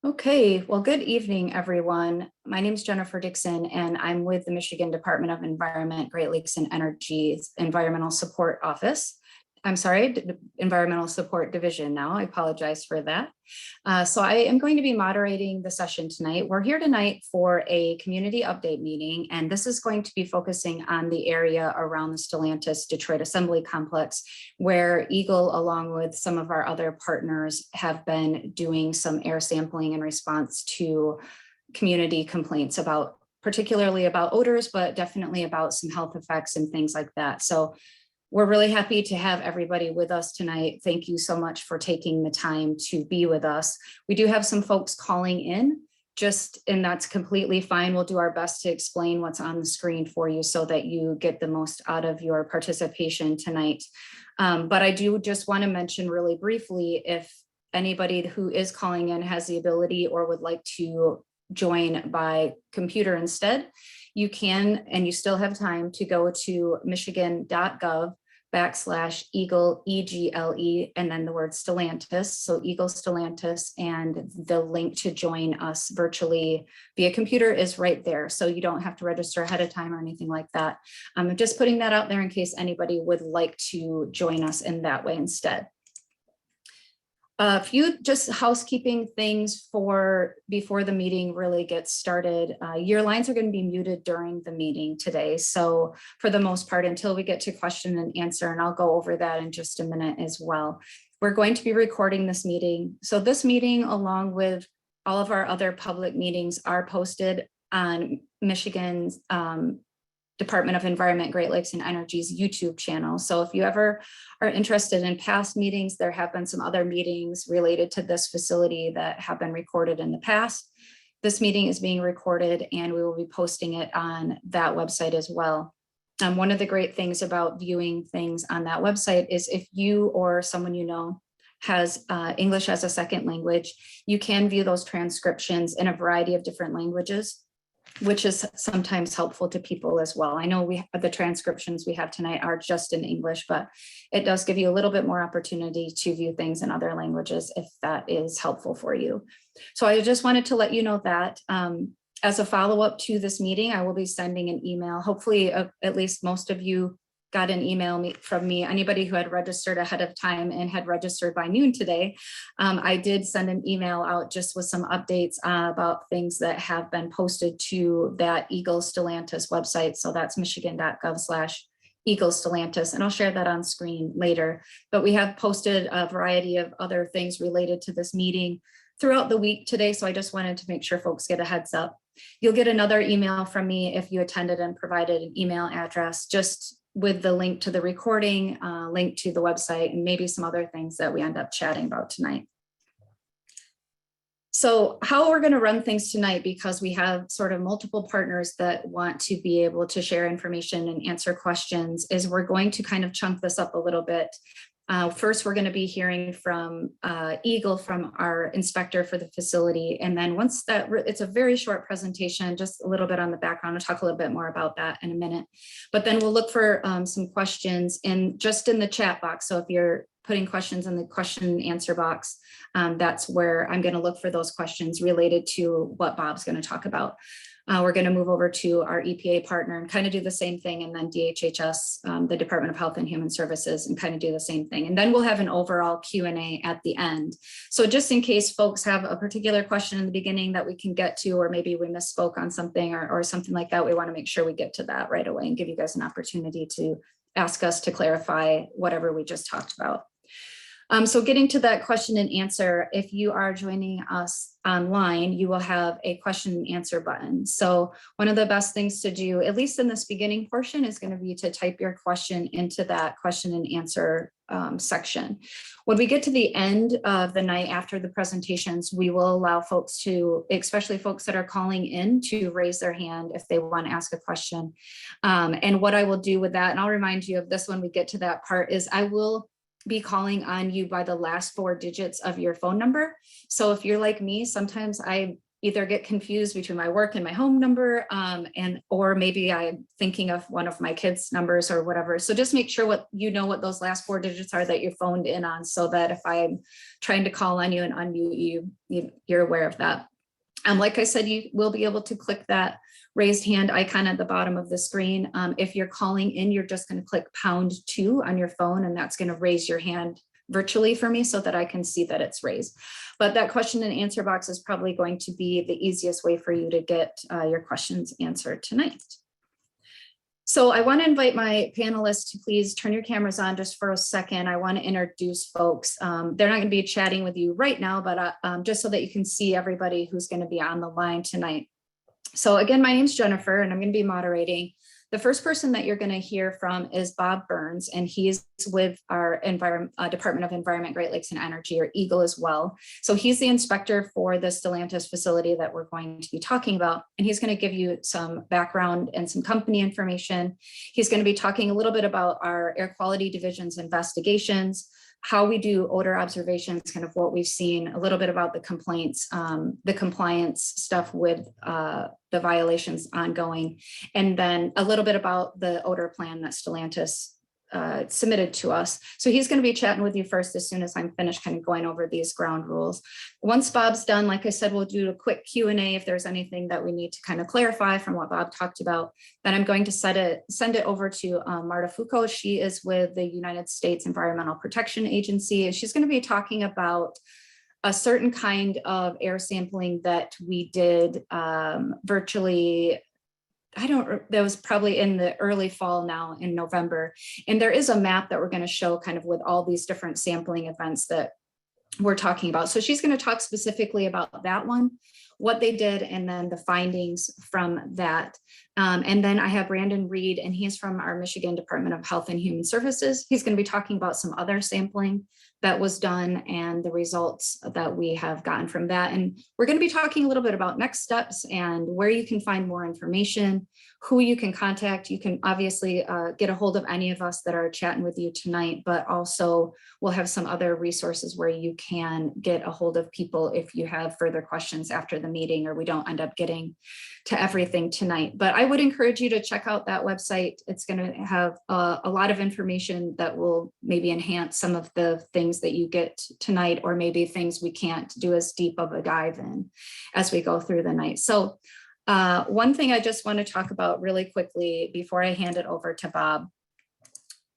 Okay, well, good evening, everyone. My name is Jennifer Dixon, and I'm with the Michigan Department of Environment, Great Lakes and Energy's Environmental Support Office. I'm sorry, Environmental Support Division now. I apologize for that. So I am going to be moderating the session tonight. We're here tonight for a community update meeting, and this is going to be focusing on the area around the Stellantis Detroit Assembly Complex, where EGLE, along with some of our other partners, have been doing some air sampling in response to community complaints about, particularly about odors, but definitely about some health effects and things like that. So we're really happy to have everybody with us tonight. Thank you so much for taking the time to be with us. We do have some folks calling in, and that's completely fine. We'll do our best to explain what's on the screen for you so that you get the most out of your participation tonight. But I do just want to mention really briefly, if anybody who is calling in has the ability or would like to join by computer instead, you can, and you still have time to go to Michigan.gov /EGLE, EGLE, and then the word Stellantis. So EGLEStellantis, and the link to join us virtually via computer is right there. So you don't have to register ahead of time or anything like that. I'm just putting that out there in case anybody would like to join us in that way instead. A few just housekeeping things for before the meeting really gets started. Your lines are going to be muted during the meeting today. So for the most part, until we get to question and answer, and I'll go over that in just a minute as well. We're going to be recording this meeting. So this meeting, along with all of our other public meetings, are posted on Michigan's Department of Environment, Great Lakes and Energy's YouTube channel. So if you ever are interested in past meetings, there have been some other meetings related to this facility that have been recorded in the past. This meeting is being recorded and we will be posting it on that website as well. One of the great things about viewing things on that website is if you or someone you know has English as a second language, you can view those transcriptions in a variety of different languages, which is sometimes helpful to people as well. I know the transcriptions we have tonight are just in English, but it does give you a little bit more opportunity to view things in other languages if that is helpful for you. So I just wanted to let you know that as a follow-up to this meeting, I will be sending an email. Hopefully, at least most of you got an email from me. Anybody who had registered ahead of time and had registered by noon today, I did send an email out just with some updates about things that have been posted to that EGLEStellantis website. So that's Michigan.gov /EGLEStellantis, and I'll share that on screen later. But we have posted a variety of other things related to this meeting throughout the week today. So I just wanted to make sure folks get a heads up. You'll get another email from me if you attended and provided an email address, just with the link to the recording, link to the website, and maybe some other things that we end up chatting about tonight. So how we're going to run things tonight, because we have sort of multiple partners that want to be able to share information and answer questions, is we're going to kind of chunk this up a little bit. First, we're going to be hearing from EGLE, from our inspector for the facility. And then once that, it's a very short presentation, just a little bit on the background. I'll talk a little bit more about that in a minute. But then we'll look for some questions just in the chat box. So if you're putting questions in the question and answer box, that's where I'm going to look for those questions related to what Bob's going to talk about. We're going to move over to our EPA partner and kind of do the same thing, and then DHHS, the Department of Health and Human Services, and kind of do the same thing. And then we'll have an overall Q&A at the end. So just in case folks have a particular question in the beginning that we can get to, or maybe we misspoke on something or something like that, we want to make sure we get to that right away and give you guys an opportunity to ask us to clarify whatever we just talked about. So getting to that question and answer, if you are joining us online, you will have a question and answer button. So one of the best things to do, at least in this beginning portion, is going to be to type your question into that question and answer section. When we get to the end of the night after the presentations, we will allow folks to, especially folks that are calling in, to raise their hand if they want to ask a question. And what I will do with that, and I'll remind you of this when we get to that part, is I will be calling on you by the last 4 digits of your phone number. So if you're like me, sometimes I either get confused between my work and my home number, or maybe I'm thinking of one of my kids' numbers or whatever. So just make sure what those last 4 digits are that you're phoned in on, so that if I'm trying to call on you and unmute you're aware of that. Like I said, you will be able to click that raised hand icon at the bottom of the screen. If you're calling in, you're just going to click #2 on your phone, and that's going to raise your hand virtually for me so that I can see that it's raised. But that question and answer box is probably going to be the easiest way for you to get your questions answered tonight. So I want to invite my panelists to please turn your cameras on just for a second. I want to introduce folks. They're not going to be chatting with you right now, but just so that you can see everybody who's going to be on the line tonight. So again, my name's Jennifer, and I'm going to be moderating. The first person that you're going to hear from is Bob Burns, and he's with our Department of Environment, Great Lakes and Energy, or EGLE as well. So he's the inspector for the Stellantis facility that we're going to be talking about, and he's going to give you some background and some company information. He's going to be talking a little bit about our air quality division's investigations, how we do odor observations, kind of what we've seen, a little bit about the complaints, the compliance stuff with the violations ongoing, and then a little bit about the odor plan that Stellantis submitted to us. So he's going to be chatting with you first as soon as I'm finished kind of going over these ground rules. Once Bob's done, like I said, we'll do a quick Q&A if there's anything that we need to kind of clarify from what Bob talked about. Then I'm going to send it over to Marta Foucault. She is with the United States Environmental Protection Agency, and she's going to be talking about a certain kind of air sampling that we did virtually. That was probably in the early fall now in November. And there is a map that we're going to show kind of with all these different sampling events that we're talking about. So she's going to talk specifically about that one, what they did, and then the findings from that. And then I have Brandon Reed, and he's from our Michigan Department of Health and Human Services. He's going to be talking about some other sampling that was done and the results that we have gotten from that. And we're going to be talking a little bit about next steps and where you can find more information, who you can contact. You can obviously get a hold of any of us that are chatting with you tonight, but also we'll have some other resources where you can get a hold of people if you have further questions after the meeting, or we don't end up getting to everything tonight. But I would encourage you to check out that website. It's going to have a lot of information that will maybe enhance some of the things that you get tonight, or maybe things we can't do as deep of a dive in as we go through the night. So one thing I just want to talk about really quickly before I hand it over to Bob,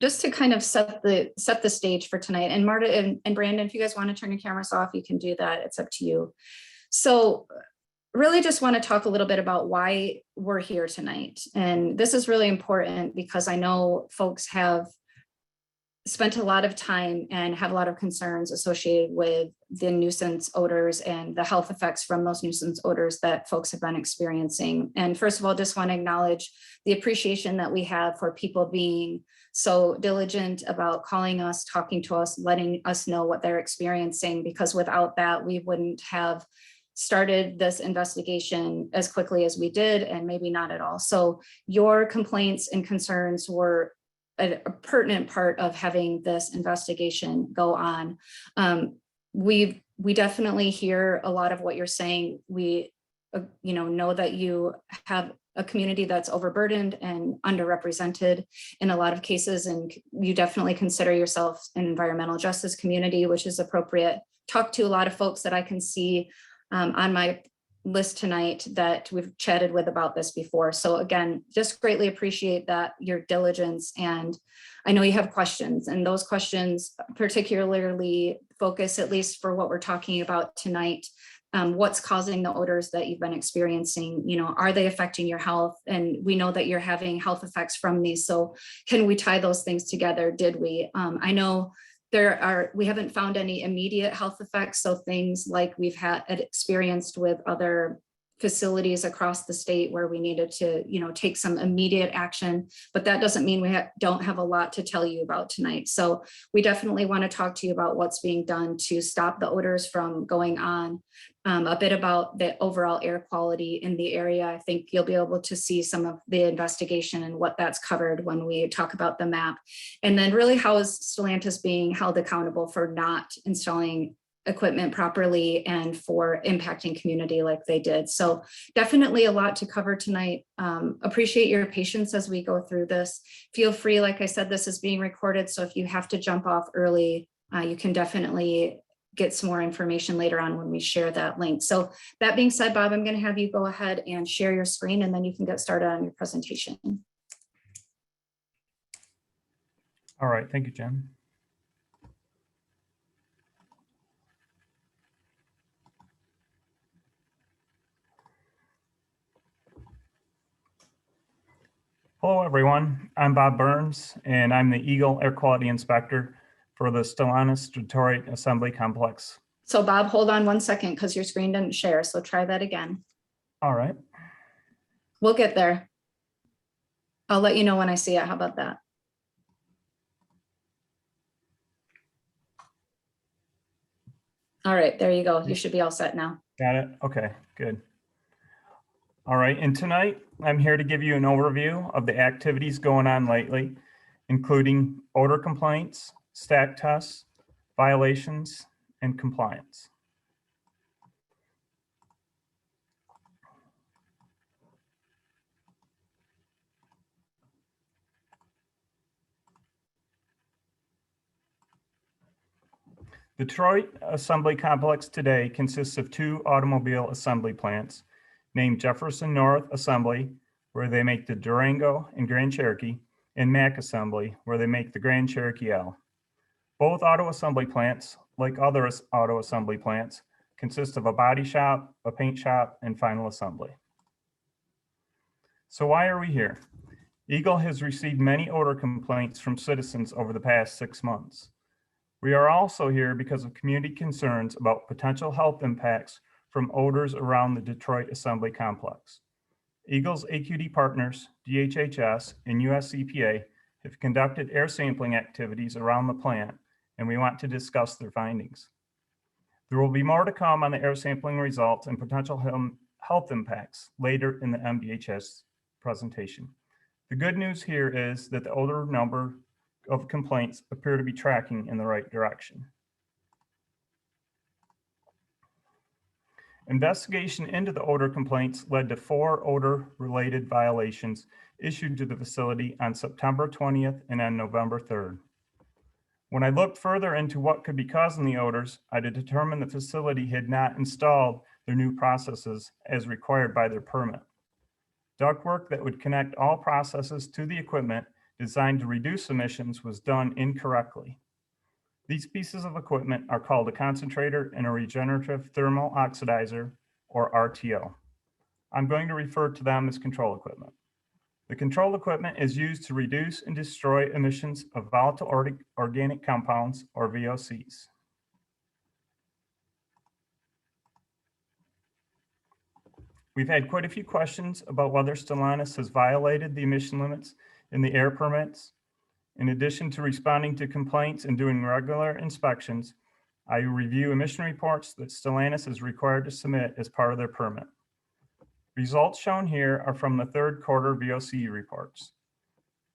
just to kind of set the stage for tonight. And Marta and Brandon, if you guys want to turn your cameras off, you can do that. It's up to you. So really just want to talk a little bit about why we're here tonight. And this is really important because I know folks have spent a lot of time and have a lot of concerns associated with the nuisance odors and the health effects from those nuisance odors that folks have been experiencing. And first of all, just want to acknowledge the appreciation that we have for people being so diligent about calling us, talking to us, letting us know what they're experiencing, because without that, we wouldn't have started this investigation as quickly as we did, and maybe not at all. So your complaints and concerns were a pertinent part of having this investigation go on. We definitely hear a lot of what you're saying. We know that you have a community that's overburdened and underrepresented in a lot of cases, and you definitely consider yourself an environmental justice community, which is appropriate. Talk to a lot of folks that I can see on my list tonight that we've chatted with about this before. So again, just greatly appreciate that, your diligence. And I know you have questions, and those questions particularly focus, at least for what we're talking about tonight, what's causing the odors that you've been experiencing. Are they affecting your health? And we know that you're having health effects from these. So can we tie those things together? Did we? I know we haven't found any immediate health effects. So things like we've had experienced with other facilities across the state where we needed to, take some immediate action, but that doesn't mean we don't have a lot to tell you about tonight. So we definitely want to talk to you about what's being done to stop the odors from going on, a bit about the overall air quality in the area. I think you'll be able to see some of the investigation and what that's covered when we talk about the map. And then really, how is Stellantis being held accountable for not installing equipment properly and for impacting community like they did. So definitely a lot to cover tonight. Appreciate your patience as we go through this. Feel free, like I said, this is being recorded, so if you have to jump off early, you can definitely get some more information later on when we share that link. So that being said, Bob, I'm going to have you go ahead and share your screen, and then you can get started on your presentation. All right, thank you, Jen. Hello, everyone. I'm Bob Burns, and I'm the EGLE Air Quality Inspector for the Stellantis Detroit Assembly Complex. So Bob, hold on one second because your screen didn't share. So try that again. All right. We'll get there. I'll let you know when I see it. How about that? All right, there you go. You should be all set now. Got it? Okay, good. All right, and tonight I'm here to give you an overview of the activities going on lately, including odor complaints, stack tests, violations, and compliance. The Detroit Assembly Complex today consists of 2 automobile assembly plants named Jefferson North Assembly, where they make the Durango and Grand Cherokee, and Mack Assembly, where they make the Grand Cherokee L. Both auto assembly plants, like other auto assembly plants, consist of a body shop, a paint shop, and final assembly. So why are we here? EGLE has received many odor complaints from citizens over the past 6 months. We are also here because of community concerns about potential health impacts from odors around the Detroit Assembly Complex. EGLE's AQD partners, DHHS and US EPA, have conducted air sampling activities around the plant, and we want to discuss their findings. There will be more to come on the air sampling results and potential health impacts later in the MDHS presentation. The good news here is that the odor number of complaints appear to be tracking in the right direction. Investigation into the odor complaints led to 4 odor-related violations issued to the facility on September 20th and on November 3rd. When I looked further into what could be causing the odors, I determined the facility had not installed their new processes as required by their permit. Ductwork that would connect all processes to the equipment designed to reduce emissions was done incorrectly. These pieces of equipment are called a concentrator and a regenerative thermal oxidizer, or RTO. I'm going to refer to them as control equipment. The control equipment is used to reduce and destroy emissions of volatile organic compounds, or VOCs. We've had quite a few questions about whether Stellantis has violated the emission limits in the air permits. In addition to responding to complaints and doing regular inspections, I review emission reports that Stellantis is required to submit as part of their permit. Results shown here are from the 3rd quarter VOC reports.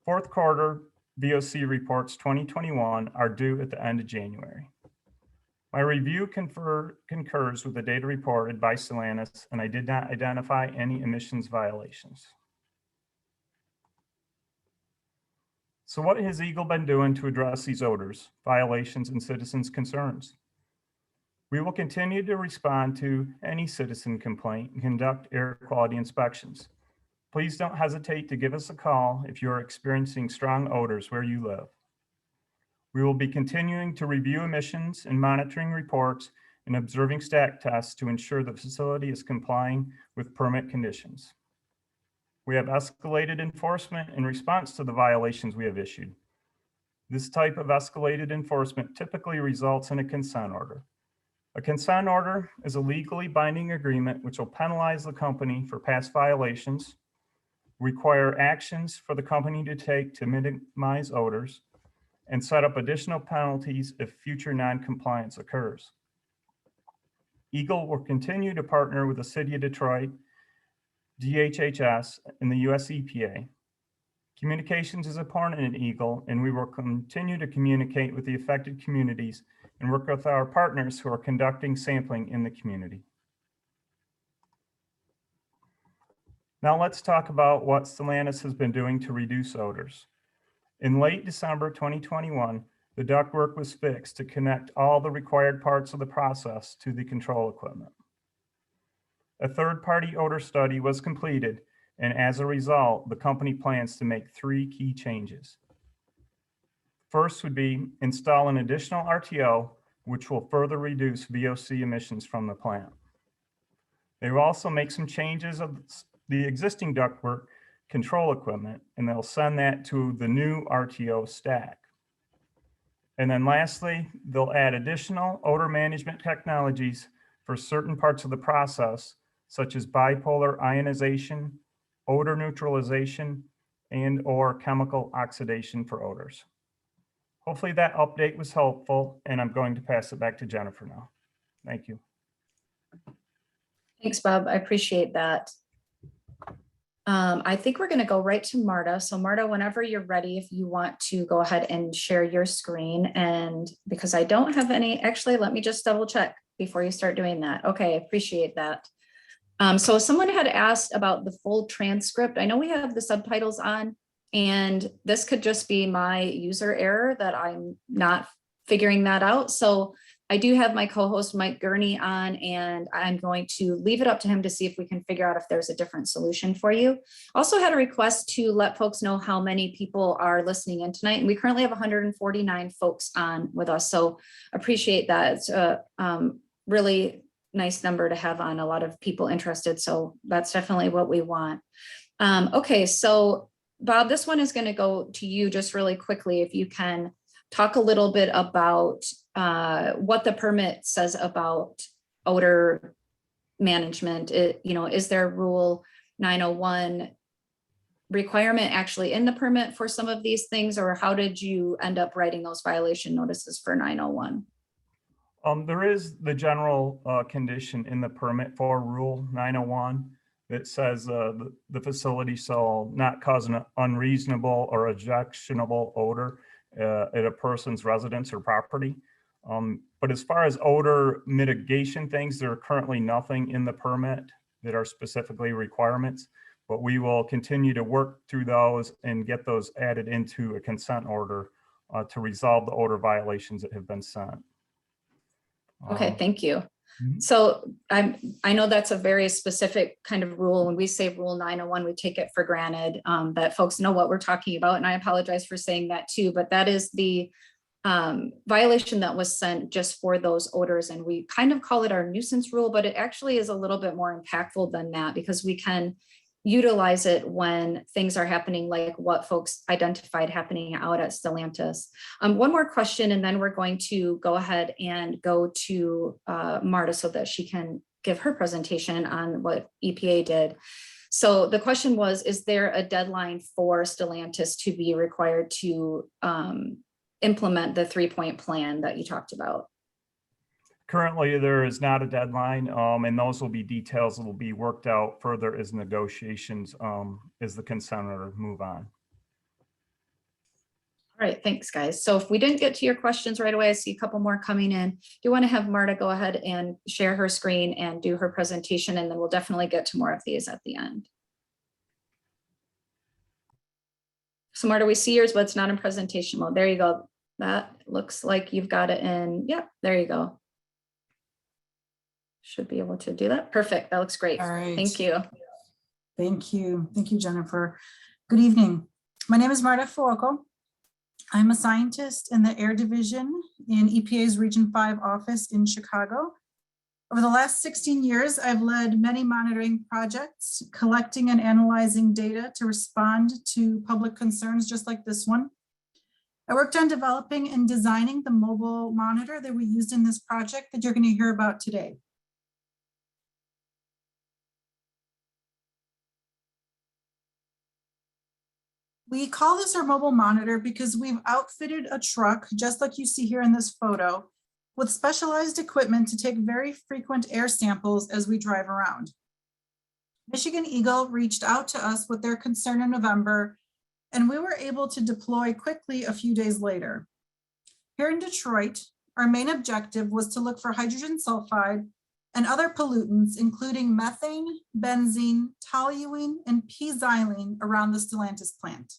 4th quarter VOC reports 2021 are due at the end of January. My review concurs with the data reported by Stellantis, and I did not identify any emissions violations. So what has EGLE been doing to address these odors, violations, and citizens' concerns? We will continue to respond to any citizen complaint and conduct air quality inspections. Please don't hesitate to give us a call if you are experiencing strong odors where you live. We will be continuing to review emissions and monitoring reports and observing stack tests to ensure the facility is complying with permit conditions. We have escalated enforcement in response to the violations we have issued. This type of escalated enforcement typically results in a consent order. A consent order is a legally binding agreement which will penalize the company for past violations, require actions for the company to take to minimize odors, and set up additional penalties if future non-compliance occurs. EGLE will continue to partner with the City of Detroit, DHHS, and the US EPA. Communications is important in EGLE, and we will continue to communicate with the affected communities and work with our partners who are conducting sampling in the community. Now let's talk about what Stellantis has been doing to reduce odors. In late December 2021, the ductwork was fixed to connect all the required parts of the process to the control equipment. A third-party odor study was completed, and as a result, the company plans to make 3 key changes. First would be install an additional RTO, which will further reduce VOC emissions from the plant. They will also make some changes of the existing ductwork control equipment, and they'll send that to the new RTO stack. And then lastly, they'll add additional odor management technologies for certain parts of the process, such as bipolar ionization, odor neutralization, and/or chemical oxidation for odors. Hopefully that update was helpful, and I'm going to pass it back to Jennifer now. Thank you. Thanks, Bob. I appreciate that. I think we're going to go right to Marta. So Marta, whenever you're ready, if you want to go ahead and share your screen, and because I don't have any, actually, let me just double check before you start doing that. Okay, appreciate that. So someone had asked about the full transcript. I know we have the subtitles on, and this could just be my user error that I'm not figuring that out. So I do have my co-host Mike Gurney on, and I'm going to leave it up to him to see if we can figure out if there's a different solution for you. Also had a request to let folks know how many people are listening in tonight, and we currently have 149 folks on with us. So appreciate that. It's a really nice number to have on, a lot of people interested. So that's definitely what we want. Okay, so Bob, this one is going to go to you just really quickly. If you can talk a little bit about what the permit says about odor management. Is there Rule 901 requirement actually in the permit for some of these things, or how did you end up writing those violation notices for 901? There is the general condition in the permit for Rule 901 that says the facility shall not cause an unreasonable or objectionable odor at a person's residence or property. But as far as odor mitigation things, there are currently nothing in the permit that are specifically requirements, but we will continue to work through those and get those added into a consent order to resolve the odor violations that have been sent. Okay, thank you. So I know that's a very specific kind of rule. When we say Rule 901, we take it for granted that folks know what we're talking about. And I apologize for saying that too, but that is the violation that was sent just for those odors. And we kind of call it our nuisance rule, but it actually is a little bit more impactful than that, because we can utilize it when things are happening like what folks identified happening out at Stellantis. One more question, and then we're going to go ahead and go to Marta so that she can give her presentation on what EPA did. So the question was, is there a deadline for Stellantis to be required to implement the 3-point plan that you talked about? Currently, there is not a deadline, and those will be details that will be worked out further as negotiations as the consent order move on. All right, thanks, guys. So if we didn't get to your questions right away, I see a couple more coming in. Do you want to have Marta go ahead and share her screen and do her presentation, and then we'll definitely get to more of these at the end. So Marta, we see yours, but it's not in presentation mode. There you go. That looks like you've got it in. Yep, there you go. Should be able to do that. Perfect. That looks great. All right. Thank you. Thank you. Thank you, Jennifer. Good evening. My name is Marta Fuoco. I'm a scientist in the Air Division in EPA's Region 5 office in Chicago. Over the last 16 years, I've led many monitoring projects, collecting and analyzing data to respond to public concerns just like this one. I worked on developing and designing the mobile monitor that we used in this project that you're going to hear about today. We call this our mobile monitor because we've outfitted a truck, just like you see here in this photo, with specialized equipment to take very frequent air samples as we drive around. Michigan EGLE reached out to us with their concern in November, and we were able to deploy quickly a few days later. Here in Detroit, our main objective was to look for hydrogen sulfide and other pollutants, including methane, benzene, toluene, and p-xylene around the Stellantis plant.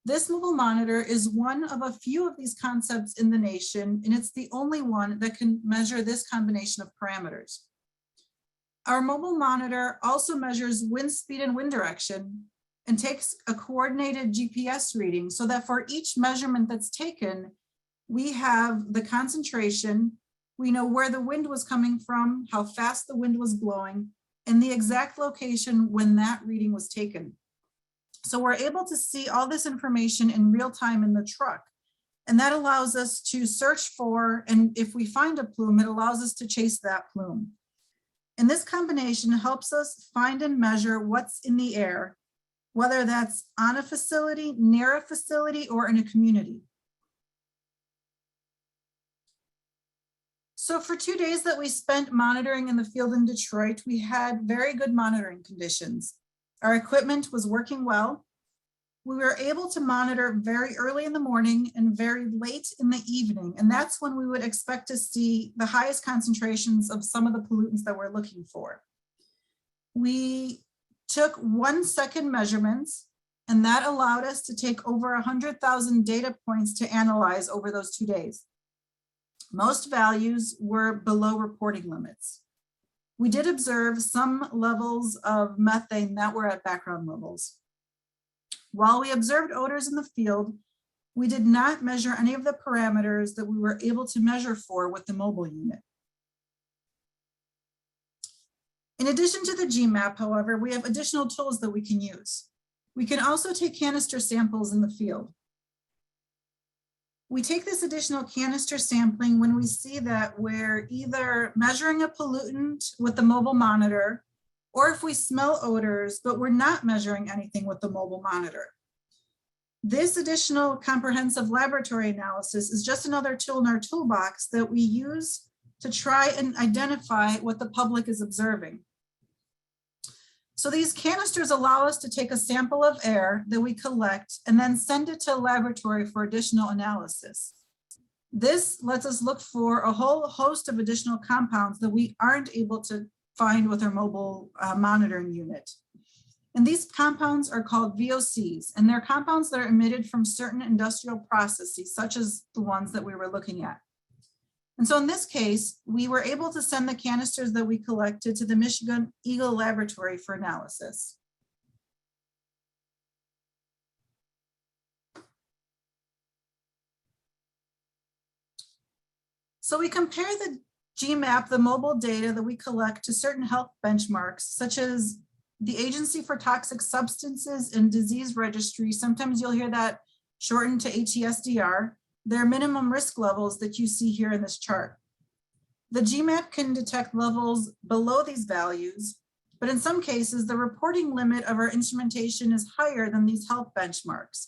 This mobile monitor is one of a few of these concepts in the nation, and it's the only one that can measure this combination of parameters. Our mobile monitor also measures wind speed and wind direction and takes a coordinated GPS reading so that for each measurement that's taken, we have the concentration, we know where the wind was coming from, how fast the wind was blowing, and the exact location when that reading was taken. So we're able to see all this information in real time in the truck. And that allows us to search for, and if we find a plume, it allows us to chase that plume. And this combination helps us find and measure what's in the air, whether that's on a facility, near a facility, or in a community. So for 2 days that we spent monitoring in the field in Detroit, we had very good monitoring conditions. Our equipment was working well. We were able to monitor very early in the morning and very late in the evening. And that's when we would expect to see the highest concentrations of some of the pollutants that we're looking for. We took 1-second measurements, and that allowed us to take over 100,000 data points to analyze over those 2 days. Most values were below reporting limits. We did observe some levels of methane that were at background levels. While we observed odors in the field, we did not measure any of the parameters that we were able to measure for with the mobile unit. In addition to the GMAP, however, we have additional tools that we can use. We can also take canister samples in the field. We take this additional canister sampling when we see that we're either measuring a pollutant with the mobile monitor, or if we smell odors, but we're not measuring anything with the mobile monitor. This additional comprehensive laboratory analysis is just another tool in our toolbox that we use to try and identify what the public is observing. So these canisters allow us to take a sample of air that we collect and then send it to a laboratory for additional analysis. This lets us look for a whole host of additional compounds that we aren't able to find with our mobile monitoring unit. And these compounds are called VOCs, and they're compounds that are emitted from certain industrial processes, such as the ones that we were looking at. And so in this case, we were able to send the canisters that we collected to the Michigan EGLE laboratory for analysis. So we compare the GMAP, the mobile data that we collect, to certain health benchmarks, such as the Agency for Toxic Substances and Disease Registry. Sometimes you'll hear that shortened to ATSDR. There are minimum risk levels that you see here in this chart. The GMAP can detect levels below these values, but in some cases, the reporting limit of our instrumentation is higher than these health benchmarks.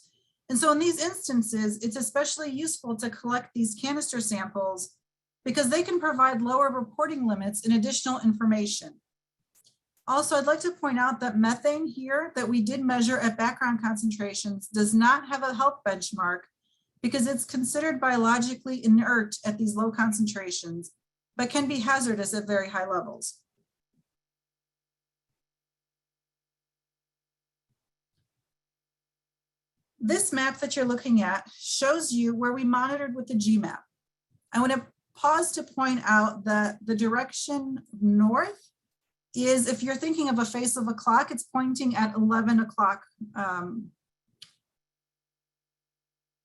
And so in these instances, it's especially useful to collect these canister samples because they can provide lower reporting limits and additional information. Also, I'd like to point out that methane here that we did measure at background concentrations does not have a health benchmark because it's considered biologically inert at these low concentrations, but can be hazardous at very high levels. This map that you're looking at shows you where we monitored with the GMAP. I want to pause to point out that the direction north is, if you're thinking of a face of a clock, it's pointing at 11 o'clock.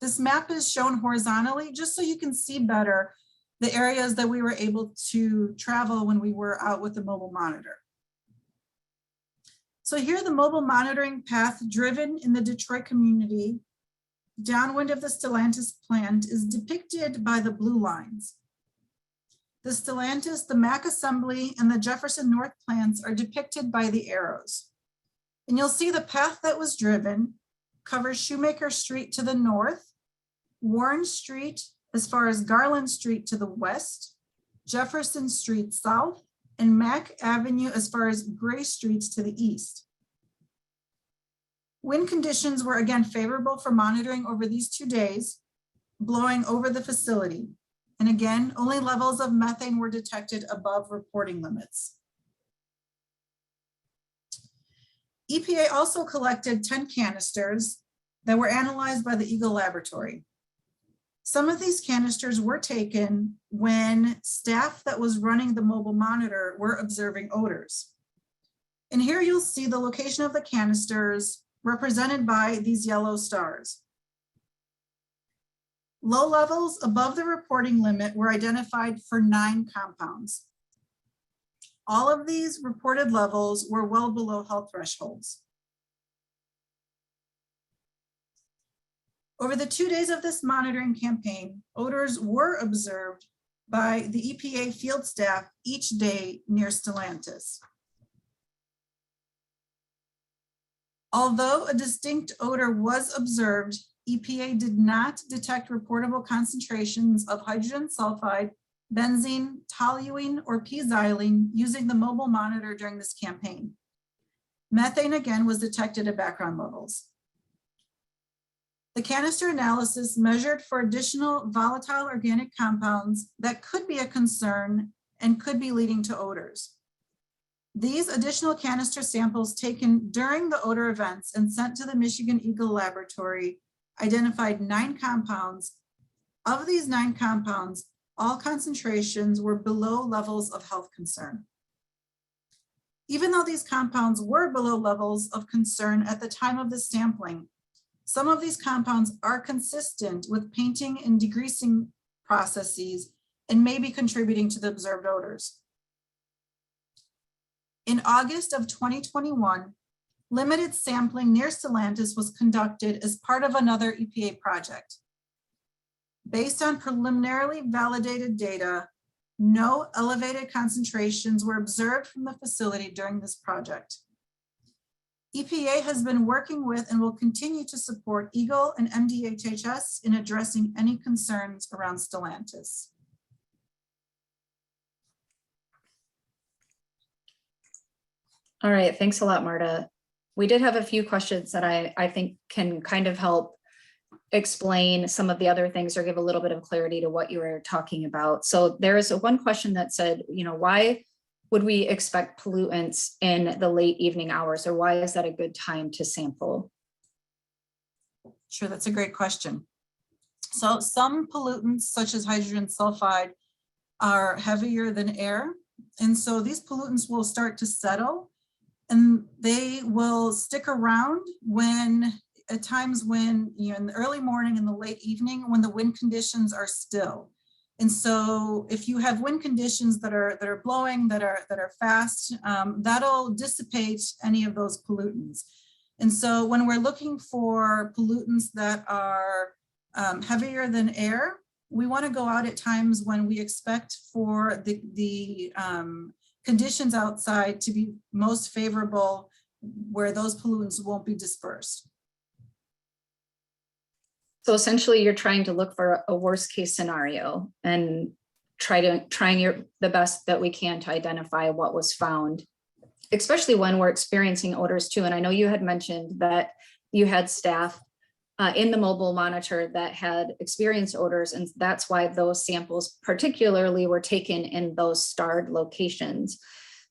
This map is shown horizontally just so you can see better the areas that we were able to travel when we were out with the mobile monitor. So here the mobile monitoring path driven in the Detroit community downwind of the Stellantis plant is depicted by the blue lines. The Stellantis, the Mack Assembly, and the Jefferson North plants are depicted by the arrows. And you'll see the path that was driven covers Shoemaker Street to the north, Warren Street as far as Garland Street to the west, Jefferson Street south, and Mack Avenue as far as Gray Street to the east. Wind conditions were again favorable for monitoring over these 2 days, blowing over the facility. And again, only levels of methane were detected above reporting limits. EPA also collected 10 canisters that were analyzed by the EGLE laboratory. Some of these canisters were taken when staff that was running the mobile monitor were observing odors. And here you'll see the location of the canisters represented by these yellow stars. Low levels above the reporting limit were identified for 9 compounds. All of these reported levels were well below health thresholds. Over the 2 days of this monitoring campaign, odors were observed by the EPA field staff each day near Stellantis. Although a distinct odor was observed, EPA did not detect reportable concentrations of hydrogen sulfide, benzene, toluene, or p-xylene using the mobile monitor during this campaign. Methane again was detected at background levels. The canister analysis measured for additional volatile organic compounds that could be a concern and could be leading to odors. These additional canister samples taken during the odor events and sent to the Michigan EGLE laboratory identified 9 compounds. Of these 9 compounds, all concentrations were below levels of health concern. Even though these compounds were below levels of concern at the time of the sampling, some of these compounds are consistent with painting and degreasing processes and may be contributing to the observed odors. In August of 2021, limited sampling near Stellantis was conducted as part of another EPA project. Based on preliminarily validated data, no elevated concentrations were observed from the facility during this project. EPA has been working with and will continue to support EGLE and MDHHS in addressing any concerns around Stellantis. All right, thanks a lot, Marta. We did have a few questions that I think can kind of help explain some of the other things or give a little bit of clarity to what you were talking about. So there is one question that said, why would we expect pollutants in the late evening hours, or why is that a good time to sample? Sure, that's a great question. So some pollutants, such as hydrogen sulfide, are heavier than air. And so these pollutants will start to settle, and they will stick around at times when, in the early morning and the late evening, when the wind conditions are still. And so if you have wind conditions that are blowing, that are fast, that'll dissipate any of those pollutants. And so when we're looking for pollutants that are heavier than air, we want to go out at times when we expect for the conditions outside to be most favorable, where those pollutants won't be dispersed. So essentially you're trying to look for a worst case scenario and trying the best that we can to identify what was found, especially when we're experiencing odors too. And I know you had mentioned that you had staff in the mobile monitor that had experienced odors, and that's why those samples particularly were taken in those starred locations.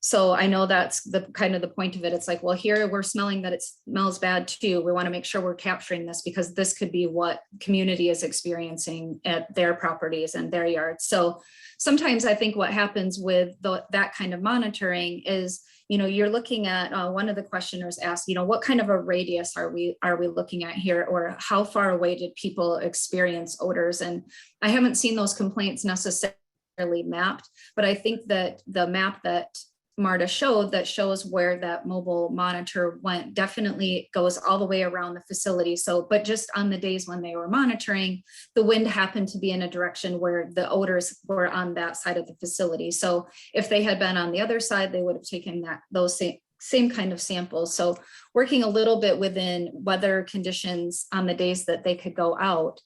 So I know that's the kind of the point of it. It's like, well, here we're smelling that it smells bad too. We want to make sure we're capturing this because this could be what community is experiencing at their properties and their yards. So sometimes I think what happens with that kind of monitoring is, you're looking at, one of the questioners asked, what kind of a radius are we looking at here, or how far away did people experience odors? And I haven't seen those complaints necessarily mapped, but I think that the map that Marta showed that shows where that mobile monitor went definitely goes all the way around the facility. So, but just on the days when they were monitoring, the wind happened to be in a direction where the odors were on that side of the facility. So if they had been on the other side, they would have taken those same kind of samples. So working a little bit within weather conditions on the days that they could go out.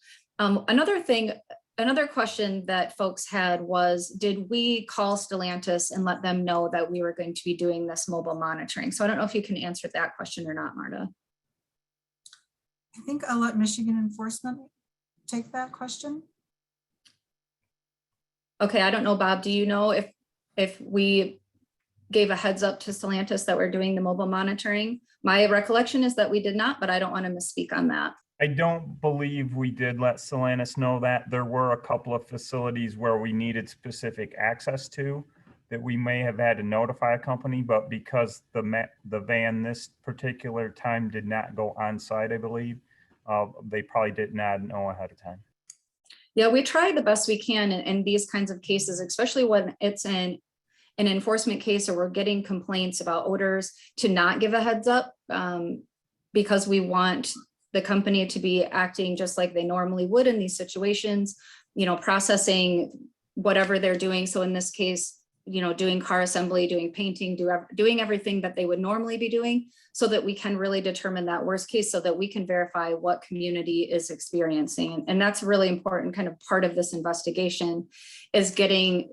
Another question that folks had was, did we call Stellantis and let them know that we were going to be doing this mobile monitoring? So I don't know if you can answer that question or not, Marta. I think I'll let Michigan enforcement take that question. Okay, I don't know, Bob, do you know if we gave a heads up to Stellantis that we're doing the mobile monitoring? My recollection is that we did not, but I don't want to misspeak on that. I don't believe we did let Stellantis know that. There were a couple of facilities where we needed specific access to that we may have had to notify a company, but because the van this particular time did not go on site, I believe, they probably did not know ahead of time. Yeah, we try the best we can in these kinds of cases, especially when it's an enforcement case or we're getting complaints about odors, to not give a heads up, because we want the company to be acting just like they normally would in these situations, processing whatever they're doing. So in this case, doing car assembly, doing painting, doing everything that they would normally be doing, so that we can really determine that worst case, so that we can verify what community is experiencing. And that's really important kind of part of this investigation, is getting,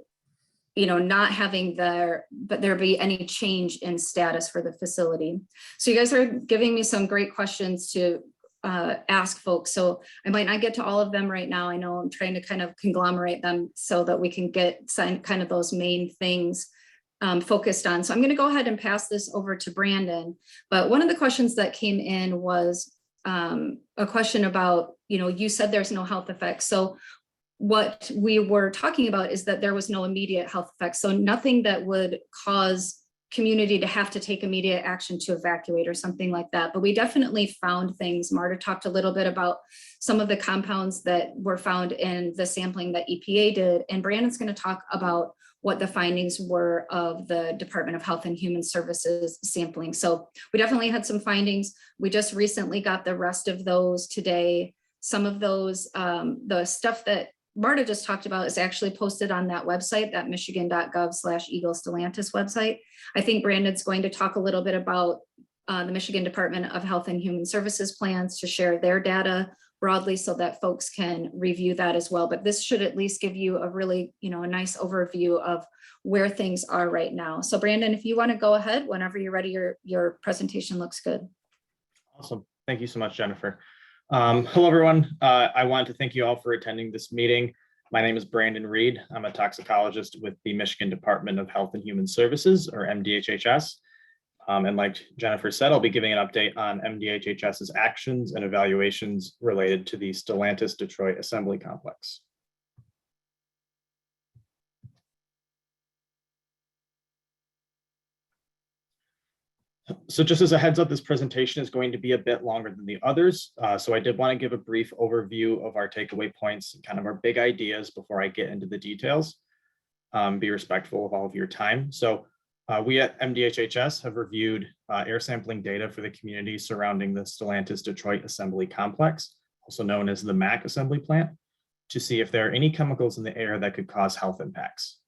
not having there be any change in status for the facility. So you guys are giving me some great questions to ask folks. So I might not get to all of them right now. I know I'm trying to kind of conglomerate them so that we can get kind of those main things focused on. So I'm going to go ahead and pass this over to Brandon. But one of the questions that came in was a question about, you said there's no health effects. So what we were talking about is that there was no immediate health effects. So nothing that would cause community to have to take immediate action to evacuate or something like that. But we definitely found things. Marta talked a little bit about some of the compounds that were found in the sampling that EPA did. And Brandon's going to talk about what the findings were of the Department of Health and Human Services sampling. So we definitely had some findings. We just recently got the rest of those today. Some of those, the stuff that Marta just talked about is actually posted on that website, that Michigan.gov/EGLEStellantis website. I think Brandon's going to talk a little bit about the Michigan Department of Health and Human Services plans to share their data broadly so that folks can review that as well. But this should at least give you a really, a nice overview of where things are right now. So Brandon, if you want to go ahead, whenever you're ready, your presentation looks good. Awesome. Thank you so much, Jennifer. Hello, everyone. I want to thank you all for attending this meeting. My name is Brandon Reed. I'm a toxicologist with the Michigan Department of Health and Human Services, or MDHHS. And like Jennifer said, I'll be giving an update on MDHHS's actions and evaluations related to the Stellantis Detroit Assembly Complex. So just as a heads up, this presentation is going to be a bit longer than the others. So I did want to give a brief overview of our takeaway points and kind of our big ideas before I get into the details. Be respectful of all of your time. So we at MDHHS have reviewed air sampling data for the community surrounding the Stellantis Detroit Assembly Complex, also known as the MAC assembly plant, to see if there are any chemicals in the air that could cause health impacts.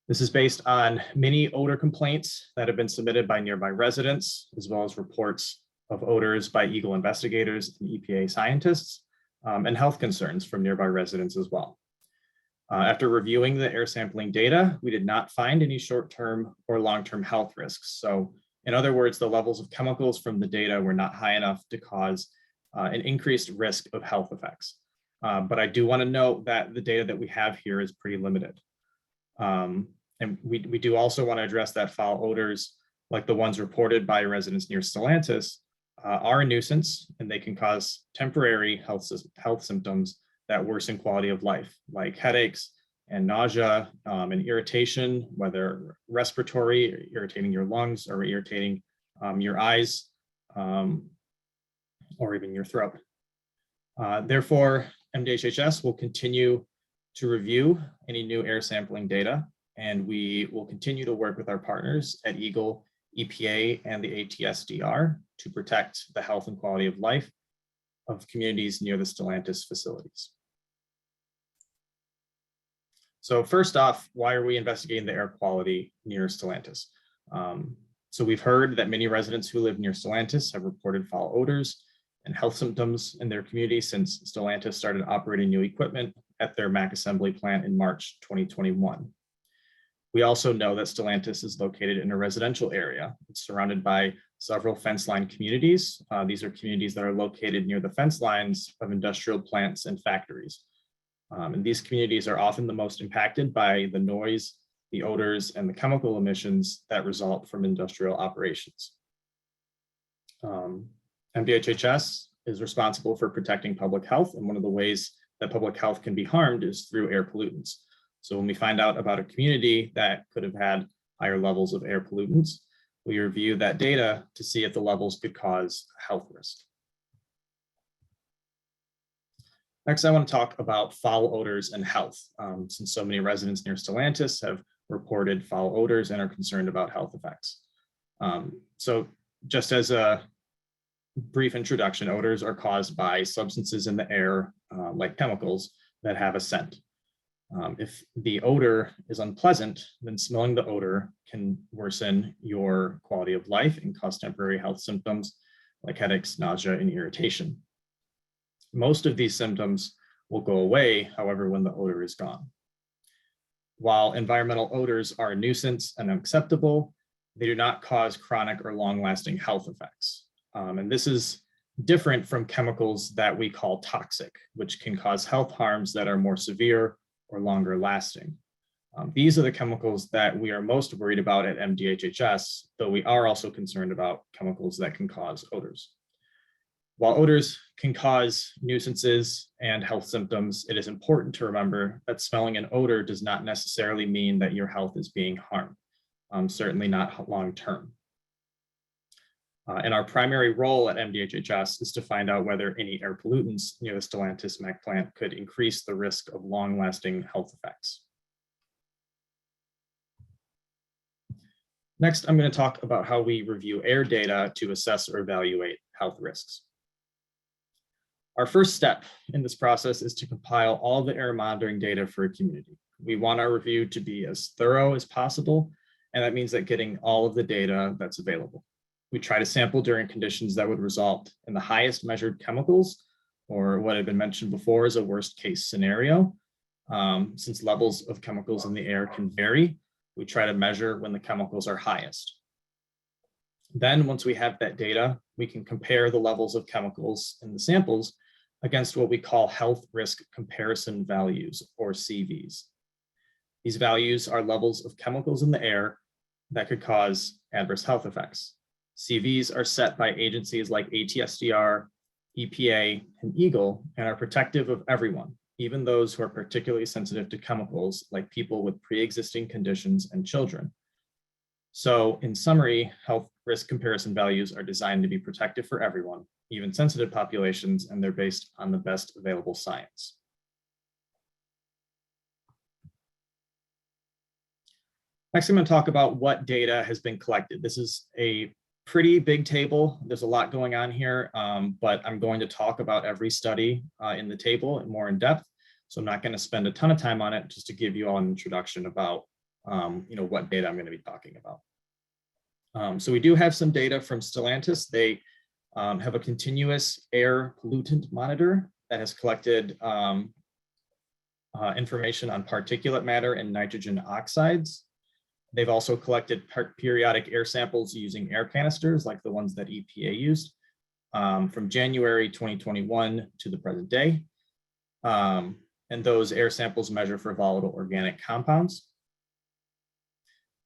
This is based on many odor complaints that have been submitted by nearby residents, as well as reports of odors by EGLE investigators and EPA scientists, and health concerns from nearby residents as well. After reviewing the air sampling data, we did not find any short-term or long-term health risks. So in other words, the levels of chemicals from the data were not high enough to cause an increased risk of health effects. But I do want to note that the data that we have here is pretty limited. And we do also want to address that foul odors, like the ones reported by residents near Stellantis, are a nuisance, and they can cause temporary health symptoms that worsen quality of life, like headaches and nausea and irritation, whether respiratory, or irritating your lungs, or irritating your eyes, or even your throat. Therefore, MDHHS will continue to review any new air sampling data, and we will continue to work with our partners at EGLE, EPA, and the ATSDR to protect the health and quality of life of communities near the Stellantis facilities. So first off, why are we investigating the air quality near Stellantis? So we've heard that many residents who live near Stellantis have reported foul odors and health symptoms in their community since Stellantis started operating new equipment at their MAC assembly plant in March 2021. We also know that Stellantis is located in a residential area. It's surrounded by several fence line communities. These are communities that are located near the fence lines of industrial plants and factories. And these communities are often the most impacted by the noise, the odors, and the chemical emissions that result from industrial operations. MDHHS is responsible for protecting public health, and one of the ways that public health can be harmed is through air pollutants. So when we find out about a community that could have had higher levels of air pollutants, we review that data to see if the levels could cause health risk. Next, I want to talk about foul odors and health, since so many residents near Stellantis have reported foul odors and are concerned about health effects. So just as a brief introduction, odors are caused by substances in the air, like chemicals, that have a scent. If the odor is unpleasant, then smelling the odor can worsen your quality of life and cause temporary health symptoms like headaches, nausea, and irritation. Most of these symptoms will go away, however, when the odor is gone. While environmental odors are a nuisance and unacceptable, they do not cause chronic or long-lasting health effects. And this is different from chemicals that we call toxic, which can cause health harms that are more severe or longer lasting. These are the chemicals that we are most worried about at MDHHS, though we are also concerned about chemicals that can cause odors. While odors can cause nuisances and health symptoms, it is important to remember that smelling an odor does not necessarily mean that your health is being harmed, certainly not long-term. And our primary role at MDHHS is to find out whether any air pollutants near the Stellantis mech plant could increase the risk of long-lasting health effects. Next, I'm going to talk about how we review air data to assess or evaluate health risks. Our first step in this process is to compile all the air monitoring data for a community. We want our review to be as thorough as possible, and that means that getting all of the data that's available. We try to sample during conditions that would result in the highest measured chemicals, or what had been mentioned before is a worst case scenario. Since levels of chemicals in the air can vary, we try to measure when the chemicals are highest. Then once we have that data, we can compare the levels of chemicals in the samples against what we call health risk comparison values, or CVs. These values are levels of chemicals in the air that could cause adverse health effects. CVs are set by agencies like ATSDR, EPA, and EGLE, and are protective of everyone, even those who are particularly sensitive to chemicals, like people with pre-existing conditions and children. So in summary, health risk comparison values are designed to be protective for everyone, even sensitive populations, and they're based on the best available science. Next, I'm going to talk about what data has been collected. This is a pretty big table. There's a lot going on here, but I'm going to talk about every study in the table and more in depth. So I'm not going to spend a ton of time on it, just to give you all an introduction about what data I'm going to be talking about. So we do have some data from Stellantis. They have a continuous air pollutant monitor that has collected information on particulate matter and nitrogen oxides. They've also collected periodic air samples using air canisters like the ones that EPA used from January 2021 to the present day. And those air samples measure for volatile organic compounds.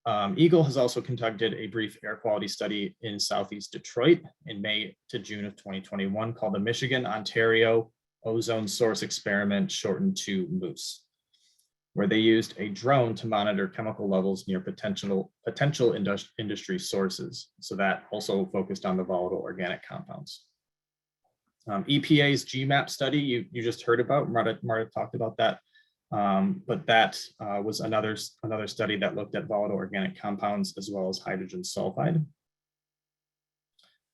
EGLE has also conducted a brief air quality study in Southeast Detroit in May to June of 2021 called the Michigan-Ontario Ozone Source Experiment, shortened to MOOSE, where they used a drone to monitor chemical levels near potential industry sources. So that also focused on the volatile organic compounds. EPA's GMAP study you just heard about, Marta talked about that. But that was another study that looked at volatile organic compounds as well as hydrogen sulfide.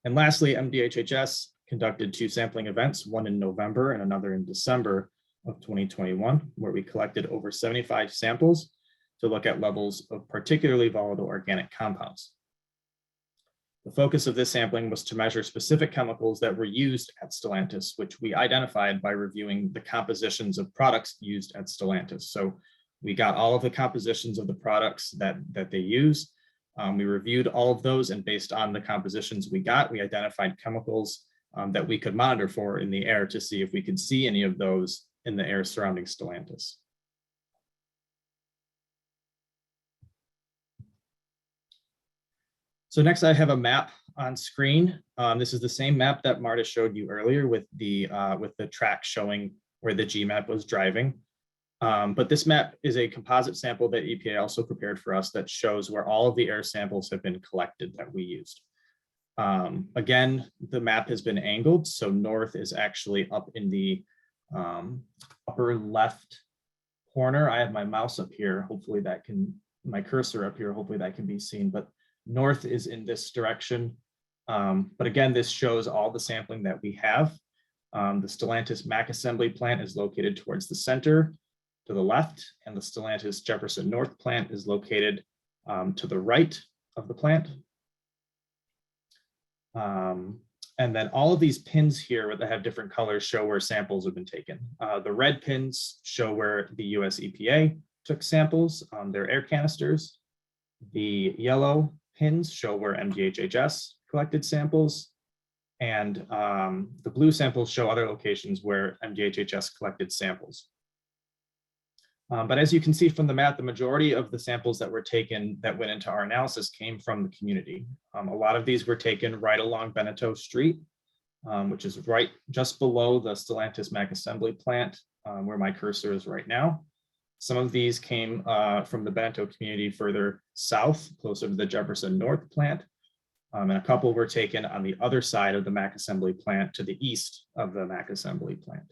And lastly, MDHHS conducted 2 sampling events, one in November and another in December of 2021, where we collected over 75 samples to look at levels of particularly volatile organic compounds. The focus of this sampling was to measure specific chemicals that were used at Stellantis, which we identified by reviewing the compositions of products used at Stellantis. So we got all of the compositions of the products that they use. We reviewed all of those, and based on the compositions we got, we identified chemicals that we could monitor for in the air to see if we could see any of those in the air surrounding Stellantis. So next I have a map on screen. This is the same map that Marta showed you earlier with the track showing where the GMAP was driving. But this map is a composite sample that EPA also prepared for us that shows where all of the air samples have been collected that we used. Again, the map has been angled, so north is actually up in the upper left corner. I have my mouse up here. Hopefully that can, my cursor up here, hopefully that can be seen, but north is in this direction. But again, this shows all the sampling that we have. The Stellantis MAC assembly plant is located towards the center to the left, and the Stellantis Jefferson North plant is located to the right of the plant. And then all of these pins here that have different colors show where samples have been taken. The red pins show where the US EPA took samples on their air canisters. The yellow pins show where MDHHS collected samples. And the blue samples show other locations where MDHHS collected samples. But as you can see from the map, the majority of the samples that were taken that went into our analysis came from the community. A lot of these were taken right along Beneteau Street, which is right just below the Stellantis MAC assembly plant, where my cursor is right now. Some of these came from the Beneteau community further south, closer to the Jefferson North plant. And a couple were taken on the other side of the MAC assembly plant to the east of the MAC assembly plant.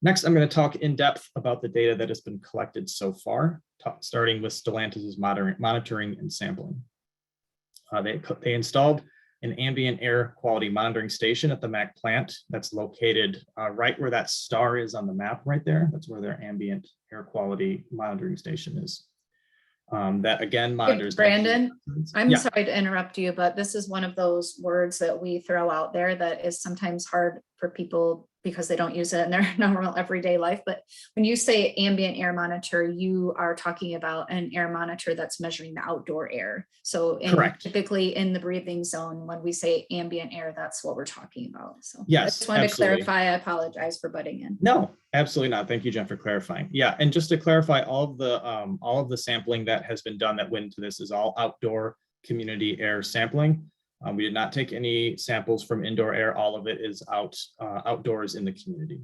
Next, I'm going to talk in depth about the data that has been collected so far, starting with Stellantis' monitoring and sampling. They installed an ambient air quality monitoring station at the MAC plant that's located right where that star is on the map right there. That's where their ambient air quality monitoring station is. That again monitors. Brandon, I'm sorry to interrupt you, but this is one of those words that we throw out there that is sometimes hard for people because they don't use it in their normal everyday life. But when you say ambient air monitor, you are talking about an air monitor that's measuring the outdoor air. So typically in the breathing zone, when we say ambient air, that's what we're talking about. So yes, I just wanted to clarify. I apologize for butting in. No, absolutely not. Thank you, Jen, for clarifying. Yeah, and just to clarify, all of the sampling that has been done that went into this is all outdoor community air sampling. We did not take any samples from indoor air. All of it is outdoors in the community.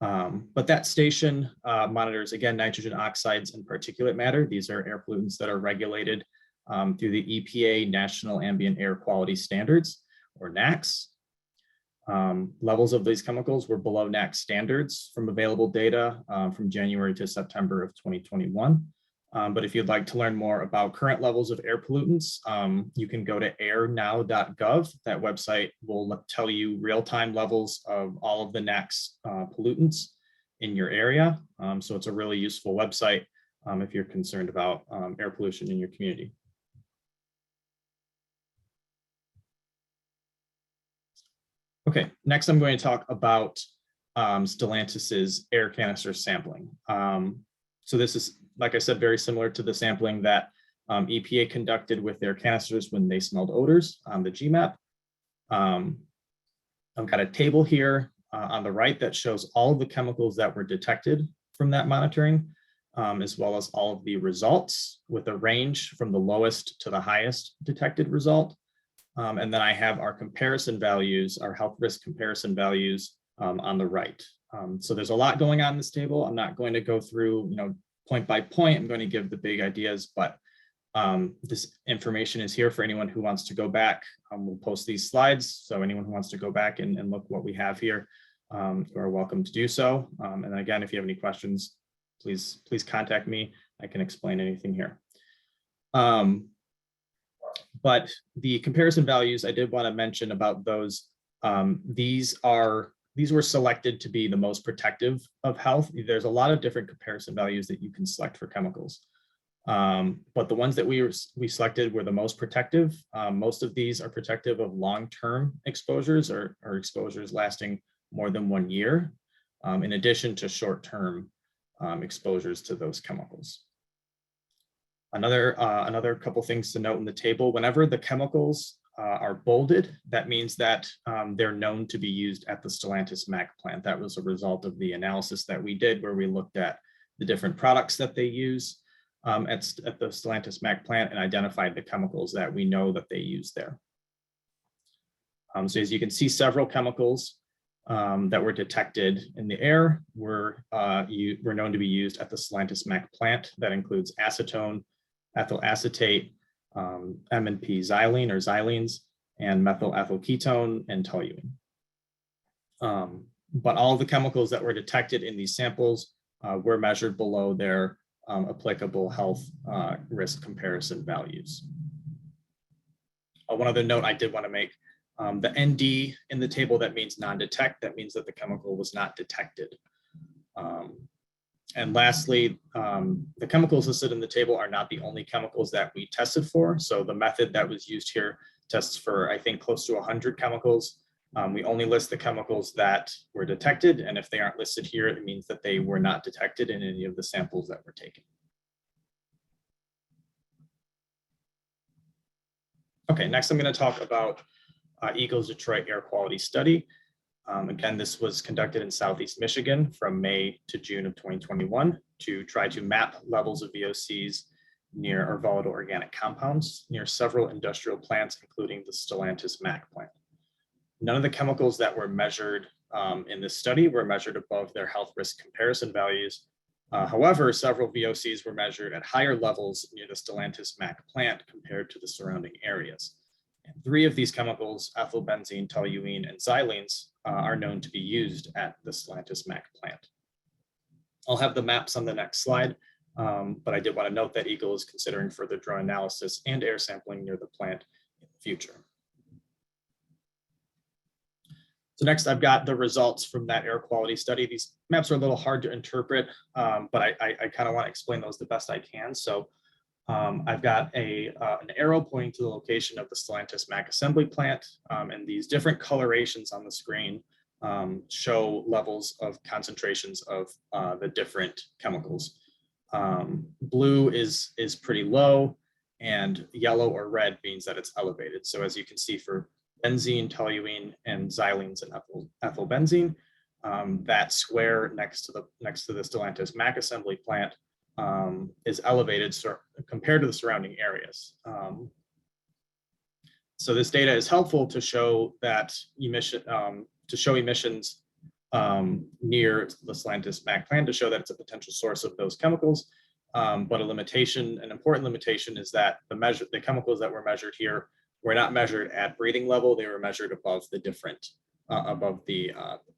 But that station monitors, again, nitrogen oxides and particulate matter. These are air pollutants that are regulated through the EPA National Ambient Air Quality Standards, or NAAQS. Levels of these chemicals were below NAAQS standards from available data from January to September of 2021. But if you'd like to learn more about current levels of air pollutants, you can go to airnow.gov. That website will tell you real-time levels of all of the NAAQS pollutants in your area. So it's a really useful website if you're concerned about air pollution in your community. Okay, next I'm going to talk about Stellantis's air canister sampling. So this is, like I said, very similar to the sampling that EPA conducted with their canisters when they smelled odors on the GMAP. I've got a table here on the right that shows all of the chemicals that were detected from that monitoring, as well as all of the results with a range from the lowest to the highest detected result. And then I have our comparison values, our health risk comparison values on the right. So there's a lot going on in this table. I'm not going to go through, point by point. I'm going to give the big ideas, but this information is here for anyone who wants to go back. We'll post these slides. So anyone who wants to go back and look what we have here, you are welcome to do so. And then again, if you have any questions, please contact me. I can explain anything here. But the comparison values, I did want to mention about those. These were selected to be the most protective of health. There's a lot of different comparison values that you can select for chemicals. But the ones that we selected were the most protective. Most of these are protective of long-term exposures or exposures lasting more than 1 year, in addition to short-term exposures to those chemicals. Another couple things to note in the table: whenever the chemicals are bolded, that means that they're known to be used at the Stellantis MAC plant. That was a result of the analysis that we did where we looked at the different products that they use at the Stellantis MAC plant and identified the chemicals that we know that they use there. So as you can see, several chemicals that were detected in the air were known to be used at the Stellantis MAC plant. That includes acetone, ethyl acetate, M&P xylene or xylenes, and methyl ethyl ketone and toluene. But all the chemicals that were detected in these samples were measured below their applicable health risk comparison values. One other note I did want to make, the ND in the table, that means non-detect, that means that the chemical was not detected. And lastly, the chemicals listed in the table are not the only chemicals that we tested for. So the method that was used here tests for, I think, close to 100 chemicals. We only list the chemicals that were detected, and if they aren't listed here, it means that they were not detected in any of the samples that were taken. Okay, next I'm going to talk about EGLE's Detroit Air Quality Study. Again, this was conducted in Southeast Michigan from May to June of 2021 to try to map levels of VOCs near or volatile organic compounds near several industrial plants, including the Stellantis MAC plant. None of the chemicals that were measured in this study were measured above their health risk comparison values. However, several VOCs were measured at higher levels near the Stellantis MAC plant compared to the surrounding areas. And 3 of these chemicals, ethylbenzene, toluene, and xylenes, are known to be used at the Stellantis MAC plant. I'll have the maps on the next slide, but I did want to note that EGLE is considering further drone analysis and air sampling near the plant in the future. So next, I've got the results from that air quality study. These maps are a little hard to interpret, but I kind of want to explain those the best I can. So I've got an arrow pointing to the location of the Stellantis MAC assembly plant, and these different colorations on the screen show levels of concentrations of the different chemicals. Blue is pretty low, and yellow or red means that it's elevated. So as you can see for benzene, toluene, and xylenes and ethylbenzene, that square next to the Stellantis MAC assembly plant is elevated compared to the surrounding areas. So this data is helpful to show that emissions near the Stellantis MAC plant, to show that it's a potential source of those chemicals. But an important limitation is that the chemicals that were measured here were not measured at breathing level. They were measured above the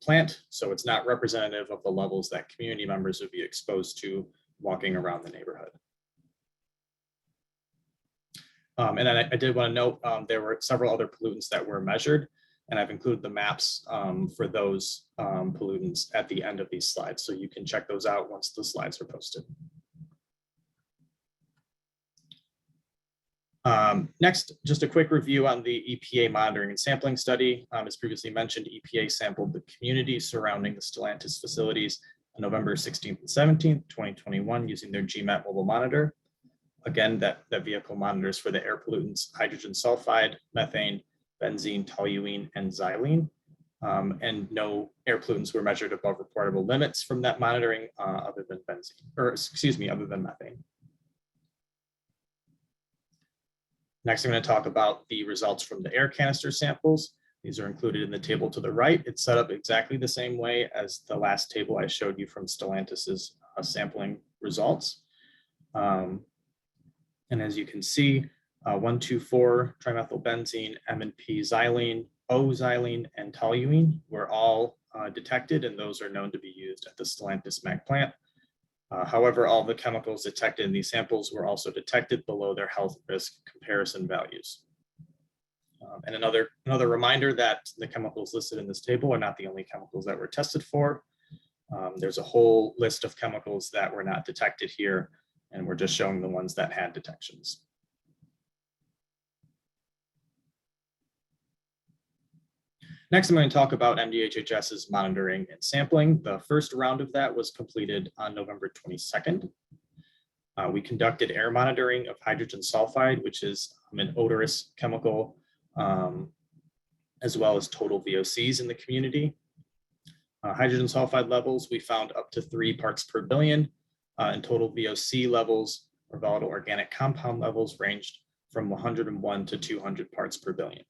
plant. So it's not representative of the levels that community members would be exposed to walking around the neighborhood. And then I did want to note there were several other pollutants that were measured, and I've included the maps for those pollutants at the end of these slides. So you can check those out once the slides are posted. Next, just a quick review on the EPA monitoring and sampling study. As previously mentioned, EPA sampled the community surrounding the Stellantis facilities on November 16th and 17th, 2021, using their GMAT mobile monitor. Again, that vehicle monitors for the air pollutants, hydrogen sulfide, methane, benzene, toluene, and xylene. And no air pollutants were measured above reportable limits from that monitoring other than methane. Next, I'm going to talk about the results from the air canister samples. These are included in the table to the right. It's set up exactly the same way as the last table I showed you from Stellantis's sampling results. And as you can see, 1,2,4-trimethylbenzene, M&P xylene, O-xylene, and toluene were all detected, and those are known to be used at the Stellantis MAC plant. However, all the chemicals detected in these samples were also detected below their health risk comparison values. And another reminder that the chemicals listed in this table are not the only chemicals that were tested for. There's a whole list of chemicals that were not detected here, and we're just showing the ones that had detections. Next, I'm going to talk about MDHHS's monitoring and sampling. The first round of that was completed on November 22nd. We conducted air monitoring of hydrogen sulfide, which is an odorous chemical as well as total VOCs in the community. Hydrogen sulfide levels, we found up to 3 parts per billion, and total VOC levels or volatile organic compound levels ranged from 101 to 200 parts per billion.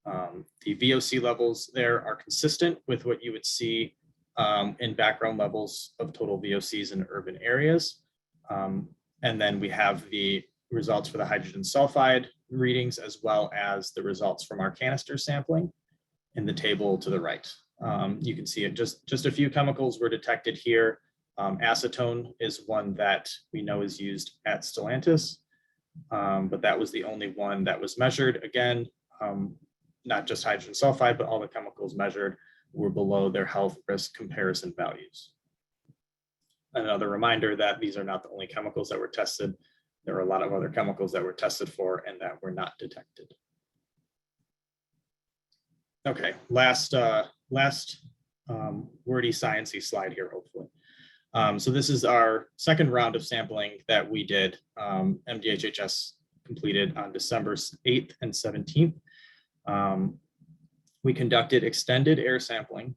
The VOC levels there are consistent with what you would see in background levels of total VOCs in urban areas. And then we have the results for the hydrogen sulfide readings, as well as the results from our canister sampling in the table to the right. You can see it, just a few chemicals were detected here. Acetone is one that we know is used at Stellantis, but that was the only one that was measured. Again, not just hydrogen sulfide, but all the chemicals measured were below their health risk comparison values. Another reminder that these are not the only chemicals that were tested. There are a lot of other chemicals that were tested for and that were not detected. Okay, last wordy sciencey slide here, hopefully. So this is our second round of sampling that we did. MDHHS completed on December 8th and 17th. We conducted extended air sampling,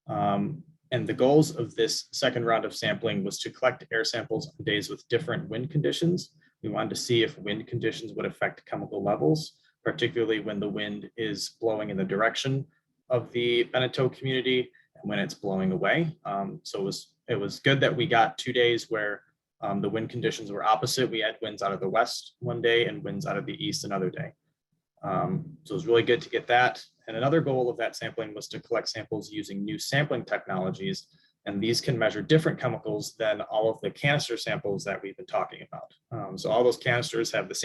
and the goals of this second round of sampling was to collect air samples on days with different wind conditions. We wanted to see if wind conditions would affect chemical levels, particularly when the wind is blowing in the direction of the Beneteau community and when it's blowing away. So it was good that we got 2 days where the wind conditions were opposite. We had winds out of the west one day and winds out of the east another day. So it was really good to get that. And another goal of that sampling was to collect samples using new sampling technologies. And these can measure different chemicals than all of the canister samples that we've been talking about. So all those canisters have the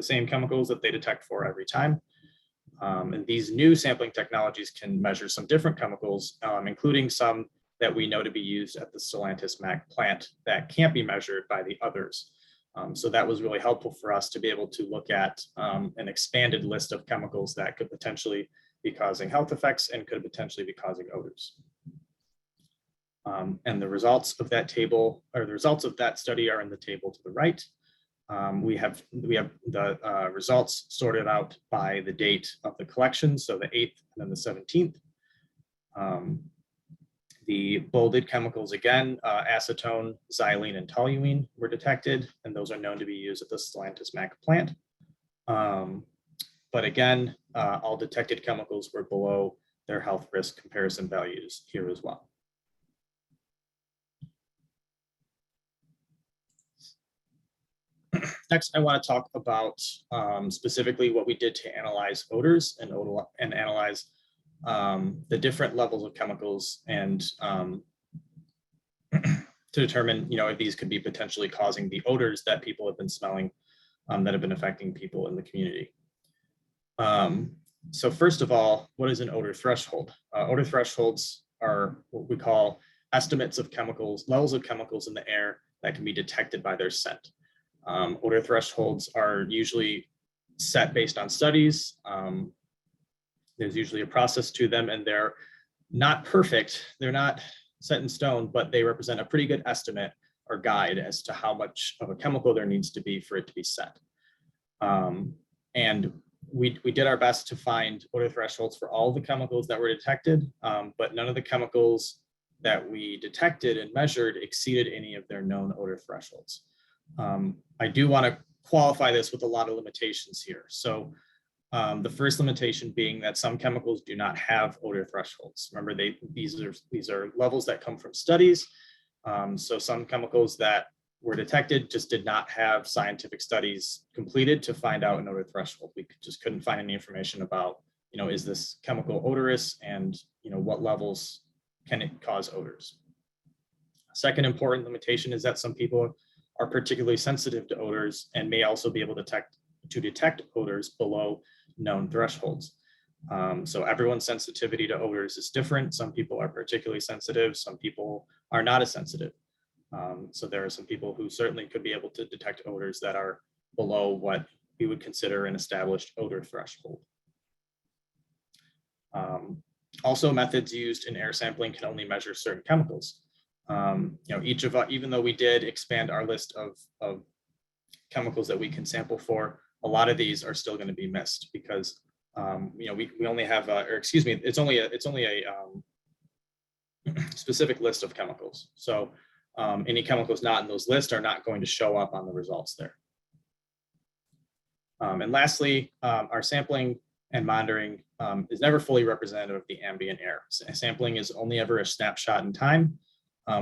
same chemicals that they detect for every time. And these new sampling technologies can measure some different chemicals, including some that we know to be used at the Stellantis MAC plant that can't be measured by the others. So that was really helpful for us to be able to look at an expanded list of chemicals that could potentially be causing health effects and could potentially be causing odors. And the results of that table, or the results of that study, are in the table to the right. We have the results sorted out by the date of the collection, so the 8th and then the 17th. The bolded chemicals again, acetone, xylene, and toluene were detected, and those are known to be used at the Stellantis MAC plant. But again, all detected chemicals were below their health risk comparison values here as well. Next, I want to talk about specifically what we did to analyze odors and analyze the different levels of chemicals and to determine, if these could be potentially causing the odors that people have been smelling that have been affecting people in the community. So first of all, what is an odor threshold? Odor thresholds are what we call estimates of chemicals, levels of chemicals in the air that can be detected by their scent. Odor thresholds are usually set based on studies. There's usually a process to them, and they're not perfect. They're not set in stone, but they represent a pretty good estimate or guide as to how much of a chemical there needs to be for it to be set. And we did our best to find odor thresholds for all the chemicals that were detected, but none of the chemicals that we detected and measured exceeded any of their known odor thresholds. I do want to qualify this with a lot of limitations here. So the first limitation being that some chemicals do not have odor thresholds. Remember, these are levels that come from studies. So some chemicals that were detected just did not have scientific studies completed to find out an odor threshold. We just couldn't find any information about, is this chemical odorous, and what levels can it cause odors. Second important limitation is that some people are particularly sensitive to odors and may also be able to detect odors below known thresholds. So everyone's sensitivity to odors is different. Some people are particularly sensitive, some people are not as sensitive. So there are some people who certainly could be able to detect odors that are below what we would consider an established odor threshold. Also, methods used in air sampling can only measure certain chemicals. Even though we did expand our list of chemicals that we can sample for, a lot of these are still going to be missed because we only have, or excuse me, it's only a specific list of chemicals. So any chemicals not in those lists are not going to show up on the results there. And lastly, our sampling and monitoring is never fully representative of the ambient air. Sampling is only ever a snapshot in time.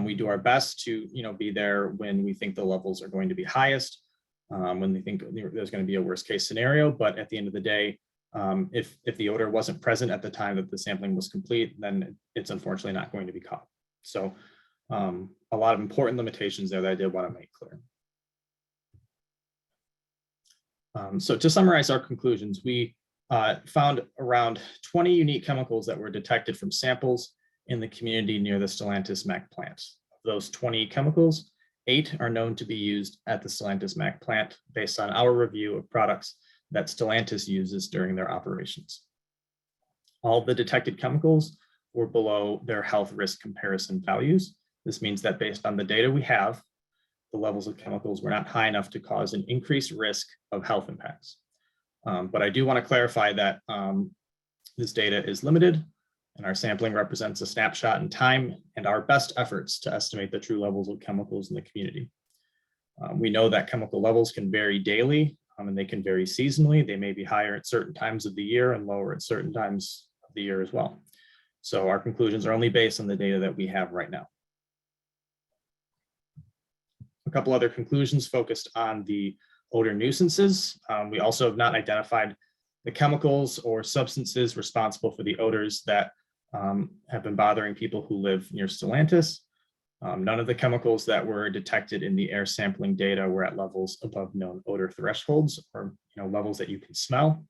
We do our best to be there when we think the levels are going to be highest, when we think there's going to be a worst case scenario. But at the end of the day, if the odor wasn't present at the time that the sampling was complete, then it's unfortunately not going to be caught. So a lot of important limitations there that I did want to make clear. So to summarize our conclusions, we found around 20 unique chemicals that were detected from samples in the community near the Stellantis MAC plant. Of those 20 chemicals, 8 are known to be used at the Stellantis MAC plant based on our review of products that Stellantis uses during their operations. All the detected chemicals were below their health risk comparison values. This means that based on the data we have, the levels of chemicals were not high enough to cause an increased risk of health impacts. But I do want to clarify that this data is limited and our sampling represents a snapshot in time and our best efforts to estimate the true levels of chemicals in the community. We know that chemical levels can vary daily and they can vary seasonally. They may be higher at certain times of the year and lower at certain times of the year as well. So our conclusions are only based on the data that we have right now. A couple other conclusions focused on the odor nuisances. We also have not identified the chemicals or substances responsible for the odors that have been bothering people who live near Stellantis. None of the chemicals that were detected in the air sampling data were at levels above known odor thresholds or levels that you can smell.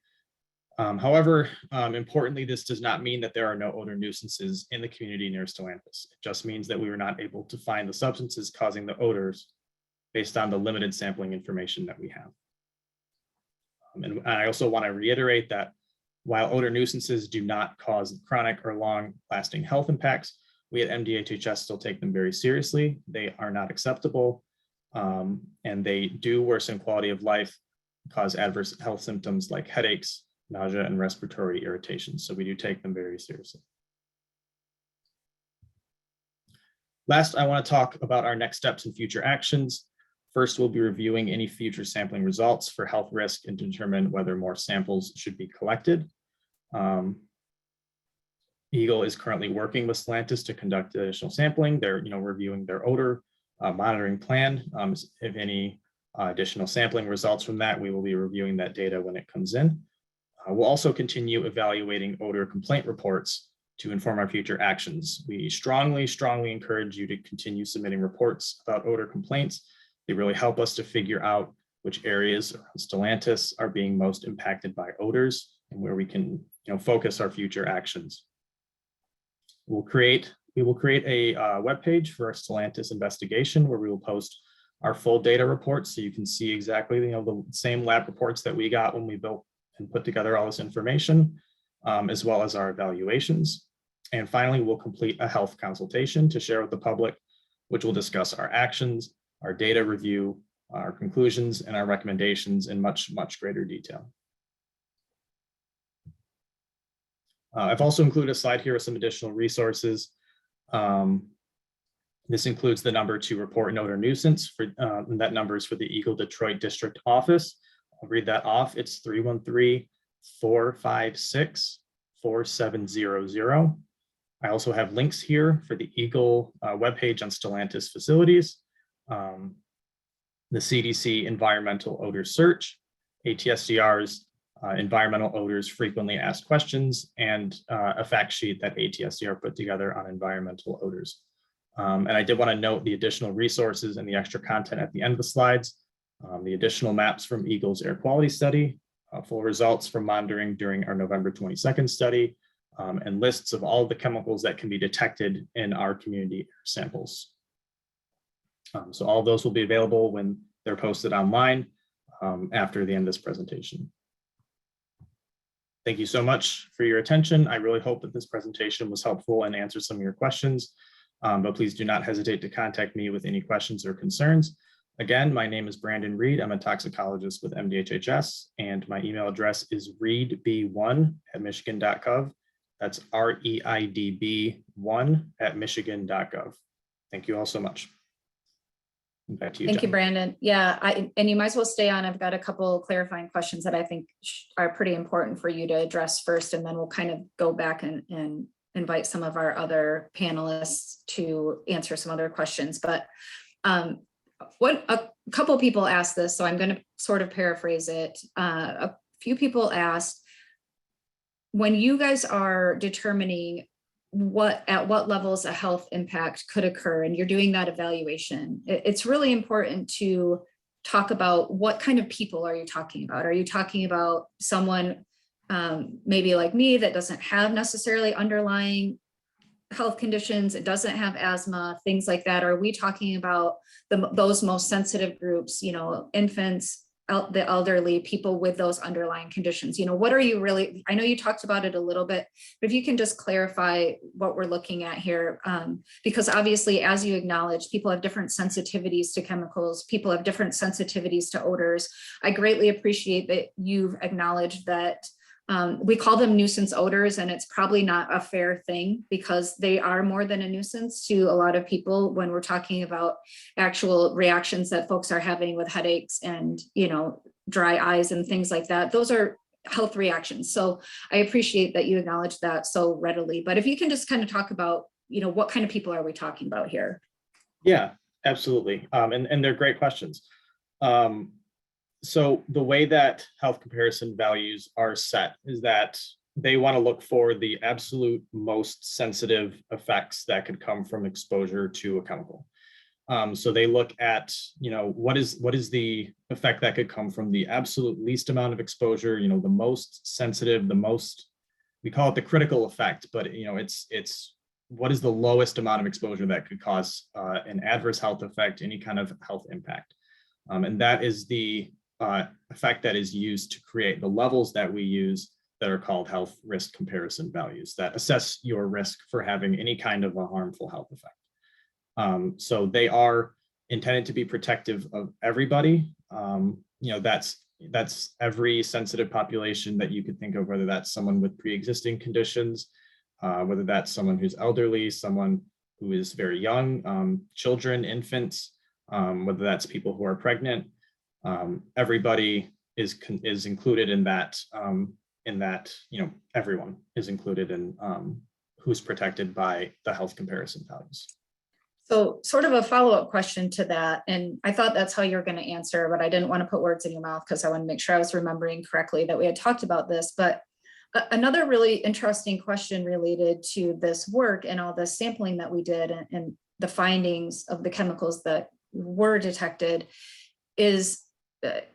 However, importantly, this does not mean that there are no odor nuisances in the community near Stellantis. It just means that we were not able to find the substances causing the odors based on the limited sampling information that we have. And I also want to reiterate that while odor nuisances do not cause chronic or long-lasting health impacts, we at MDHHS still take them very seriously. They are not acceptable, and they do worsen quality of life, cause adverse health symptoms like headaches, nausea, and respiratory irritation. So we do take them very seriously. Last, I want to talk about our next steps and future actions. First, we'll be reviewing any future sampling results for health risk and determine whether more samples should be collected. EGLE is currently working with Stellantis to conduct additional sampling. They're reviewing their odor monitoring plan. If any additional sampling results from that, we will be reviewing that data when it comes in. We'll also continue evaluating odor complaint reports to inform our future actions. We strongly encourage you to continue submitting reports about odor complaints. They really help us to figure out which areas around Stellantis are being most impacted by odors and where we can focus our future actions. We will create a webpage for our Stellantis investigation where we will post our full data reports so you can see exactly the same lab reports that we got when we built and put together all this information, as well as our evaluations. And finally, we'll complete a health consultation to share with the public, which will discuss our actions, our data review, our conclusions, and our recommendations in much greater detail. I've also included a slide here with some additional resources. This includes the number to report an odor nuisance. And that number is for the EGLE Detroit District Office. I'll read that off. It's 313-456-4700. I also have links here for the EGLE webpage on Stellantis facilities, the CDC Environmental Odor Search, ATSDR's Environmental Odors Frequently Asked Questions, and a fact sheet that ATSDR put together on environmental odors. And I did want to note the additional resources and the extra content at the end of the slides, the additional maps from EGLE's air quality study, full results from monitoring during our November 22nd study, and lists of all the chemicals that can be detected in our community air samples. So all of those will be available when they're posted online after the end of this presentation. Thank you so much for your attention. I really hope that this presentation was helpful and answered some of your questions, but please do not hesitate to contact me with any questions or concerns. Again, my name is Brandon Reed. I'm a toxicologist with MDHHS, and my email address is reidb1@Michigan.gov. That's REIDB1@Michigan.gov. Thank you all so much. Back to you, Thank you, Jen. Brandon. Yeah, and you might as well stay on. I've got a couple clarifying questions that I think are pretty important for you to address first, and then we'll kind of go back and invite some of our other panelists to answer some other questions. But what a couple people asked this, so I'm going to sort of paraphrase it. A few people asked, when you guys are determining at what levels a health impact could occur, and you're doing that evaluation, it's really important to talk about what kind of people are you talking about. Are you talking about someone maybe like me that doesn't have necessarily underlying health conditions, it doesn't have asthma, things like that? Are we talking about those most sensitive groups, infants, the elderly, people with those underlying conditions? What are you really, I know you talked about it a little bit, but if you can just clarify what we're looking at here, because obviously, as you acknowledge, people have different sensitivities to chemicals, people have different sensitivities to odors. I greatly appreciate that you've acknowledged that we call them nuisance odors, and it's probably not a fair thing because they are more than a nuisance to a lot of people when we're talking about actual reactions that folks are having with headaches and, dry eyes and things like that. Those are health reactions. So I appreciate that you acknowledge that so readily. But if you can just kind of talk about, what kind of people are we talking about here? Yeah, absolutely. And they're great questions. So the way that health comparison values are set is that they want to look for the absolute most sensitive effects that could come from exposure to a chemical. So they look at, what is the effect that could come from the absolute least amount of exposure, the most sensitive, we call it the critical effect, but it's what is the lowest amount of exposure that could cause an adverse health effect, any kind of health impact. And that is the effect that is used to create the levels that we use that are called health risk comparison values that assess your risk for having any kind of a harmful health effect. So they are intended to be protective of everybody. That's every sensitive population that you could think of, whether that's someone with pre-existing conditions, whether that's someone who's elderly, someone who is very young, children, infants, whether that's people who are pregnant. Everybody is included in that. Everyone is included in who's protected by the health comparison values. So sort of a follow-up question to that, and I thought that's how you're going to answer, but I didn't want to put words in your mouth because I want to make sure I was remembering correctly that we had talked about this. But another really interesting question related to this work and all the sampling that we did and the findings of the chemicals that were detected is the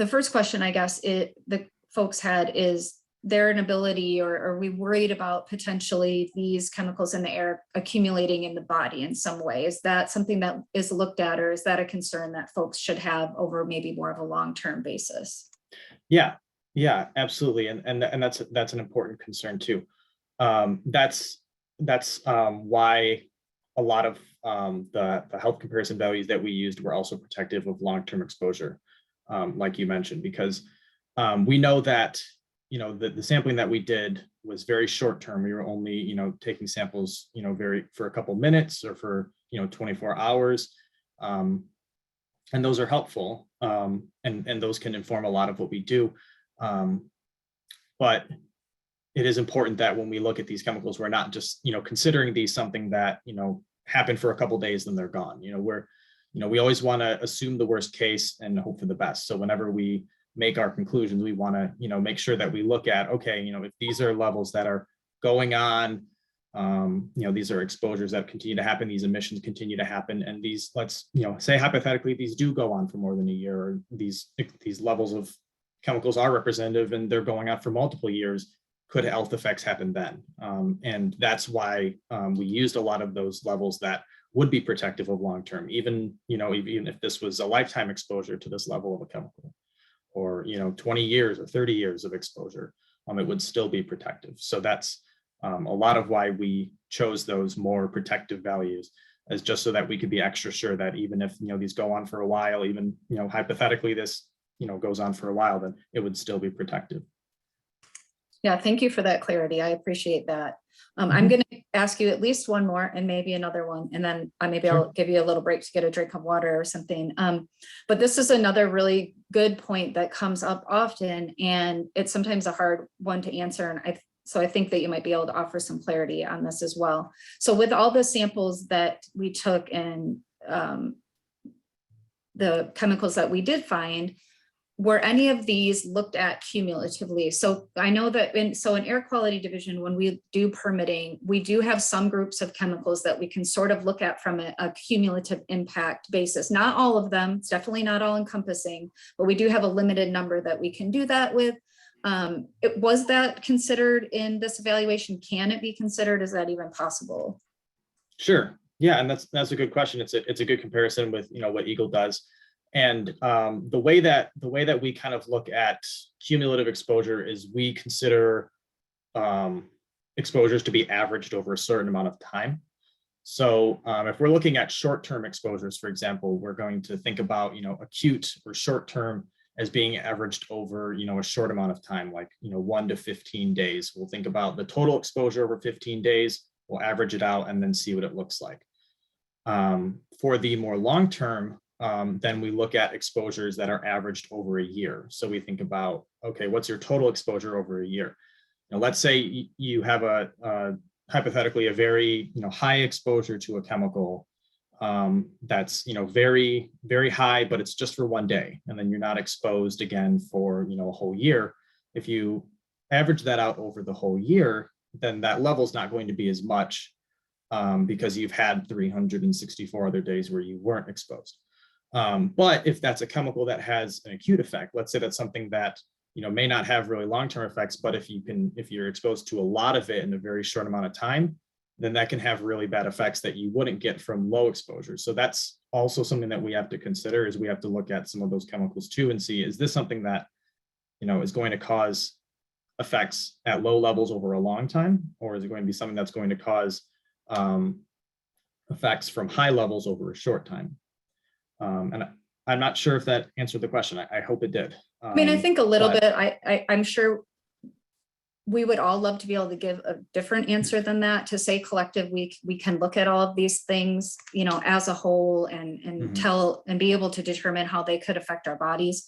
first question, I guess, the folks had is there an ability, or are we worried about potentially these chemicals in the air accumulating in the body in some way? Is that something that is looked at, or is that a concern that folks should have over maybe more of a long-term basis? Yeah, absolutely. And that's an important concern too. That's why a lot of the health comparison values that we used were also protective of long-term exposure, like you mentioned, because we know that the sampling that we did was very short term. We were only taking samples for a couple minutes or for 24 hours, and those are helpful, and those can inform a lot of what we do. But it is important that when we look at these chemicals, we're not just considering these something that happen for a couple days, then they're gone. We always want to assume the worst case and hope for the best. So whenever we make our conclusions, we want to make sure that we look at, okay, if these are levels that are going on, these are exposures that continue to happen, these emissions continue to happen, and these, let's say hypothetically these do go on for more than a year, or these levels of chemicals are representative and they're going on for multiple years, could health effects happen then? And that's why we used a lot of those levels that would be protective of long-term, even if this was a lifetime exposure to this level of a chemical, or 20 years or 30 years of exposure, it would still be protective. So that's a lot of why we chose those more protective values. as just so that we could be extra sure that even if, these go on for a while, even, hypothetically this, goes on for a while, then it would still be protective. Yeah, thank you for that clarity. I appreciate that. I'm going to ask you at least one more and maybe another one, and then maybe I'll give you a little break to get a drink of water or something. But this is another really good point that comes up often, and it's sometimes a hard one to answer. And so I think that you might be able to offer some clarity on this as well. So with all the samples that we took and the chemicals that we did find, were any of these looked at cumulatively? So I know that in air quality division, when we do permitting, we do have some groups of chemicals that we can sort of look at from a cumulative impact basis. Not all of them, it's definitely not all encompassing, but we do have a limited number that we can do that with. Was that considered in this evaluation? Can it be considered? Is that even possible? Sure. Yeah, and that's a good question. It's a good comparison with what EGLE does. And the way that we kind of look at cumulative exposure is we consider exposures to be averaged over a certain amount of time. So if we're looking at short-term exposures, for example, we're going to think about acute or short-term as being averaged over a short amount of time, like 1 to 15 days. We'll think about the total exposure over 15 days. We'll average it out and then see what it looks like. For the more long-term, then we look at exposures that are averaged over a year. So we think about, okay, what's your total exposure over a year? Let's say you have hypothetically a very high exposure to a chemical that's very, very high, but it's just for one day, and then you're not exposed again for a whole year. If you average that out over the whole year, then that level is not going to be as much because you've had 364 other days where you weren't exposed. But if that's a chemical that has an acute effect, let's say that's something that may not have really long-term effects, but if you're exposed to a lot of it in a very short amount of time, then that can have really bad effects that you wouldn't get from low exposure. So that's also something that we have to consider, is we have to look at some of those chemicals too and see, is this something that is going to cause effects at low levels over a long time, or is it going to be something that's going to cause effects from high levels over a short time? And I'm not sure if that answered the question. I hope it did. I mean, I think a little bit. I'm sure we would all love to be able to give a different answer than that, to say collective, we can look at all of these things, as a whole and tell and be able to determine how they could affect our bodies.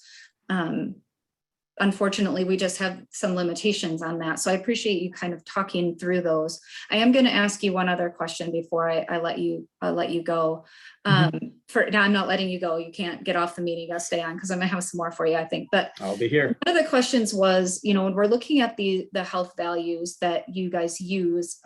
Unfortunately, we just have some limitations on that. So I appreciate you kind of talking through those. I am going to ask you one other question before I let you go. Now I'm not letting you go. You can't get off the meeting. You got to stay on because I might have some more for you, I think. But I'll be here. One of the questions was, when we're looking at the health values that you guys use,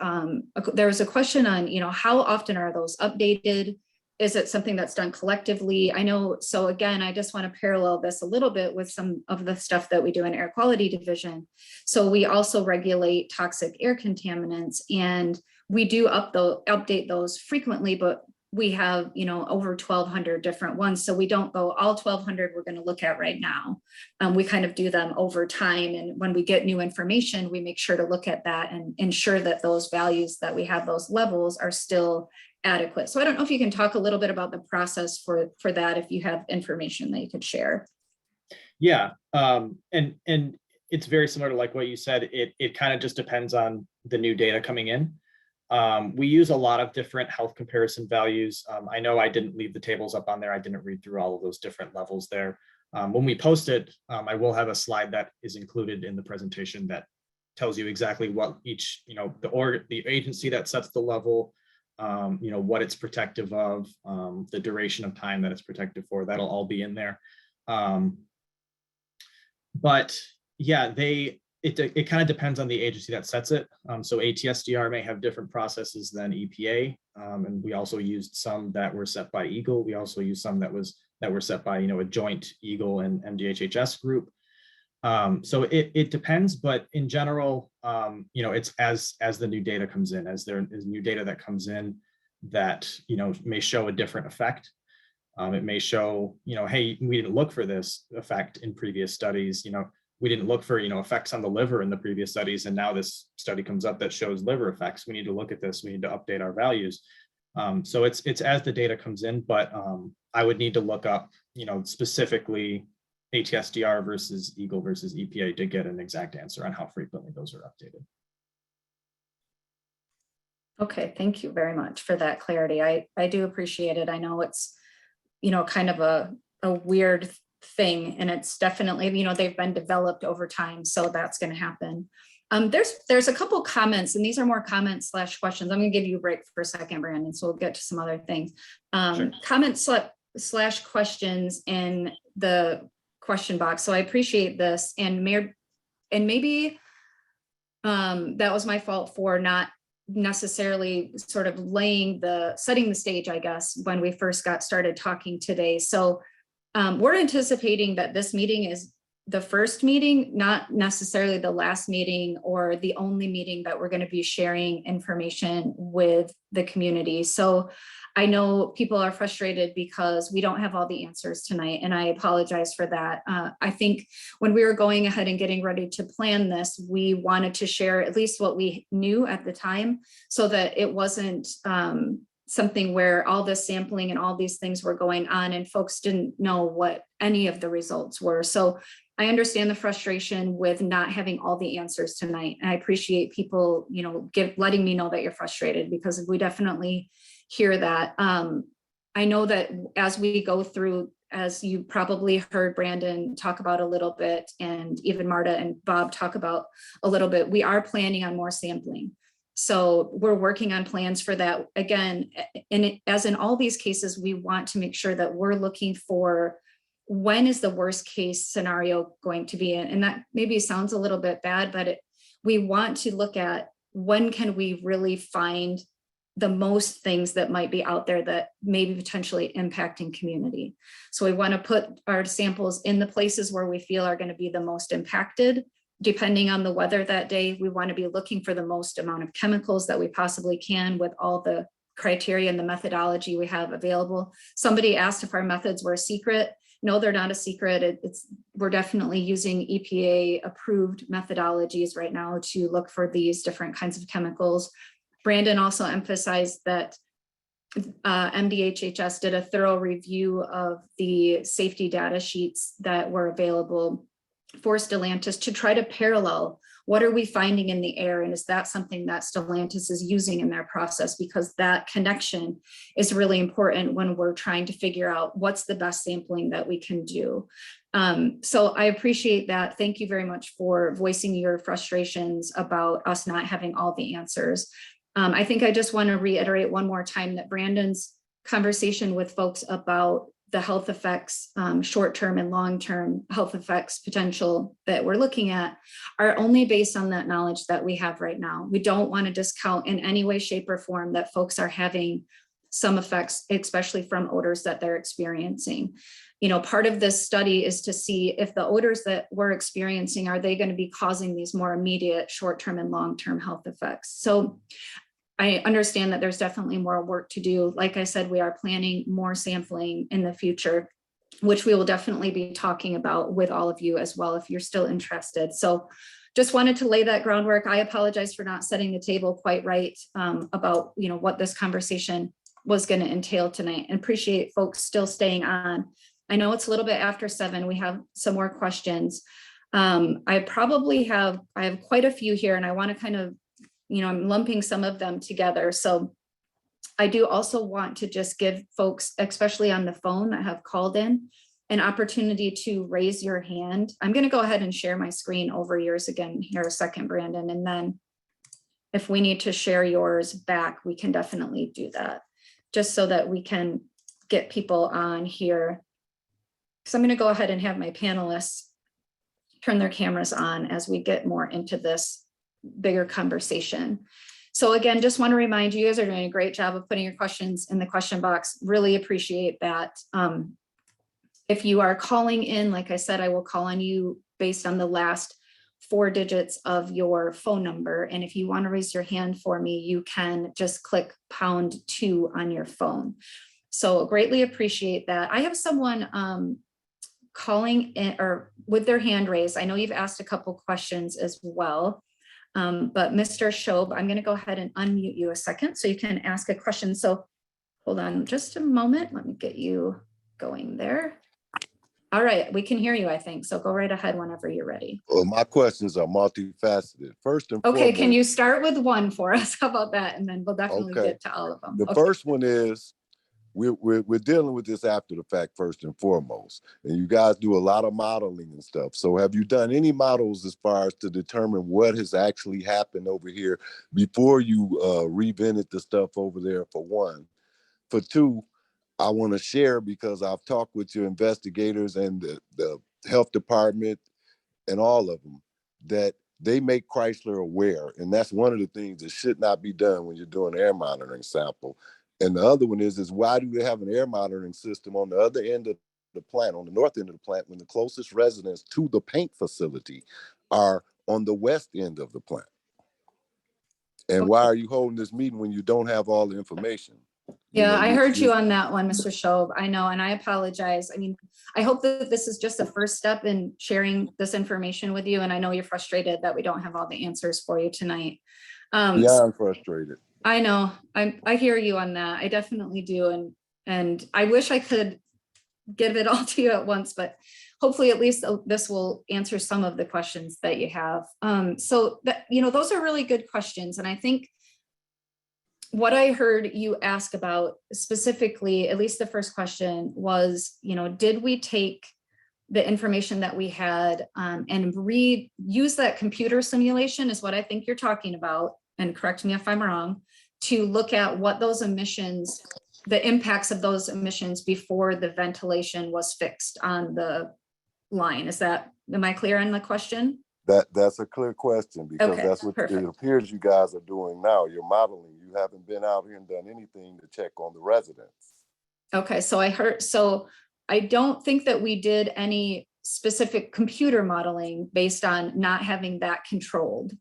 there was a question on, how often are those updated? Is it something that's done collectively? I know, so again, I just want to parallel this a little bit with some of the stuff that we do in air quality division. So we also regulate toxic air contaminants, and we do update those frequently, but we have, over 1,200 different ones. So we don't go all 1,200 we're going to look at right now. We kind of do them over time. And when we get new information, we make sure to look at that and ensure that those values that we have, those levels, are still adequate. So I don't know if you can talk a little bit about the process for that, if you have information that you could share. Yeah, and it's very similar to like what you said. It kind of just depends on the new data coming in. We use a lot of different health comparison values. I know I didn't leave the tables up on there. I didn't read through all of those different levels there. When we post it, I will have a slide that is included in the presentation that tells you exactly what each, the agency that sets the level, what it's protective of, the duration of time that it's protective for. That'll all be in there. But yeah, it kind of depends on the agency that sets it. So ATSDR may have different processes than EPA, and we also used some that were set by EGLE. We also used some that were set by a joint EGLE and MDHHS group. So it depends, but in general, it's as the new data comes in, as there is new data that comes in that may show a different effect. It may show hey, we didn't look for this effect in previous studies. We didn't look for effects on the liver in the previous studies, and now this study comes up that shows liver effects. We need to look at this. We need to update our values. So it's as the data comes in, but I would need to look up, specifically ATSDR versus EGLE versus EPA to get an exact answer on how frequently those are updated. Okay, thank you very much for that clarity. I do appreciate it. I know it's, kind of a weird thing, and it's definitely, they've been developed over time, so that's going to happen. There's a couple comments, and these are more comments / questions. I'm going to give you a break for a second, Brandon, so we'll get to some other things. Sure. Comments / questions in the question box. So I appreciate this, and maybe that was my fault for not necessarily sort of setting the stage, I guess, when we first got started talking today. So we're anticipating that this meeting is the first meeting, not necessarily the last meeting or the only meeting that we're going to be sharing information with the community. So I know people are frustrated because we don't have all the answers tonight, and I apologize for that. I think when we were going ahead and getting ready to plan this, we wanted to share at least what we knew at the time, so that it wasn't something where all this sampling and all these things were going on and folks didn't know what any of the results were. So I understand the frustration with not having all the answers tonight. And I appreciate people, letting me know that you're frustrated, because we definitely hear that. I know that as we go through, as you probably heard Brandon talk about a little bit, and even Marta and Bob talk about a little bit, we are planning on more sampling. So we're working on plans for that. Again, as in all these cases, we want to make sure that we're looking for when is the worst case scenario going to be in. And that maybe sounds a little bit bad, but we want to look at when can we really find the most things that might be out there that may be potentially impacting community. So we want to put our samples in the places where we feel are going to be the most impacted. Depending on the weather that day, we want to be looking for the most amount of chemicals that we possibly can with all the criteria and the methodology we have available. Somebody asked if our methods were a secret. No, they're not a secret. We're definitely using EPA approved methodologies right now to look for these different kinds of chemicals. Brandon also emphasized that MDHHS did a thorough review of the safety data sheets that were available for Stellantis to try to parallel what are we finding in the air, and is that something that Stellantis is using in their process, because that connection is really important when we're trying to figure out what's the best sampling that we can do. So I appreciate that. Thank you very much for voicing your frustrations about us not having all the answers. I think I just want to reiterate one more time that Brandon's conversation with folks about the health effects, short-term and long-term health effects potential that we're looking at are only based on that knowledge that we have right now. We don't want to discount in any way, shape, or form that folks are having some effects, especially from odors that they're experiencing. Part of this study is to see if the odors that we're experiencing, are they going to be causing these more immediate short-term and long-term health effects? So I understand that there's definitely more work to do. Like I said, we are planning more sampling in the future, which we will definitely be talking about with all of you as well, if you're still interested. So just wanted to lay that groundwork. I apologize for not setting the table quite right about what this conversation was going to entail tonight, and appreciate folks still staying on. I know it's a little bit after 7. We have some more questions. I have quite a few here, and I want to kind of, I'm lumping some of them together. So I do also want to just give folks, especially on the phone that have called in, an opportunity to raise your hand. I'm going to go ahead and share my screen over yours again here a second, Brandon. And then if we need to share yours back, we can definitely do that, just so that we can get people on here. So I'm going to go ahead and have my panelists turn their cameras on as we get more into this bigger conversation. So again, just want to remind you, you guys are doing a great job of putting your questions in the question box. Really appreciate that. If you are calling in, like I said, I will call on you based on the last 4 digits of your phone number. And if you want to raise your hand for me, you can just click #2 on your phone. So greatly appreciate that. I have someone calling in or with their hand raised. I know you've asked a couple questions as well. But Mr. Shob, I'm going to go ahead and unmute you a second so you can ask a question. So Hold on just a moment. Let me get you going there. All right, we can hear you, I think. So go right ahead whenever you're ready. Well, my questions are multifaceted. First and Okay, foremost, can you start with one for us? How about that? And then we'll definitely Okay. get to all of them. the Okay. first one is we're dealing with this after the fact first and foremost. And you guys do a lot of modeling and stuff. So have you done any models as far as to determine what has actually happened over here before you revented the stuff over there, for one? For two, I want to share, because I've talked with your investigators and the health department and all of them, that they make Chrysler aware. And that's one of the things that should not be done when you're doing an air monitoring sample. And the other one is why do they have an air monitoring system on the other end of the plant, on the north end of the plant, when the closest residents to the paint facility are on the west end of the plant? And why are you holding this meeting when you don't have all the information? Yeah, I heard you on that one, Mr. Schob. I know, and I apologize. I mean, I hope that this is just the first step in sharing this information with you. And I know you're frustrated that we don't have all the answers for you tonight. Yeah, I'm frustrated. I know, I hear you on that. I definitely do. And I wish I could give it all to you at once, but hopefully at least this will answer some of the questions that you have. So that, those are really good questions. And I think what I heard you ask about specifically, at least the first question was, did we take the information that we had and reuse that computer simulation is what I think you're talking about, and correct me if I'm wrong, to look at what those emissions, the impacts of those emissions before the ventilation was fixed on the line. Am I clear on the question? That's a clear question, because Okay, that's what perfect. it appears you guys are doing now. You're modeling. You haven't been out here and done anything to check on the residents. Okay, so I don't think that we did any specific computer modeling based on not having that controlled.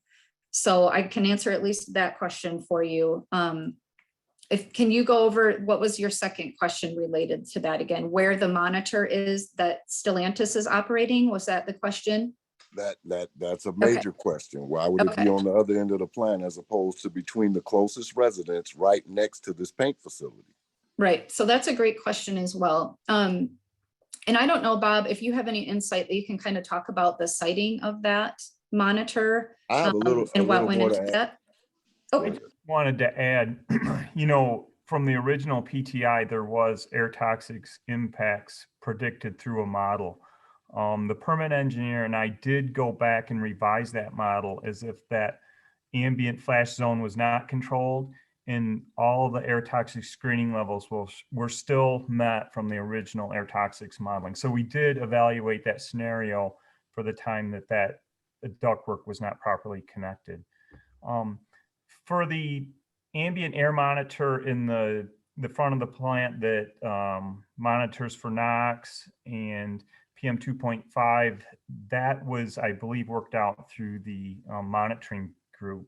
So I can answer at least that question for you. Can you go over what was your second question related to that again? Where the monitor is that Stellantis is operating? Was that the question? That's a major question. Why would it be on the other end of the plant as opposed to between the closest residents right next to this paint facility? Right. So that's a great question as well. And I don't know, Bob, if you have any insight that you can kind of talk about the siting of that monitor. I have a little what went more into to add. that. Oh, Wanted to add, from the original PTI, there was air toxics impacts predicted through a model. The permit engineer and I did go back and revise that model as if that ambient flash zone was not controlled, and all the air toxic screening levels were still met from the original air toxics modeling. So we did evaluate that scenario for the time that ductwork was not properly connected. For the ambient air monitor in the front of the plant that monitors for NOx and PM 2.5, that was, I believe, worked out through the monitoring group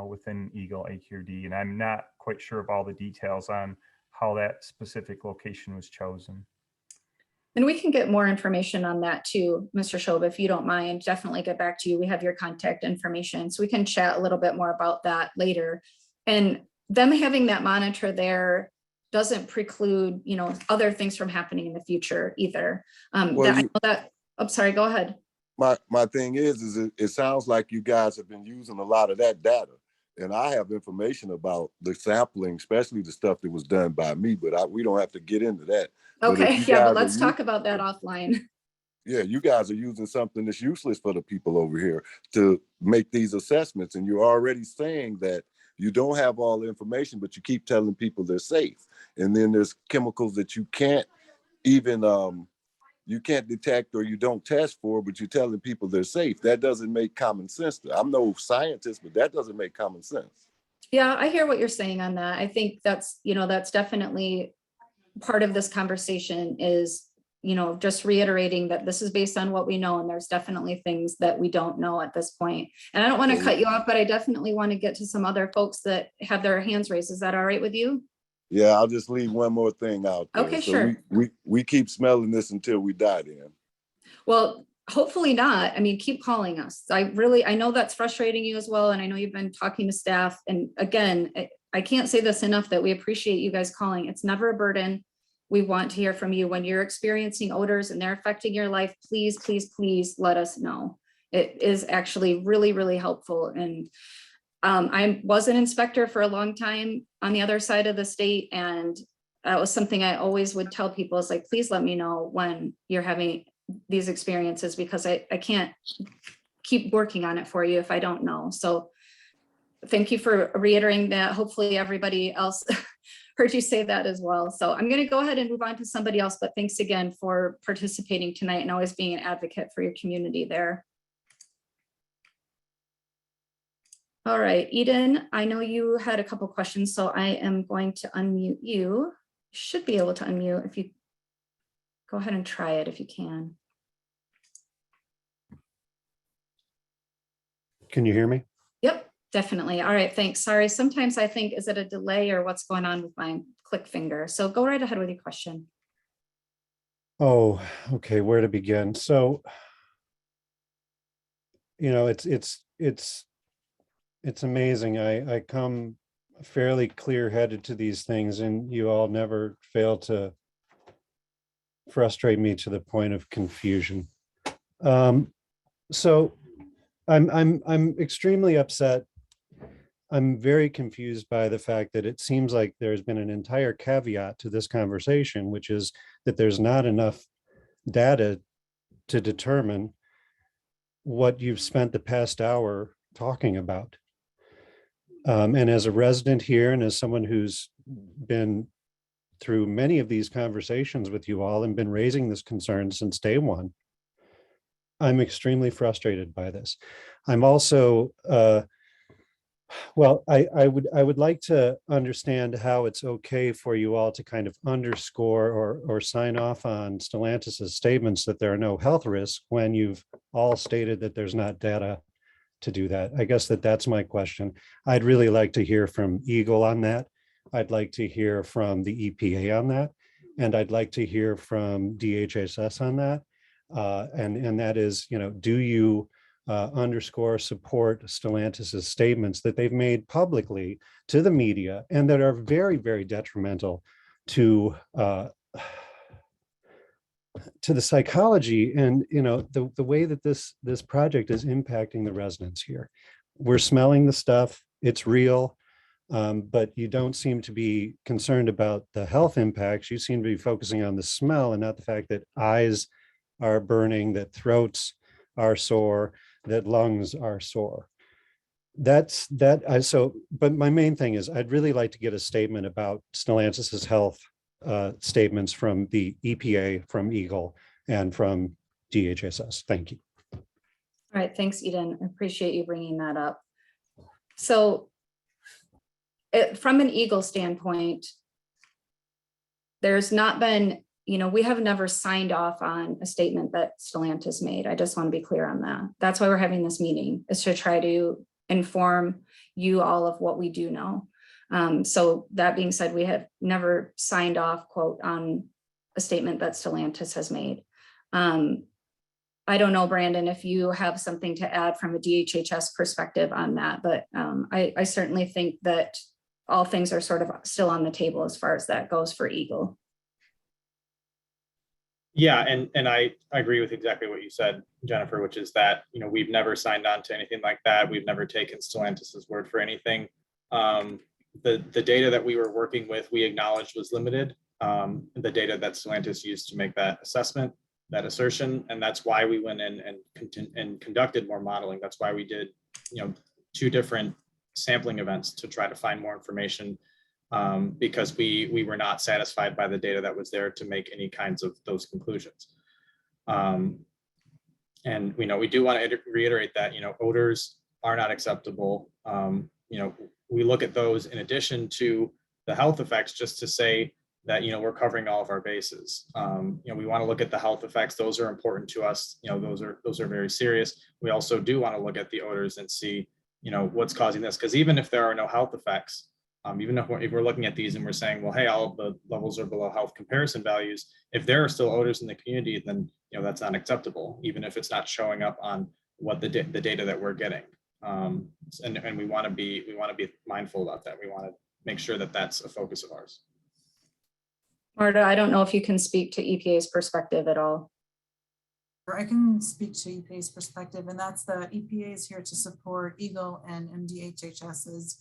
within EGLE AQD, and I'm not quite sure of all the details on how that specific location was chosen. and we can get more information on that too, Mr. Schob, if you don't mind. Definitely get back to you. We have your contact information, so we can chat a little bit more about that later. And them having that monitor there doesn't preclude, other things from happening in the future either. I'm sorry, go ahead. My thing is it sounds like you guys have been using a lot of that data. And I have information about the sampling, especially the stuff that was done by me, but we don't have to get into that. Okay, but let's talk about that offline. Yeah, you guys are using something that's useless for the people over here to make these assessments. And you're already saying that you don't have all the information, but you keep telling people they're safe. And then there's chemicals that you can't even, you can't detect or you don't test for, but you're telling people they're safe. That doesn't make common sense. I'm no scientist, but that doesn't make common sense. Yeah, I hear what you're saying on that. I think that's definitely part of this conversation is, just reiterating that this is based on what we know, and there's definitely things that we don't know at this point. And I don't want to cut you off, but I definitely want to get to some other folks that have their hands raised. Is that all right with you? Yeah, I'll just leave one more thing out there. Okay, so sure. We keep smelling this until we die then. Well, hopefully not. I mean, keep calling us. I know that's frustrating you as well. And I know you've been talking to staff. And again, I can't say this enough that we appreciate you guys calling. It's never a burden. We want to hear from you when you're experiencing odors and they're affecting your life. Please, please, please let us know. It is actually really, really helpful. And I was an inspector for a long time on the other side of the state. And that was something I always would tell people is like, please let me know when you're having these experiences, because I can't keep working on it for you if I don't know. So thank you for reiterating that. Hopefully everybody else heard you say that as well. So I'm going to go ahead and move on to somebody else, but thanks again for participating tonight and always being an advocate for your community there. All right, Eden, I know you had a couple questions, so I am going to unmute you. Should be able to unmute if you go ahead and try it if you can. Can you hear me? Yep, definitely. All right, thanks. Sorry, sometimes I think, is it a delay or what's going on with my click finger? So go right ahead with your question. Oh, okay, where to begin? So, you know, it's amazing. I come fairly clear-headed to these things, and you all never fail to frustrate me to the point of confusion. So I'm extremely upset. I'm very confused by the fact that it seems like there's been an entire caveat to this conversation, which is that there's not enough data to determine what you've spent the past hour talking about. And as a resident here, and as someone who's been through many of these conversations with you all and been raising this concern since day one, I'm extremely frustrated by this. I'm also, well, I would like to understand how it's okay for you all to kind of underscore or sign off on Stellantis's statements that there are no health risks when you've all stated that there's not data to do that. I guess that's my question. I'd really like to hear from EGLE on that. I'd like to hear from the EPA on that. And I'd like to hear from DHHS on that. And that is, you know, do you underscore support Stellantis's statements that they've made publicly to the media and that are very, very detrimental to the psychology and, you know, the way that this project is impacting the residents here. We're smelling the stuff, it's real, but you don't seem to be concerned about the health impacts. You seem to be focusing on the smell and not the fact that eyes are burning, that throats are sore, that lungs are sore. But my main thing is I'd really like to get a statement about Stellantis's health statements from the EPA, from EGLE, and from DHHS. Thank you. All right, thanks, Eden. I appreciate you bringing that up. So from an EGLE standpoint, there's not been, you know, we have never signed off on a statement that Stellantis made. I just want to be clear on that. That's why we're having this meeting, is to try to inform you all of what we do know. So that being said, we have never signed off, quote, on a statement that Stellantis has made. I don't know, Brandon, if you have something to add from a DHHS perspective on that, but I certainly think that all things are sort of still on the table as far as that goes for EGLE. Yeah, and I agree with exactly what you said, Jennifer, which is that, you know, we've never signed on to anything like that. We've never taken Stellantis's word for anything. The data that we were working with, we acknowledged was limited. The data that Stellantis used to make that assessment, that assertion, and that's why we went in and conducted more modeling. That's why we did, you know, 2 different sampling events to try to find more information, because we were not satisfied by the data that was there to make any kinds of those conclusions. And you know, we do want to reiterate that, you know, odors are not acceptable. You know, we look at those in addition to the health effects, just to say that, you know, we're covering all of our bases. You know, we want to look at the health effects; those are important to us. You know, those are very serious. We also do want to look at the odors and see, you know, what's causing this, because even if there are no health effects, even if we're looking at these and we're saying, well, hey, all of the levels are below health comparison values, if there are still odors in the community, then, you know, that's not acceptable, even if it's not showing up on what the data that we're getting. And we want to be mindful about that. We want to make sure that that's a focus of ours. Marta, I don't know if you can speak to EPA's perspective at all. I can speak to EPA's perspective, and that's the EPA is here to support EGLE and MDHHS as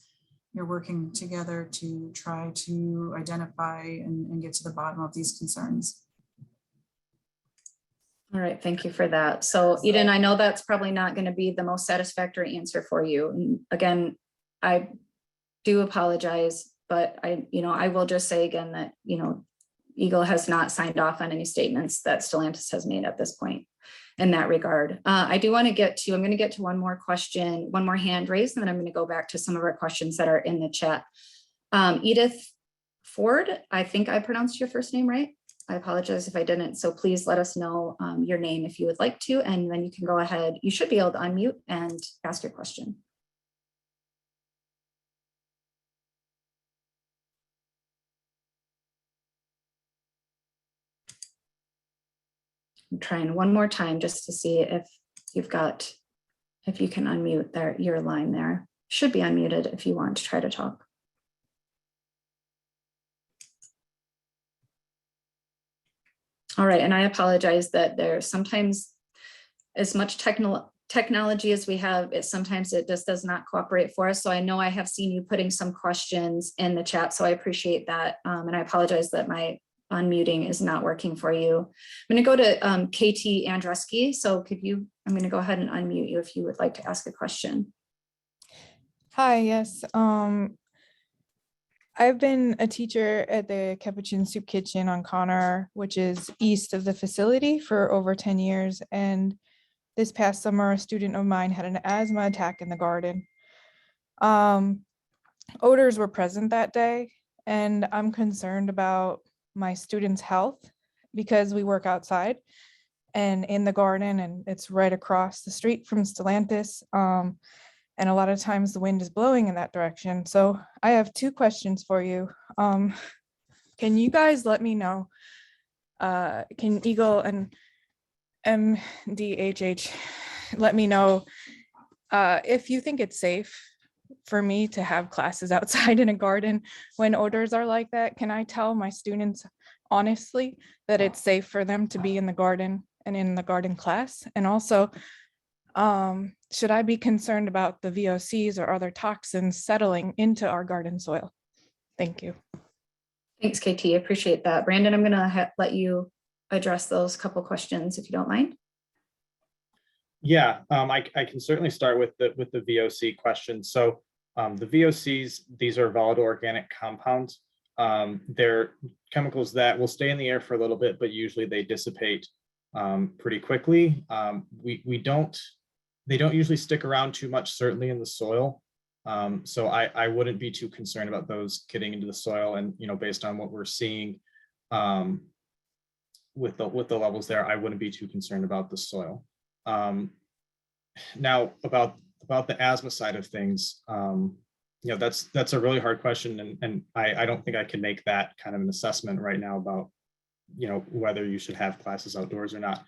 you're working together to try to identify and get to the bottom of these concerns. All right, thank you for that. So Eden, I know that's probably not going to be the most satisfactory answer for you. And again, I do apologize, but I will just say again that, EGLE has not signed off on any statements that Stellantis has made at this point in that regard. I'm going to get to one more question, one more hand raised, and then I'm going to go back to some of our questions that are in the chat. Edith Ford, I think I pronounced your first name right. I apologize if I didn't. So please let us know your name if you would like to, and then you can go ahead. You should be able to unmute and ask your question. I'm trying one more time just to see if you can unmute your line there. Should be unmuted if you want to try to talk. All right, and I apologize that there's sometimes as much technology as we have, sometimes it just does not cooperate for us. So I know I have seen you putting some questions in the chat, so I appreciate that. And I apologize that my unmuting is not working for you. I'm going to go to Katie Andreski. So I'm going to go ahead and unmute you if you would like to ask a question. Hi, yes. I've been a teacher at the Capuchin Soup Kitchen on Connor, which is east of the facility, for over 10 years. And this past summer, a student of mine had an asthma attack in the garden. Odors were present that day, and I'm concerned about my students' health because we work outside and in the garden, and it's right across the street from Stellantis. And a lot of times the wind is blowing in that direction. So I have two questions for you. Can you guys let me know, can EGLE and MDHH let me know if you think it's safe for me to have classes outside in a garden when odors are like that? Can I tell my students honestly that it's safe for them to be in the garden and in the garden class? And also, should I be concerned about the VOCs or other toxins settling into our garden soil? Thank you. Thanks, KT. I appreciate that. Brandon, I'm going to let you address those couple questions if you don't mind. Yeah, I can certainly start with the VOC question. So the VOCs, these are volatile organic compounds. They're chemicals that will stay in the air for a little bit, but usually they dissipate pretty quickly. They don't usually stick around too much, certainly in the soil. So I wouldn't be too concerned about those getting into the soil. And based on what we're seeing with the levels there, I wouldn't be too concerned about the soil. Now about the asthma side of things, that's a really hard question, and I don't think I can make that kind of an assessment right now about whether you should have classes outdoors or not.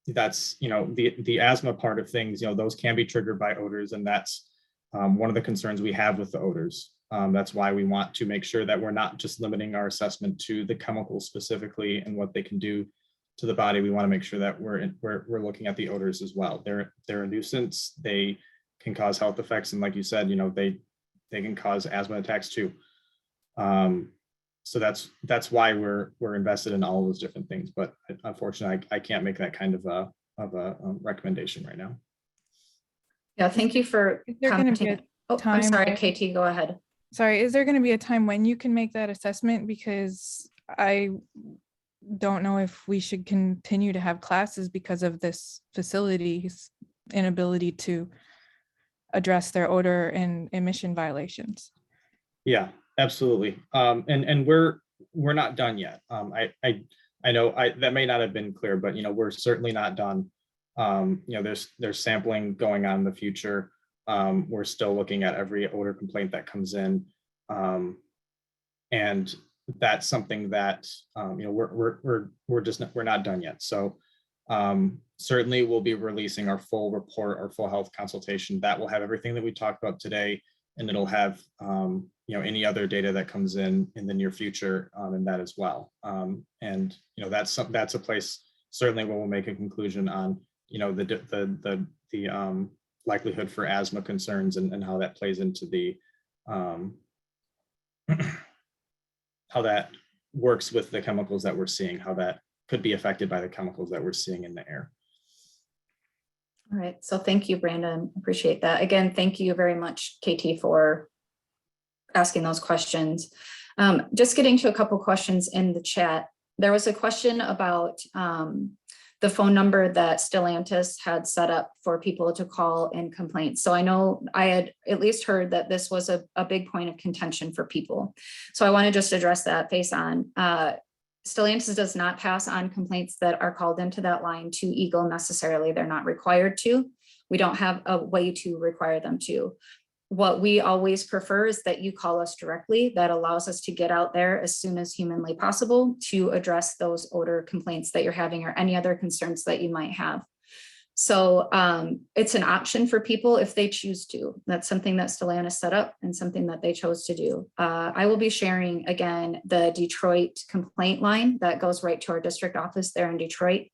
That's the asthma part of things, those can be triggered by odors, and that's one of the concerns we have with the odors. That's why we want to make sure that we're not just limiting our assessment to the chemicals specifically and what they can do to the body. We want to make sure that we're looking at the odors as well. They're a nuisance. They can cause health effects, and like you said, they can cause asthma attacks too. So that's why we're invested in all of those different things. But unfortunately, I can't make that kind of a recommendation right now. Yeah, thank you for commenting. Oh, I'm sorry, KT, go ahead. Sorry, is there going to be a time when you can make that assessment? Because I don't know if we should continue to have classes because of this facility's inability to address their odor and emission violations. Yeah, absolutely. And we're not done yet. I know that may not have been clear, but we're certainly not done. There's sampling going on in the future. We're still looking at every odor complaint that comes in, and that's something that we're not done yet. So certainly we'll be releasing our full report, our full health consultation that will have everything that we talked about today, and it'll have any other data that comes in the near future in that as well. And that's a place certainly where we'll make a conclusion on the likelihood for asthma concerns and how that plays into the how that works with the chemicals that we're seeing, how that could be affected by the chemicals that we're seeing in the air. All right, so thank you, Brandon. Appreciate that. Again, thank you very much, KT, for asking those questions. Just getting to a couple questions in the chat. There was a question about the phone number that Stellantis had set up for people to call in complaints. So I know I had at least heard that this was a big point of contention for people. So I want to just address that face on. Stellantis does not pass on complaints that are called into that line to EGLE necessarily. They're not required to. We don't have a way to require them to. What we always prefer is that you call us directly. That allows us to get out there as soon as humanly possible to address those odor complaints that you're having or any other concerns that you might have. So it's an option for people if they choose to. That's something that Stellantis set up and something that they chose to do. I will be sharing again the Detroit complaint line that goes right to our district office there in Detroit.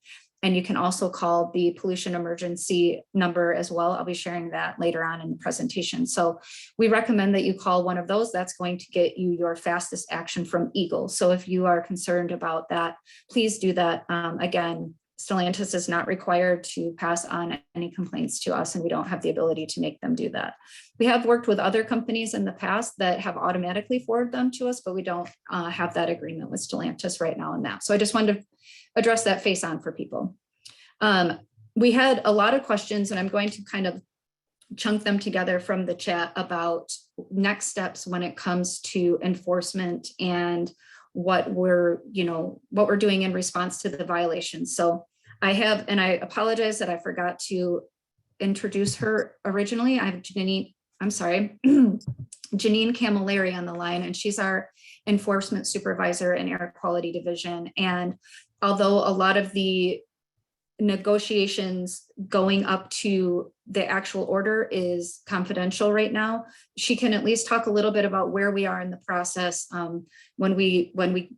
And you can also call the pollution emergency number as well. I'll be sharing that later on in the presentation. So we recommend that you call one of those. That's going to get you your fastest action from EGLE. So if you are concerned about that, please do that. Again, Stellantis is not required to pass on any complaints to us, and we don't have the ability to make them do that. We have worked with other companies in the past that have automatically forwarded them to us, but we don't have that agreement with Stellantis right now in that. So I just wanted to address that face on for people. We had a lot of questions, and I'm going to kind of chunk them together from the chat about next steps when it comes to enforcement and what we're doing in response to the violations. So I have, and I apologize that I forgot to introduce her originally. I have Janine Camilleri on the line, and she's our enforcement supervisor in Air Quality Division. And although a lot of the negotiations going up to the actual order is confidential right now, she can at least talk a little bit about where we are in the process. When we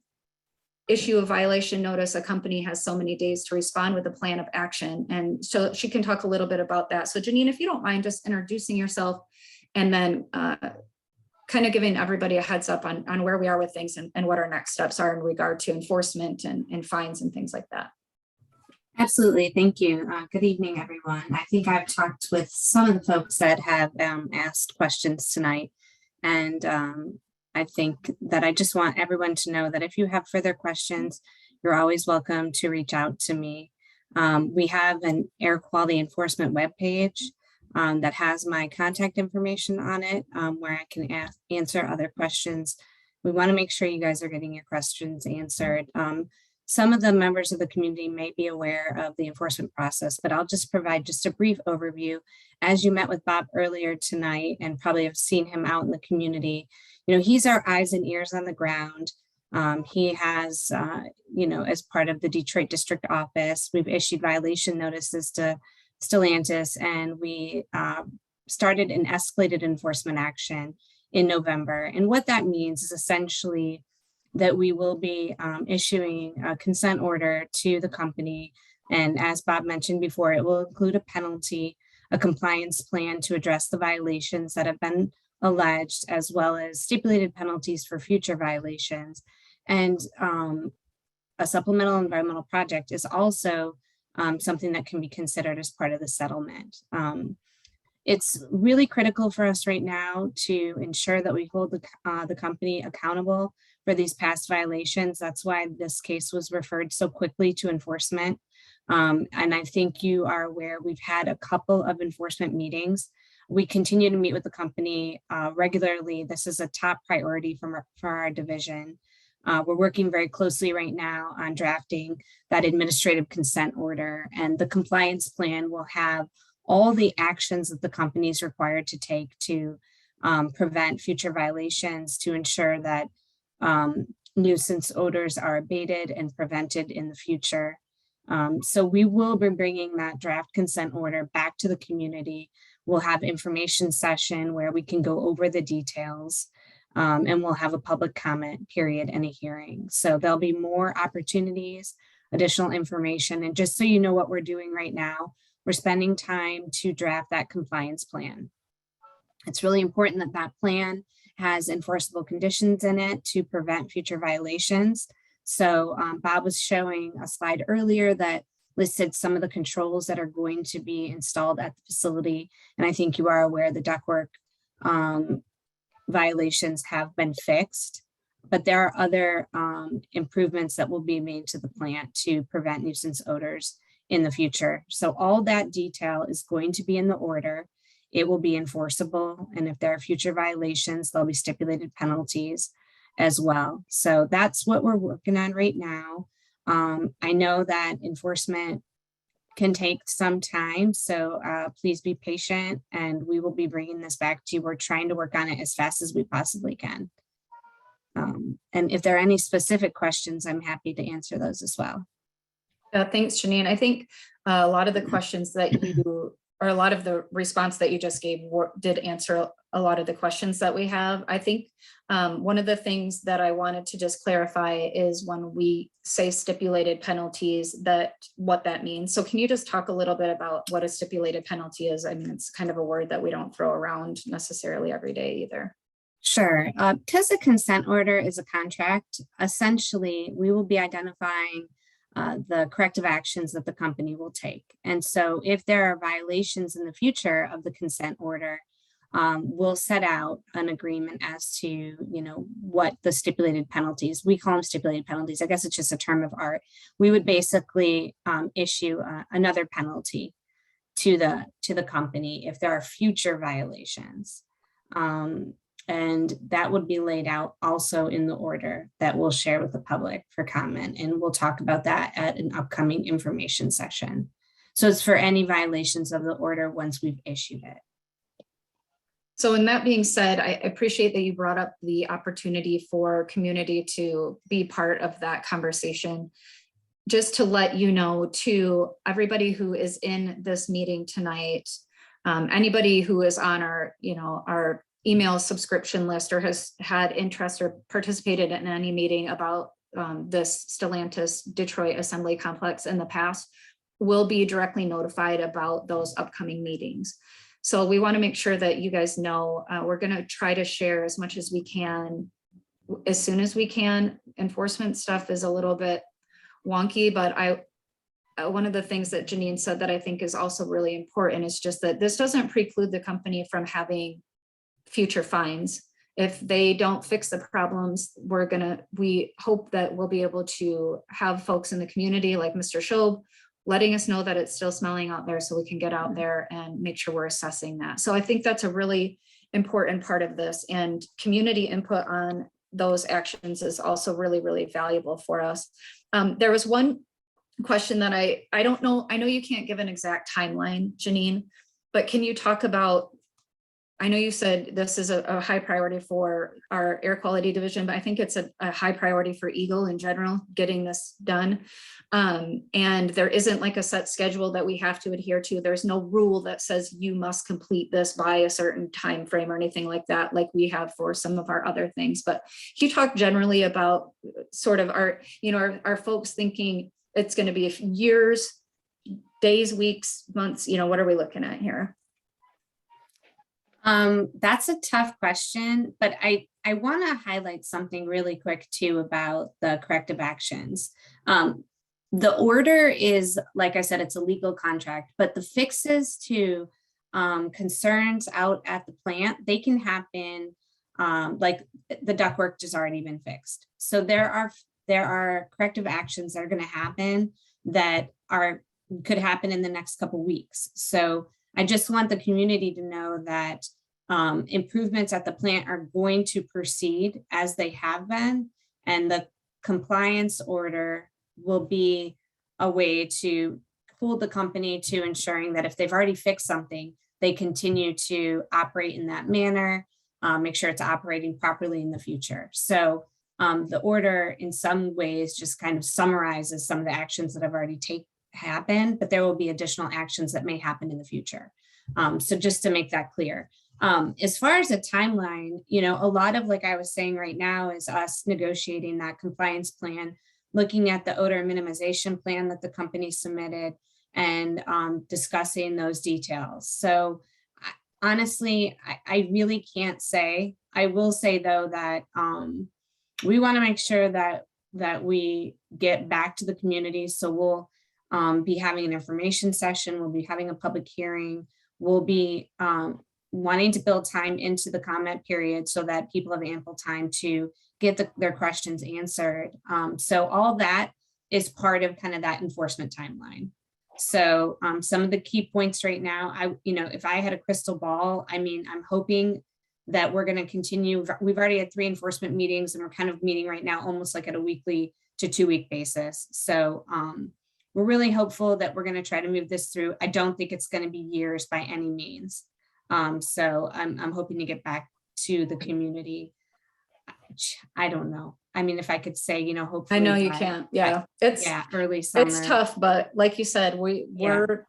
issue a violation notice, a company has so many days to respond with a plan of action. And so she can talk a little bit about that. So Janine, if you don't mind just introducing yourself and then kind of giving everybody a heads up on where we are with things and what our next steps are in regard to enforcement and fines and things like that. Absolutely. Thank you. Good evening, everyone. I think I've talked with some of the folks that have asked questions tonight. And I think that I just want everyone to know that if you have further questions, you're always welcome to reach out to me. We have an air quality enforcement webpage that has my contact information on it, where I can answer other questions. We want to make sure you guys are getting your questions answered. Some of the members of the community may be aware of the enforcement process, but I'll just provide just a brief overview. As you met with Bob earlier tonight and probably have seen him out in the community, he's our eyes and ears on the ground. He has, as part of the Detroit district office, we've issued violation notices to Stellantis, and we started an escalated enforcement action in November. And what that means is essentially that we will be issuing a consent order to the company. And as Bob mentioned before, it will include a penalty, a compliance plan to address the violations that have been alleged, as well as stipulated penalties for future violations. And a supplemental environmental project is also something that can be considered as part of the settlement. It's really critical for us right now to ensure that we hold the company accountable for these past violations. That's why this case was referred so quickly to enforcement. And I think you are aware we've had a couple of enforcement meetings. We continue to meet with the company regularly. This is a top priority for our division. We're working very closely right now on drafting that administrative consent order, and the compliance plan will have all the actions that the company is required to take to prevent future violations, to ensure that nuisance odors are abated and prevented in the future. So we will be bringing that draft consent order back to the community We'll have information session where we can go over the details. And we'll have a public comment period and a hearing. So there'll be more opportunities, additional information. And just so you know what we're doing right now, we're spending time to draft that compliance plan. It's really important that that plan has enforceable conditions in it to prevent future violations. So Bob was showing a slide earlier that listed some of the controls that are going to be installed at the facility. And I think you are aware the ductwork violations have been fixed, but there are other improvements that will be made to the plant to prevent nuisance odors in the future. So all that detail is going to be in the order. It will be enforceable. And if there are future violations, there'll be stipulated penalties as well. So that's what we're working on right now. I know that enforcement can take some time, so please be patient and we will be bringing this back to you. We're trying to work on it as fast as we possibly can. And if there are any specific questions, I'm happy to answer those as well. Thanks, Janine. I think a lot of the questions that you, or a lot of the response that you just gave did answer a lot of the questions that we have. I think one of the things that I wanted to just clarify is when we say stipulated penalties, that what that means. So can you just talk a little bit about what a stipulated penalty is? I mean, it's kind of a word that we don't throw around necessarily every day either. Sure. Because a consent order is a contract, essentially, we will be identifying the corrective actions that the company will take. And so if there are violations in the future of the consent order, we'll set out an agreement as to, you know, what the stipulated penalties, we call them stipulated penalties. I guess it's just a term of art. We would basically issue another penalty to the company if there are future violations. And that would be laid out also in the order that we'll share with the public for comment. And we'll talk about that at an upcoming information session. So it's for any violations of the order once we've issued it. So in that being said, I appreciate that you brought up the opportunity for community to be part of that conversation. Just to let you know, to everybody who is in this meeting tonight, anybody who is on our, our email subscription list or has had interest or participated in any meeting about this Stellantis Detroit Assembly Complex in the past will be directly notified about those upcoming meetings. So we want to make sure that you guys know we're going to try to share as much as we can, as soon as we can. Enforcement stuff is a little bit wonky, but one of the things that Janine said that I think is also really important is just that this doesn't preclude the company from having future fines. If they don't fix the problems, we hope that we'll be able to have folks in the community like Mr. Schob letting us know that it's still smelling out there so we can get out there and make sure we're assessing that. So I think that's a really important part of this, and community input on those actions is also really, really valuable for us. There was one question that I don't know, I know you can't give an exact timeline, Janine, but can you talk about, I know you said this is a high priority for our air quality division, but I think it's a high priority for EGLE in general, getting this done. And there isn't like a set schedule that we have to adhere to. There's no rule that says you must complete this by a certain time frame or anything like that, like we have for some of our other things. But can you talk generally about sort of our folks thinking it's going to be years, days, weeks, months, what are we looking at here? That's a tough question, but I want to highlight something really quick too about the corrective actions. The order is, like I said, it's a legal contract, but the fixes to concerns out at the plant, they can happen, like the ductwork has already been fixed. So there are corrective actions that are going to happen that could happen in the next couple of weeks. So I just want the community to know that improvements at the plant are going to proceed as they have been, and the compliance order will be a way to hold the company to ensuring that if they've already fixed something, they continue to operate in that manner, make sure it's operating properly in the future. So the order in some ways just kind of summarizes some of the actions that have already happened, but there will be additional actions that may happen in the future. So just to make that clear. As far as a timeline, a lot of, like I was saying right now, is us negotiating that compliance plan, looking at the odor minimization plan that the company submitted, and discussing those details. So honestly, I really can't say. I will say though that we want to make sure that we get back to the community. So we'll be having an information session. We'll be having a public hearing. We'll be wanting to build time into the comment period so that people have ample time to get their questions answered. So all that is part of kind of that enforcement timeline. So some of the key points right now, if I had a crystal ball, I'm hoping that we're going to continue. We've already had 3 enforcement meetings, and we're kind of meeting right now almost like at a weekly to 2-week basis. So we're really hopeful that we're going to try to move this through. I don't think it's going to be years by any means. So I'm hoping to get back to the community. I don't know. If I could say, hopefully. I know you can't. Yeah. It's early summer. It's tough, but like you said, we're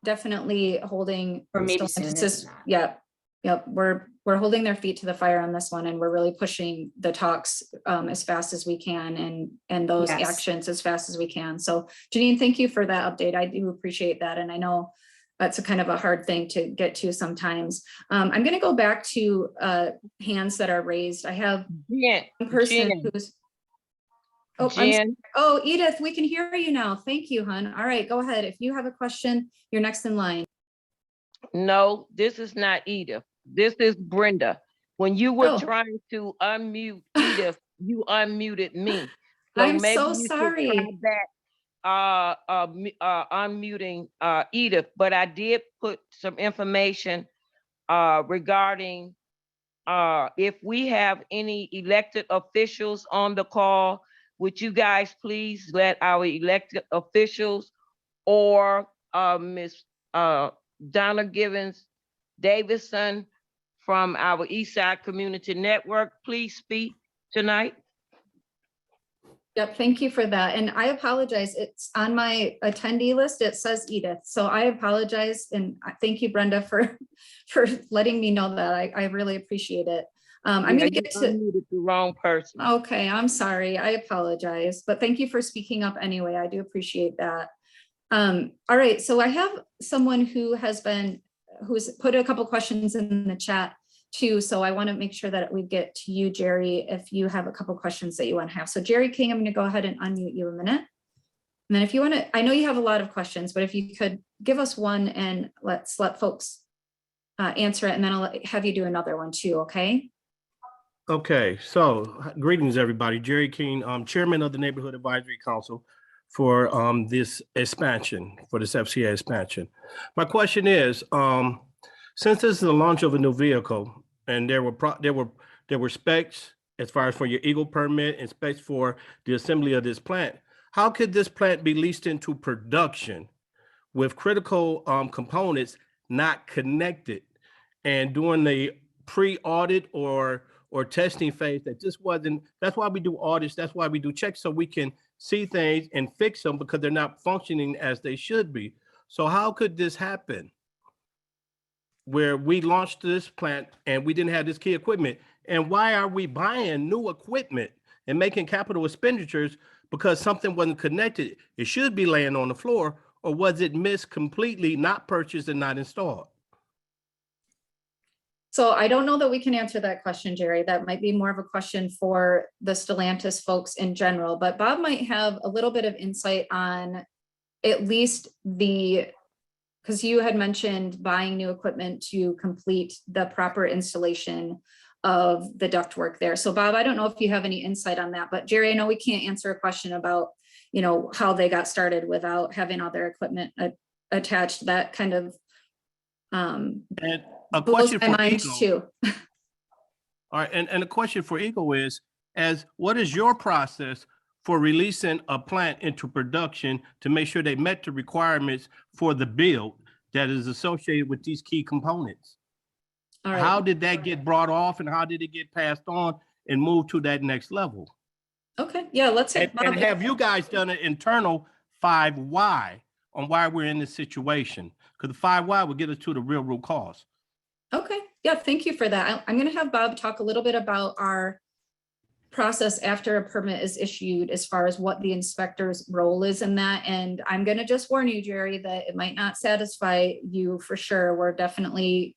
definitely holding. Or maybe sooner than that. Yep. We're holding their feet to the fire on this one, and we're really pushing the talks as fast as we can, and those actions as fast as we can. So Janine, thank you for that update. I do appreciate that. And I know that's a kind of a hard thing to get to sometimes. I'm going to go back to hands that are raised. I have one person who's, Edith, we can hear you now. Thank you, hon. All right, go ahead. If you have a question, you're next in line. No, this is not Edith. This is Brenda. When you were trying to unmute Edith, you unmuted me. So I'm so sorry. Unmuting Edith, but I did put some information regarding if we have any elected officials on the call. Would you guys please let our elected officials or Miss Donna Givens Davison from our Eastside Community Network please speak tonight? Yep, thank you for that. And I apologize. It's on my attendee list. It says Edith. So I apologize. And thank you, Brenda, for letting me know that. I really appreciate it. I'm going to get to the wrong person. Okay, I'm sorry. I apologize. But thank you for speaking up anyway. I do appreciate that. All right. So I have someone who's put a couple questions in the chat too. So I want to make sure that we get to you, Jerry, if you have a couple questions that you want to have. So Jerry King, I'm going to go ahead and unmute you a minute. And then if you want to, I know you have a lot of questions, but if you could give us one and let's let folks answer it, and then I'll have you do another one too, okay? Okay, so greetings, everybody. Jerry King, Chairman of the Neighborhood Advisory Council for this expansion, for this FCA expansion. My question is, since this is the launch of a new vehicle, and there were specs as far as for your EGLE permit and specs for the assembly of this plant, how could this plant be leased into production with critical components not connected, and during the pre-audit or testing phase that this wasn't? That's why we do audits. That's why we do checks, so we can see things and fix them because they're not functioning as they should be. So how could this happen where we launched this plant and we didn't have this key equipment? And why are we buying new equipment and making capital expenditures because something wasn't connected? It should be laying on the floor, or was it missed completely, not purchased and not installed? So I don't know that we can answer that question, Jerry. That might be more of a question for the Stellantis folks in general, but Bob might have a little bit of insight on at least because you had mentioned buying new equipment to complete the proper installation of the ductwork there. So Bob, I don't know if you have any insight on that, but Jerry, I know we can't answer a question about, how they got started without having all their equipment attached. That kind of and a question for EGLE too. All right, and a question for EGLE is, what is your process for releasing a plant into production to make sure they met the requirements for the build that is associated with these key components? All right. How did that get brought off, and how did it get passed on and moved to that next level? Okay, yeah, let's say. And have you guys done an internal 5 why on why we're in this situation? Because the 5 why will get us to the real root cause. Okay, yeah, thank you for that. I'm going to have Bob talk a little bit about our process after a permit is issued as far as what the inspector's role is in that. And I'm going to just warn you, Jerry, that it might not satisfy you for sure. We're definitely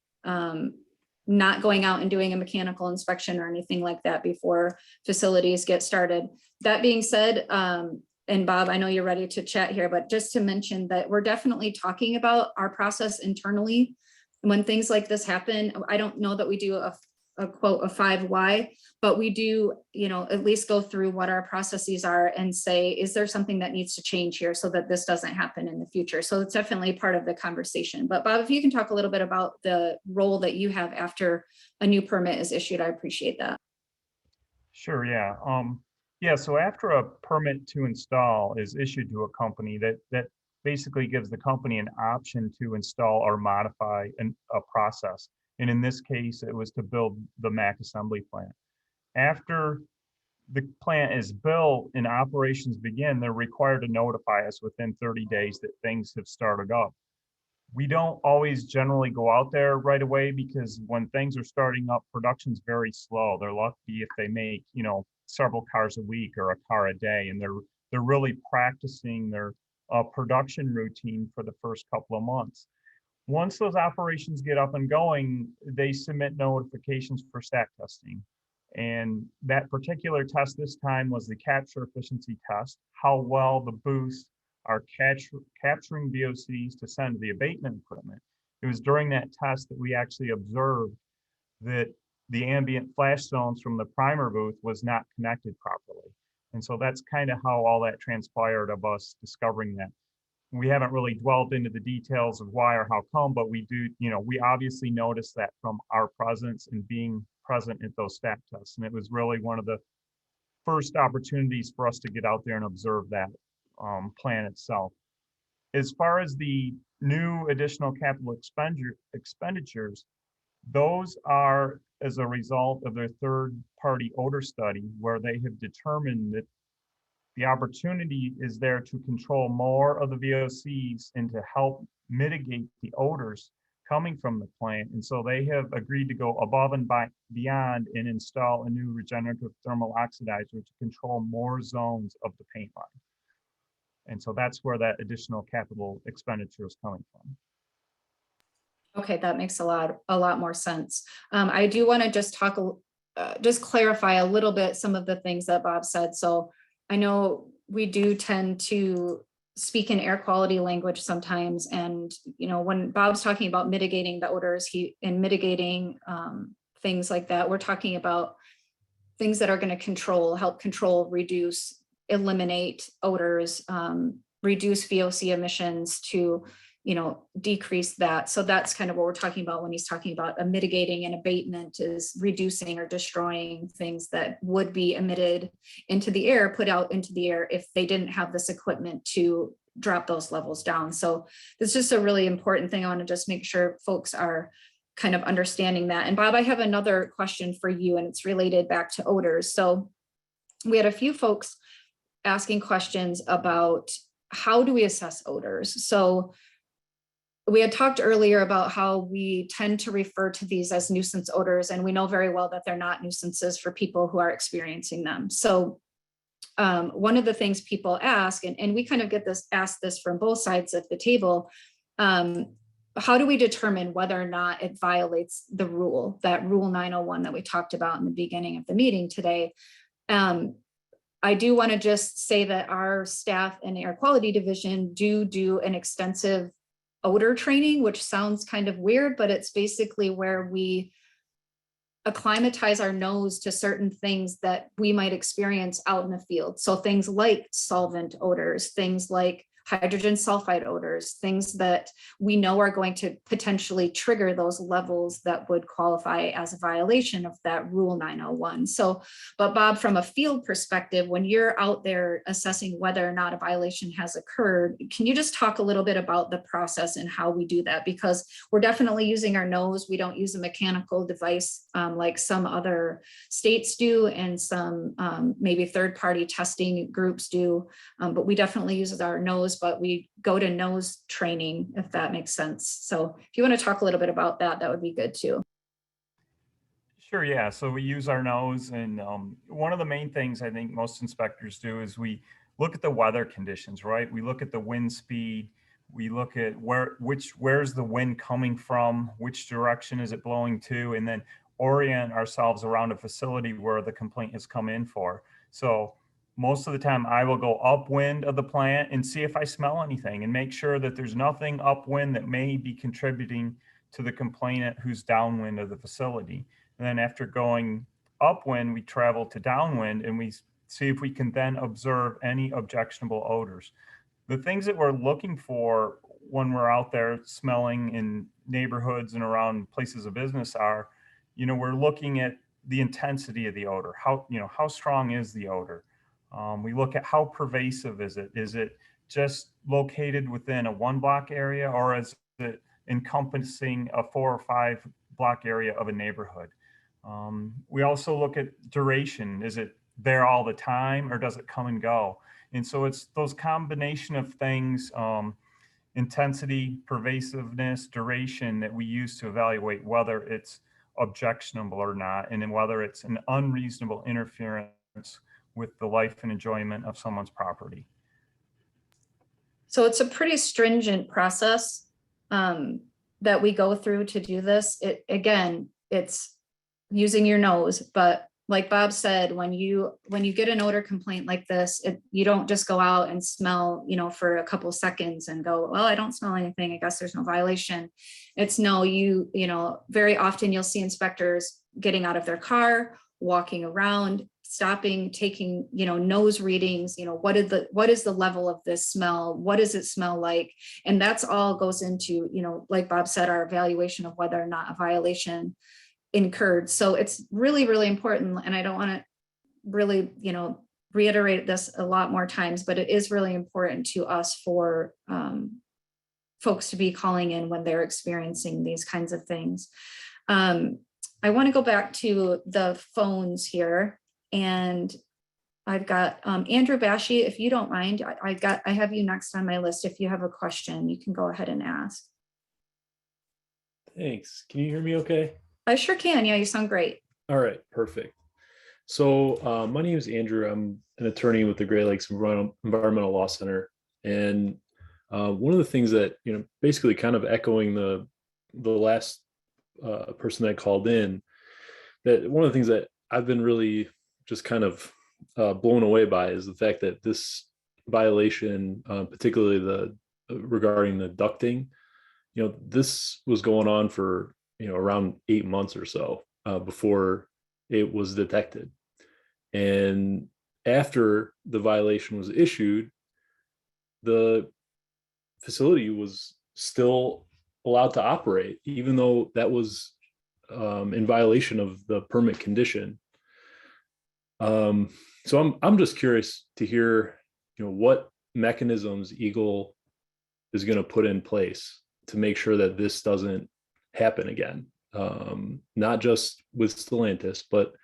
not going out and doing a mechanical inspection or anything like that before facilities get started. That being said, and Bob, I know you're ready to chat here, but just to mention that we're definitely talking about our process internally. When things like this happen, I don't know that we do a quote, a 5 why, but we do, at least go through what our processes are and say, is there something that needs to change here so that this doesn't happen in the future? So it's definitely part of the conversation. But Bob, if you can talk a little bit about the role that you have after a new permit is issued, I appreciate that. Sure, yeah. Yeah, so after a permit to install is issued to a company, that basically gives the company an option to install or modify a process. And in this case, it was to build the MAC assembly plant. After the plant is built and operations begin, they're required to notify us within 30 days that things have started up. We don't always generally go out there right away because when things are starting up, production's very slow. They're lucky if they make, several cars a week or a car a day, and they're really practicing their production routine for the first couple of months. Once those operations get up and going, they submit notifications for stack testing. And that particular test this time was the capture efficiency test, how well the booths are capturing VOCs to send to the abatement equipment. It was during that test that we actually observed that the ambient flash zones from the primer booth was not connected properly. And so that's kind of how all that transpired of us discovering that. We haven't really dwelled into the details of why or how come, but we do, we obviously noticed that from our presence and being present at those stack tests. And it was really one of the first opportunities for us to get out there and observe that plant itself. As far as the new additional capital expenditures, those are as a result of their third-party odor study, where they have determined that the opportunity is there to control more of the VOCs and to help mitigate the odors coming from the plant. And so they have agreed to go above and beyond and install a new regenerative thermal oxidizer to control more zones of the paint line. And so that's where that additional capital expenditure is coming from. Okay, that makes a lot more sense. I do want to just just clarify a little bit some of the things that Bob said. So I know we do tend to speak in air quality language sometimes. And, when Bob's talking about mitigating the odors, mitigating things like that, we're talking about things that are going to help control, reduce, eliminate odors, reduce VOC emissions to, decrease that. So that's kind of what we're talking about when he's talking about a mitigating and abatement, is reducing or destroying things that would be emitted into the air, put out into the air if they didn't have this equipment to drop those levels down. So it's just a really important thing. I want to just make sure folks are kind of understanding that. And Bob, I have another question for you, and it's related back to odors. So we had a few folks asking questions about how do we assess odors. So we had talked earlier about how we tend to refer to these as nuisance odors, and we know very well that they're not nuisances for people who are experiencing them. So one of the things people ask, and we kind of asked this from both sides of the table, how do we determine whether or not it violates the rule, that rule 901 that we talked about in the beginning of the meeting today? I do want to just say that our staff in Air Quality Division do an extensive odor training, which sounds kind of weird, but it's basically where we acclimatize our nose to certain things that we might experience out in the field. So things like solvent odors, things like hydrogen sulfide odors, things that we know are going to potentially trigger those levels that would qualify as a violation of that rule 901. So, but Bob, from a field perspective, when you're out there assessing whether or not a violation has occurred, can you just talk a little bit about the process and how we do that? Because we're definitely using our nose. We don't use a mechanical device like some other states do, and some maybe third-party testing groups do, but we definitely use our nose nose, but we go to nose training, if that makes sense. So if you want to talk a little bit about that, that would be good too. Sure, yeah. So we use our nose, and one of the main things I think most inspectors do is we look at the weather conditions, right? We look at the wind speed, we look at where's the wind coming from, which direction is it blowing to, and then orient ourselves around a facility where the complaint has come in for. So most of the time I will go upwind of the plant and see if I smell anything and make sure that there's nothing upwind that may be contributing to the complainant who's downwind of the facility. And then after going upwind, we travel to downwind and we see if we can then observe any objectionable odors. The things that we're looking for when we're out there smelling in neighborhoods and around places of business are, we're looking at the intensity of the odor. How strong is the odor? We look at how pervasive is it? Is it just located within a 1 block area, or is it encompassing a 4 or 5 block area of a neighborhood? We also look at duration. Is it there all the time, or does it come and go? And so it's those combination of things, intensity, pervasiveness, duration, that we use to evaluate whether it's objectionable or not, and then whether it's an unreasonable interference with the life and enjoyment of someone's property. So it's a pretty stringent process that we go through to do this. It's using your nose, but like Bob said, when you get an odor complaint like this, you don't just go out and smell, for a couple of seconds and go, well, I don't smell anything, I guess there's no violation. It's no, very often you'll see inspectors getting out of their car, walking around, stopping, taking, nose readings, what is the level of this smell? What does it smell like? And that's all goes into, like Bob said, our evaluation of whether or not a violation incurred. So it's really, really important. And I don't want to really, reiterate this a lot more times, but it is really important to us for folks to be calling in when they're experiencing these kinds of things. I want to go back to the phones here, and I've got Andrew Bashy, if you don't mind, I have you next on my list. If you have a question, you can go ahead and ask. Thanks. Can you hear me okay? I sure can. Yeah, you sound great. All right, perfect. So my name is Andrew. I'm an attorney with the Great Lakes Environmental Law Center. And one of the things that, basically kind of echoing the last person that called in, that one of the things that I've been really just kind of blown away by is the fact that this violation, particularly regarding the ducting, this was going on for, around 8 months or so before it was detected. And after the violation was issued, the facility was still allowed to operate, even though that was in violation of the permit condition. So I'm just curious to hear, what mechanisms EGLE is going to put in place to make sure that this doesn't happen again. Not just with Stellantis, but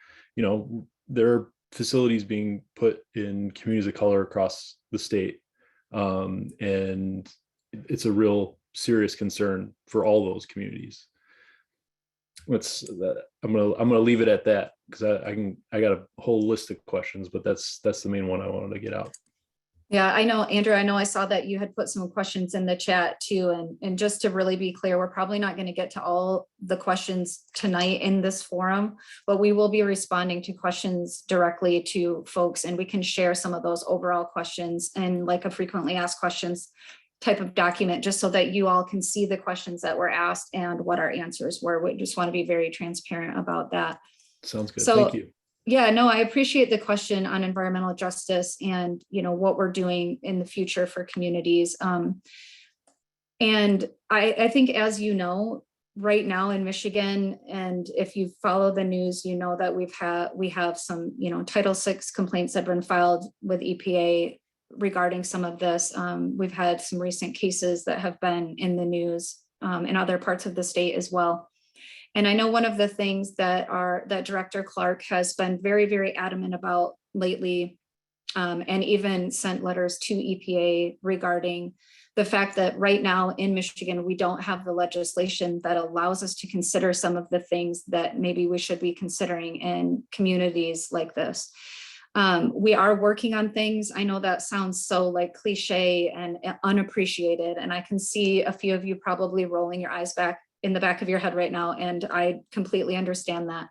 there are facilities being put in communities of color across the state, and it's a real serious concern for all those communities. I'm gonna leave it at that, because I got a whole list of questions, but that's the main one I wanted to get out. Yeah, I know, Andrew, I saw that you had put some questions in the chat too. And just to really be clear, we're probably not going to get to all the questions tonight in this forum, but we will be responding to questions directly to folks, and we can share some of those overall questions and like a frequently asked questions type of document, just so that you all can see the questions that were asked and what our answers were. We just want to be very transparent about that. Sounds good. So, thank you. Yeah, no, I appreciate the question on environmental justice and, what we're doing in the future for communities. And I think, as you know, right now in Michigan, and if you follow the news, that we have some, Title VI complaints that have been filed with EPA regarding some of this. We've had some recent cases that have been in the news in other parts of the state as well. And I know one of the things that Director Clark has been very, very adamant about lately and even sent letters to EPA regarding the fact that right now in Michigan, we don't have the legislation that allows us to consider some of the things that maybe we should be considering in communities like this. We are working on things. I know that sounds so like cliche and unappreciated, and I can see a few of you probably rolling your eyes back in the back of your head right now, and I completely understand that.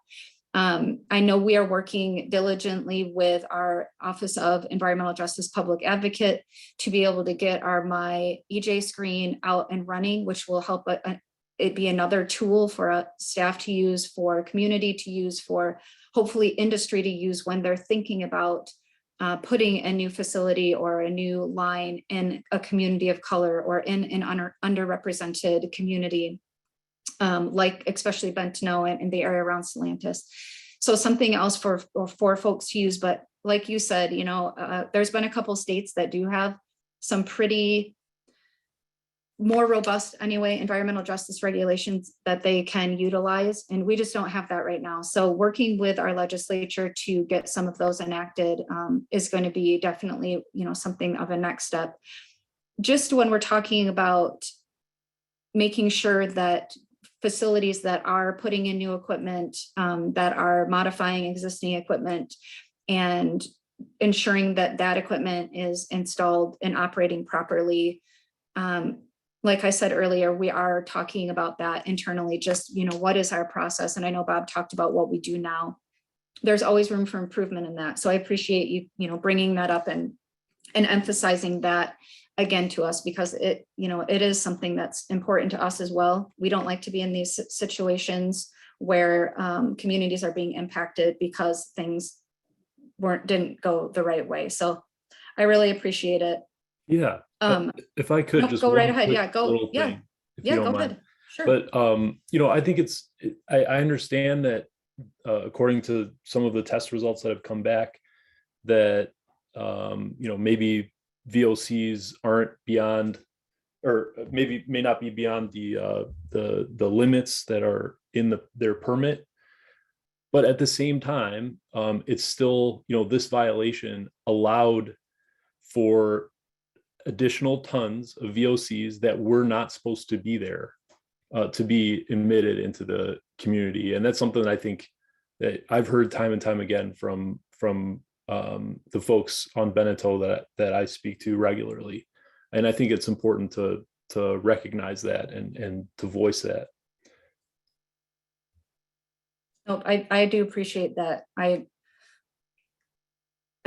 I know we are working diligently with our Office of Environmental Justice Public Advocate to be able to get our My EJ screen out and running, which will help it be another tool for staff to use, for community to use, for hopefully industry to use when they're thinking about putting a new facility or a new line in a community of color or in an underrepresented community. Like especially Bentano and the area around Stellantis. So something else for folks to use, but like you said, you know, there's been a couple states that do have some pretty more robust anyway, environmental justice regulations that they can utilize. And we just don't have that right now. So working with our legislature to get some of those enacted is going to be definitely, you know, something of a next step. Just when we're talking about making sure that facilities that are putting in new equipment, that are modifying existing equipment and ensuring that that equipment is installed and operating properly. Like I said earlier, we are talking about that internally, just, you know, what is our process? And I know Bob talked about what we do now. There's always room for improvement in that. So I appreciate you, you know, bringing that up and emphasizing that again to us, because it, you know, it is something that's important to us as well. We don't like to be in these situations where communities are being impacted because things didn't go the right way. So I really appreciate it. Yeah. If I could just go right one ahead. quick Yeah, go. little Yeah. thing, if Yeah, you don't go mind. ahead. Sure. But you know, I think I understand that according to some of the test results that have come back, that you know, maybe VOCs aren't beyond, or maybe may not be beyond the limits that are in their permit. But at the same time, it's still, you know, this violation allowed for additional tons of VOCs that were not supposed to be there to be emitted into the community. And that's something that I think that I've heard time and time again from the folks on Beneteau that I speak to regularly. And I think it's important to recognize that and to voice that. No, I do appreciate that. I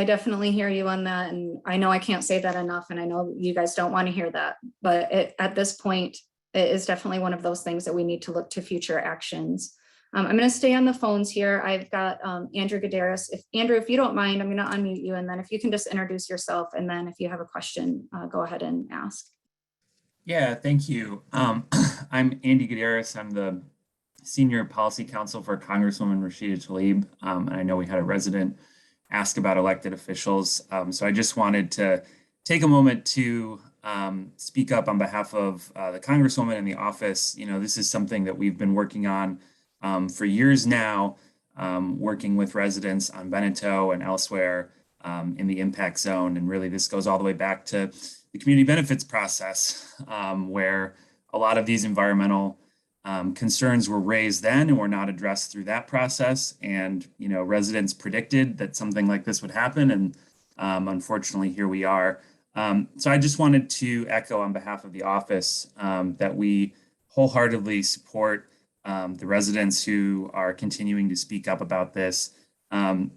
definitely hear you on that. And I know I can't say that enough. And I know you guys don't want to hear that, but at this point, it is definitely one of those things that we need to look to future actions. I'm going to stay on the phones here. I've got Andrew Gadaris. Andrew, if you don't mind, I'm going to unmute you. And then if you can just introduce yourself. And then if you have a question, go ahead and ask. Yeah, thank you. I'm Andy Gadaris. I'm the Senior Policy Counsel for Congresswoman Rashida Tlaib. And I know we had a resident ask about elected officials. So I just wanted to take a moment to speak up on behalf of the Congresswoman and the office. You know, this is something that we've been working on for years now, working with residents on Beneteau and elsewhere in the impact zone. And really, this goes all the way back to the community benefits process, where a lot of these environmental concerns were raised then and were not addressed through that process. And, you know, residents predicted that something like this would happen. And unfortunately, here we are. So I just wanted to echo on behalf of the office that we wholeheartedly support the residents who are continuing to speak up about this. We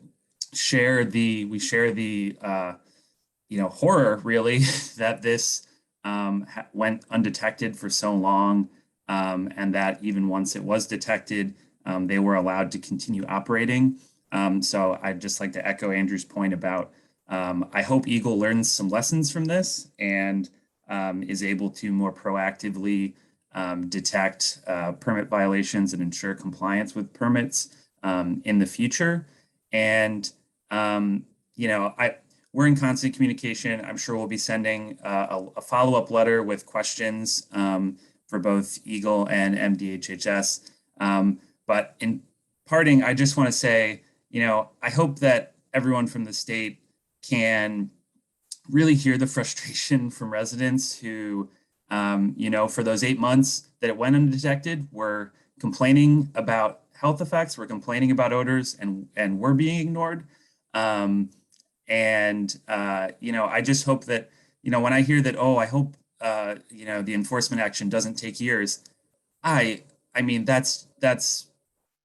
share the you know, horror really that this went undetected for so long, and that even once it was detected, they were allowed to continue operating. So I'd just like to echo Andrew's point about I hope EGLE learns some lessons from this and is able to more proactively detect permit violations and ensure compliance with permits in the future. And, you know, we're in constant communication. I'm sure we'll be sending a follow-up letter with questions for both EGLE and MDHHS. But in parting, I just want to say, you know, I hope that everyone from the state can really hear the frustration from residents who, for those 8 months that it went undetected, were complaining about health effects, we're complaining about odors, and we're being ignored. I just hope that, when I hear that, I hope, the enforcement action doesn't take years, I mean, that's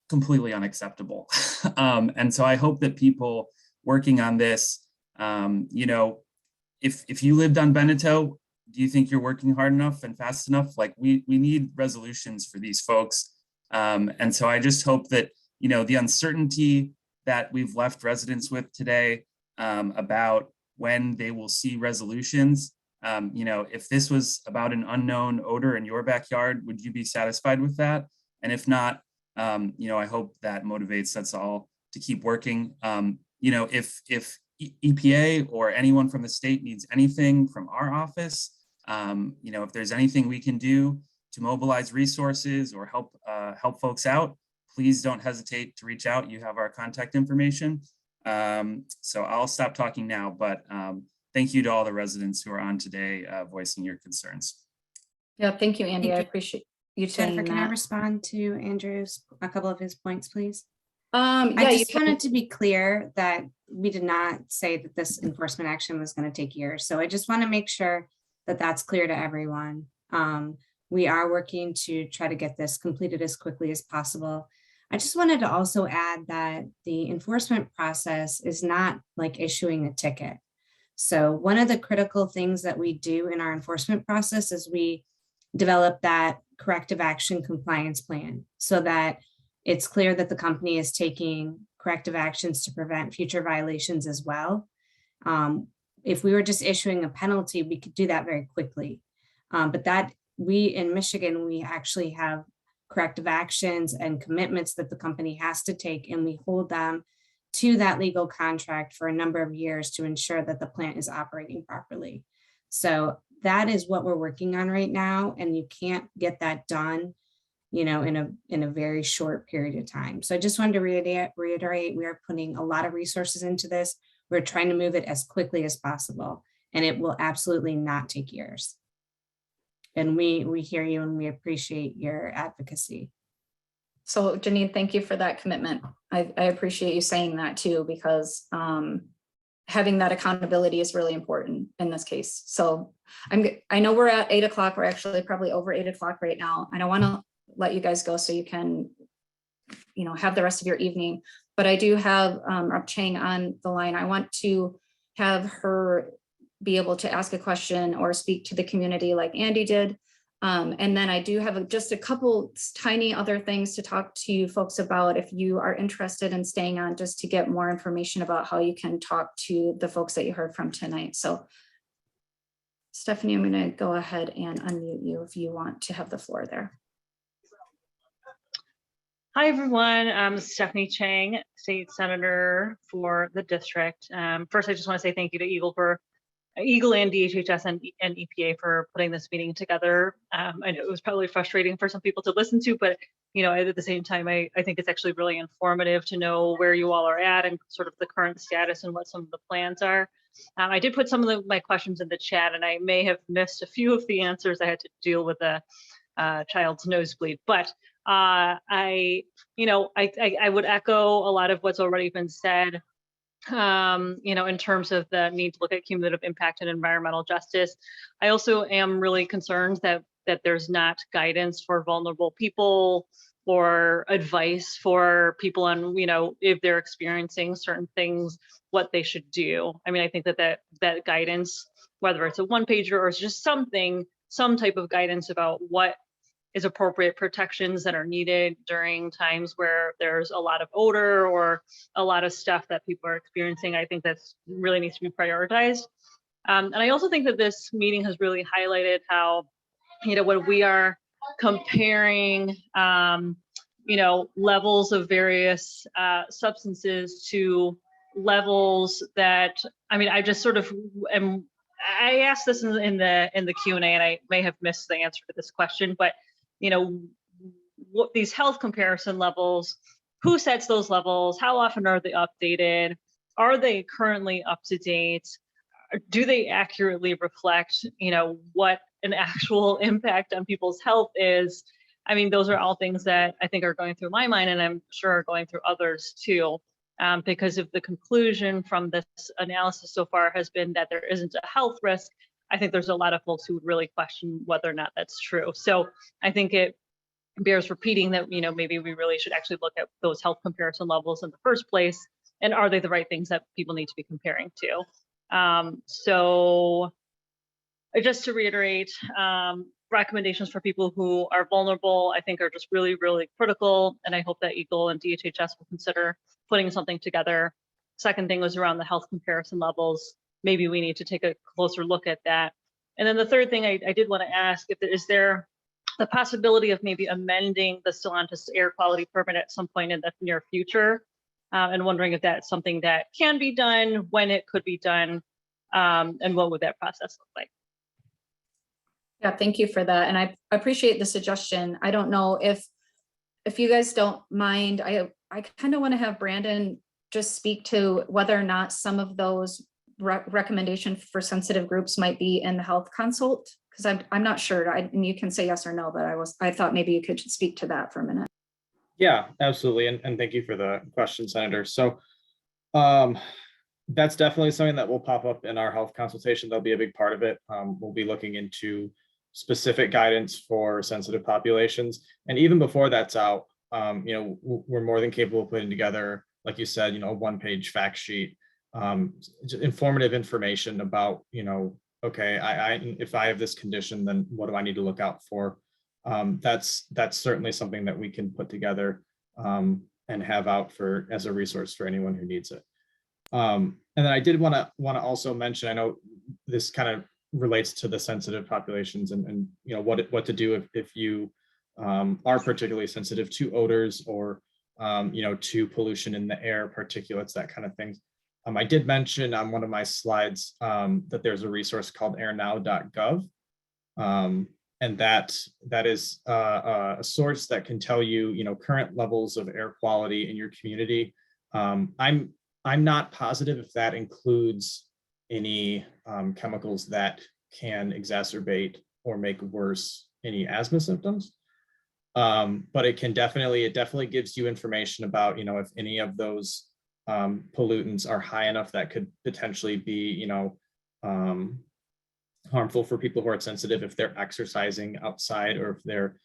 completely unacceptable. And so I hope that people working on this, if you lived on Beneteau, do you think you're working hard enough and fast enough? Like we need resolutions for these folks. And so I just hope that, the uncertainty that we've left residents with today about when they will see resolutions, if this was about an unknown odor in your backyard, would you be satisfied with that? And if not, I hope that motivates us all to keep working. If EPA or anyone from the state needs anything from our office, if there's anything we can do to mobilize resources or help folks out, please don't hesitate to reach out. You have our contact information. So I'll stop talking now, but thank you to all the residents who are on today voicing your concerns. Yeah, thank you, Andy. I appreciate you saying Jennifer, that. can I respond to Andrew's, a couple of his points, please? Yeah, I just wanted to be clear that we did not say that this enforcement action was going to take years. So I just want to make sure that that's clear to everyone. We are working to try to get this completed as quickly as possible. I just wanted to also add that the enforcement process is not like issuing a ticket. So one of the critical things that we do in our enforcement process is we develop that corrective action compliance plan so that it's clear that the company is taking corrective actions to prevent future violations as well. If we were just issuing a penalty, we could do that very quickly. But that we in Michigan, we actually have corrective actions and commitments that the company has to take, and we hold them to that legal contract for a number of years to ensure that the plant is operating properly. So that is what we're working on right now, and you can't get that done, in a very short period of time. So I just wanted to reiterate, we are putting a lot of resources into this. We're trying to move it as quickly as possible, and it will absolutely not take years. And we hear you and we appreciate your advocacy. So Janine, thank you for that commitment. I appreciate you saying that too, because having that accountability is really important in this case. So I know we're at 8 o'clock. We're actually probably over 8 o'clock right now. I don't want to let you guys go so you can, have the rest of your evening. But I do have Rep. Chang on the line. I want to have her be able to ask a question or speak to the community like Andy did. And then I do have just a couple tiny other things to talk to you folks about if you are interested in staying on, just to get more information about how you can talk to the folks that you heard from tonight. So Stephanie, I'm going to go ahead and unmute you if you want to have the floor there. Hi, everyone. I'm Stephanie Chang, State Senator for the district. First, I just want to say thank you to EGLE and DHHS and EPA for putting this meeting together. I know it was probably frustrating for some people to listen to, but at the same time, I think it's actually really informative to know where you all are at and sort of the current status and what some of the plans are. I did put some of my questions in the chat, and I may have missed a few of the answers. I had to deal with a child's nosebleed, but I would echo a lot of what's already been said. In terms of the need to look at cumulative impact and environmental justice. I also am really concerned that there's not guidance for vulnerable people or advice for people on, if they're experiencing certain things, what they should do. I mean, I think that guidance, whether it's a one-pager or it's just some type of guidance about what is appropriate protections that are needed during times where there's a lot of odor or a lot of stuff that people are experiencing. I think that's really needs to be prioritized. And I also think that this meeting has really highlighted how, when we are comparing, levels of various substances to levels that, I just sort of I asked this in the Q&A, and I may have missed the answer to this question, but what these health comparison levels, who sets those levels, how often are they updated? are they currently up to date? Do they accurately reflect, what an actual impact on people's health is? I mean, those are all things that I think are going through my mind, and I'm sure are going through others too. Because if the conclusion from this analysis so far has been that there isn't a health risk, I think there's a lot of folks who would really question whether or not that's true. So I think it bears repeating that, maybe we really should actually look at those health comparison levels in the first place, and are they the right things that people need to be comparing to? So just to reiterate, recommendations for people who are vulnerable, I think, are just really, really critical. And I hope that EGLE and DHHS will consider putting something together. Second thing was around the health comparison levels. Maybe we need to take a closer look at that. And then the third thing I did want to ask, is there the possibility of maybe amending the Stellantis air quality permit at some point in the near future? And wondering if that's something that can be done, when it could be done, and what would that process look like? Yeah, thank you for that. And I appreciate the suggestion. I don't know if you guys don't mind, I kind of want to have Brandon just speak to whether or not some of those recommendations for sensitive groups might be in the health consult, because I'm not sure. And you can say yes or no, but I thought maybe you could speak to that for a minute. Yeah, absolutely. And thank you for the question, Senator. So that's definitely something that will pop up in our health consultation. That'll be a big part of it. We'll be looking into specific guidance for sensitive populations. And even before that's out, we're more than capable of putting together, like you said, a one-page fact sheet, informative information about, okay, if I have this condition, then what do I need to look out for? That's certainly something that we can put together and have out as a resource for anyone who needs it. And then I did want to also mention, I know this kind of relates to the sensitive populations and what to do if you are particularly sensitive to odors or to pollution in the air, particulates, that kind of things. I did mention on one of my slides that there's a resource called airnow.gov. And that is a source that can tell you, current levels of air quality in your community. I'm not positive if that includes any chemicals that can exacerbate or make worse any asthma symptoms. But it definitely gives you information about, if any of those pollutants are high enough that could potentially be, harmful for people who are sensitive if they're exercising outside or if they're,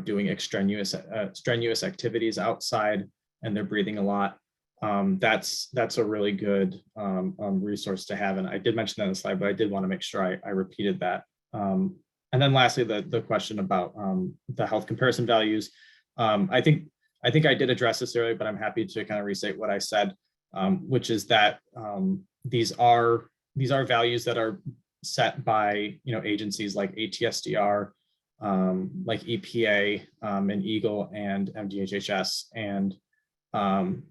doing strenuous activities outside and they're breathing a lot. That's a really good resource to have. And I did mention that in the slide, but I did want to make sure I repeated that. And then lastly, the question about the health comparison values. I think I did address this earlier, but I'm happy to kind of restate what I said, which is that these are values that are set by agencies like ATSDR, like EPA and EGLE and MDHHS, and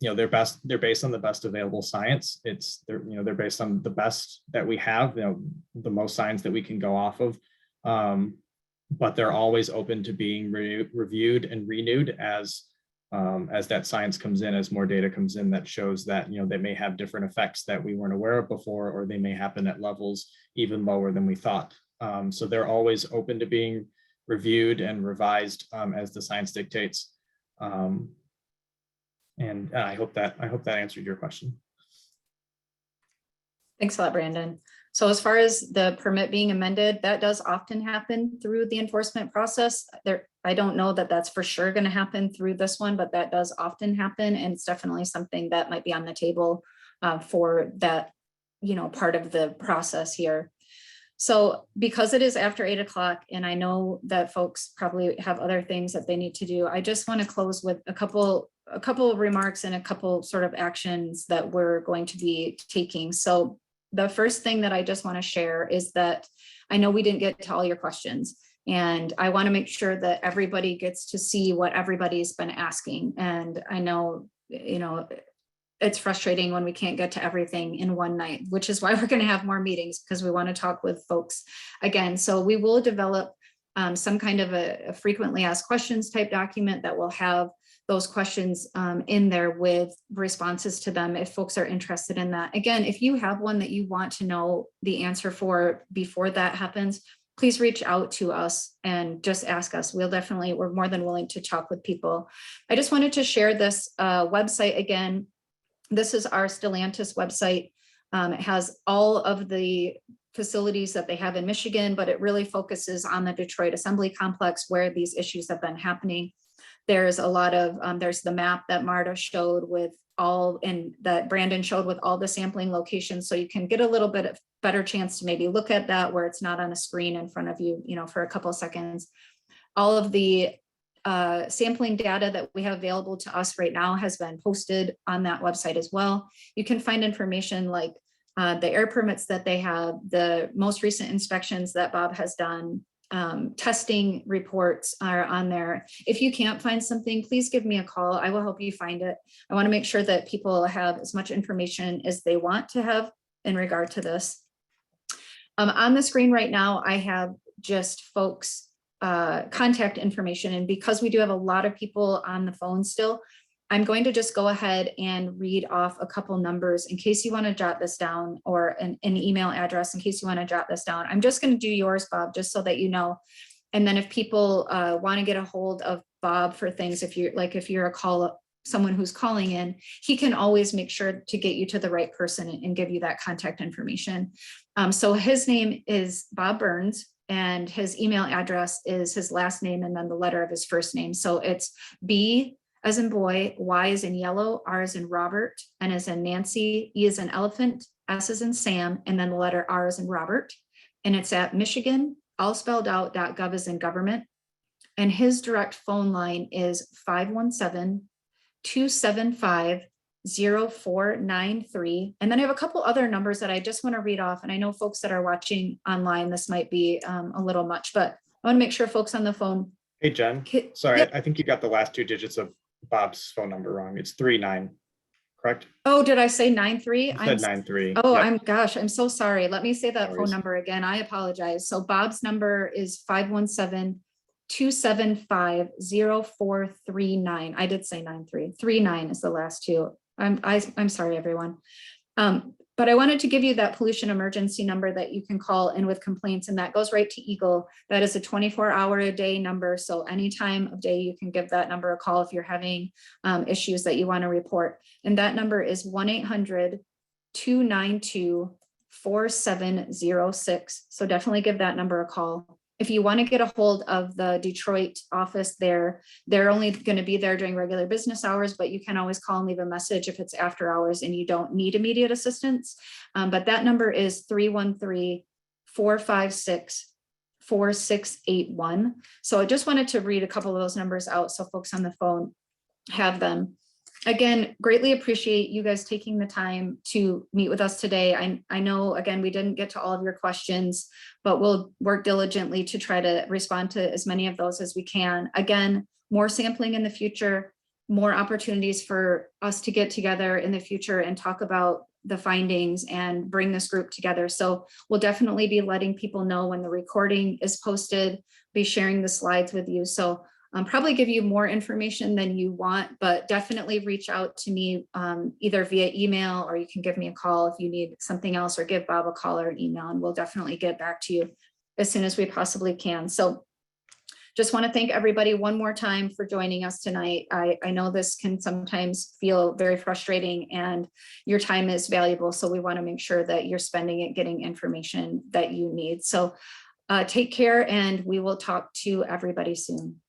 they're based on the best available science. They're based on the best that we have, the most science that we can go off of, but they're always open to being reviewed and renewed as that science comes in, as more data comes in that shows that they may have different effects that we weren't aware of before, or they may happen at levels even lower than we thought. So they're always open to being reviewed and revised as the science dictates. And I hope that answered your question. Thanks a lot, Brandon. So as far as the permit being amended, that does often happen through the enforcement process. I don't know that that's for sure going to happen through this one, but that does often happen. And it's definitely something that might be on the table for that, part of the process here. So because it is after 8 o'clock, and I know that folks probably have other things that they need to do, I just want to close with a couple of remarks and a couple sort of actions that we're going to be taking. So the first thing that I just want to share is that I know we didn't get to all your questions, and I want to make sure that everybody gets to see what everybody's been asking. And I know, it's frustrating when we can't get to everything in one night, which is why we're going to have more meetings, because we want to talk with folks again. So we will develop some kind of a frequently asked questions type document that will have those questions in there with responses to them if folks are interested in that. Again, if you have one that you want to know the answer for before that happens, please reach out to us and just ask us. We're more than willing to talk with people. I just wanted to share this website again. This is our Stellantis website. It has all of the facilities that they have in Michigan, but it really focuses on the Detroit Assembly Complex where these issues have been happening. There's a lot of, there's the map that Marta showed with all, and that Brandon showed with all the sampling locations. So you can get a little bit of better chance to maybe look at that where it's not on a screen in front of you, for a couple of seconds. All of the sampling data that we have available to us right now has been posted on that website as well. You can find information like the air permits that they have, the most recent inspections that Bob has done, testing reports are on there. If you can't find something, please give me a call. I will help you find it. I want to make sure that people have as much information as they want to have in regard to this. On the screen right now, I have just folks' contact information. And because we do have a lot of people on the phone still, I'm going to just go ahead and read off a couple numbers in case you want to jot this down, or an email address in case you want to jot this down. I'm just going to do yours, Bob, just so that you know. And then if people want to get a hold of Bob for things, if you're someone who's calling in, he can always make sure to get you to the right person and give you that contact information. So his name is Bob Burns, and his email address is his last name and then the letter of his first name. So it's B as in boy, Y as in yellow, R as in Robert, N as in Nancy, E as in elephant, S as in Sam, and then the letter R as in Robert. And it's at Michigan, all spelled out, .gov as in government. And his direct phone line is 517-275-0493. And then I have a couple other numbers that I just want to read off. And I know folks that are watching online, this might be a little much, but I want to make sure folks on the phone. Hey, Jen, sorry, Yep. I think you got the last two digits of Bob's phone number wrong. It's 39, correct? Oh, did I say 93? You said 93. Oh, Yep. I'm so sorry. Let me say that No phone worries. number again. I apologize. So Bob's number is 517-275-0439. I did say 93. 39 is the last two. I'm sorry, everyone. But I wanted to give you that pollution emergency number that you can call in with complaints, and that goes right to EGLE. That is a 24-hour-a-day number. So any time of day you can give that number a call if you're having issues that you want to report. And that number is 1-800-292-4706. So definitely give that number a call. If you want to get a hold of the Detroit office they're only going to be there during regular business hours, but you can always call and leave a message if it's after hours and you don't need immediate assistance. But that number is 313-456-4681. So I just wanted to read a couple of those numbers out so folks on the phone have them. Again, greatly appreciate you guys taking the time to meet with us today. I know, again, we didn't get to all of your questions, but we'll work diligently to try to respond to as many of those as we can. Again, more sampling in the future, more opportunities for us to get together in the future and talk about the findings and bring this group together. So we'll definitely be letting people know when the recording is posted, be sharing the slides with you. So probably give you more information than you want, but definitely reach out to me either via email, or you can give me a call if you need something else, or give Bob a call or an email, and we'll definitely get back to you as soon as we possibly can. So just want to thank everybody one more time for joining us tonight. I know this can sometimes feel very frustrating and your time is valuable. So we want to make sure that you're spending it getting information that you need. So take care, and we will talk to everybody soon.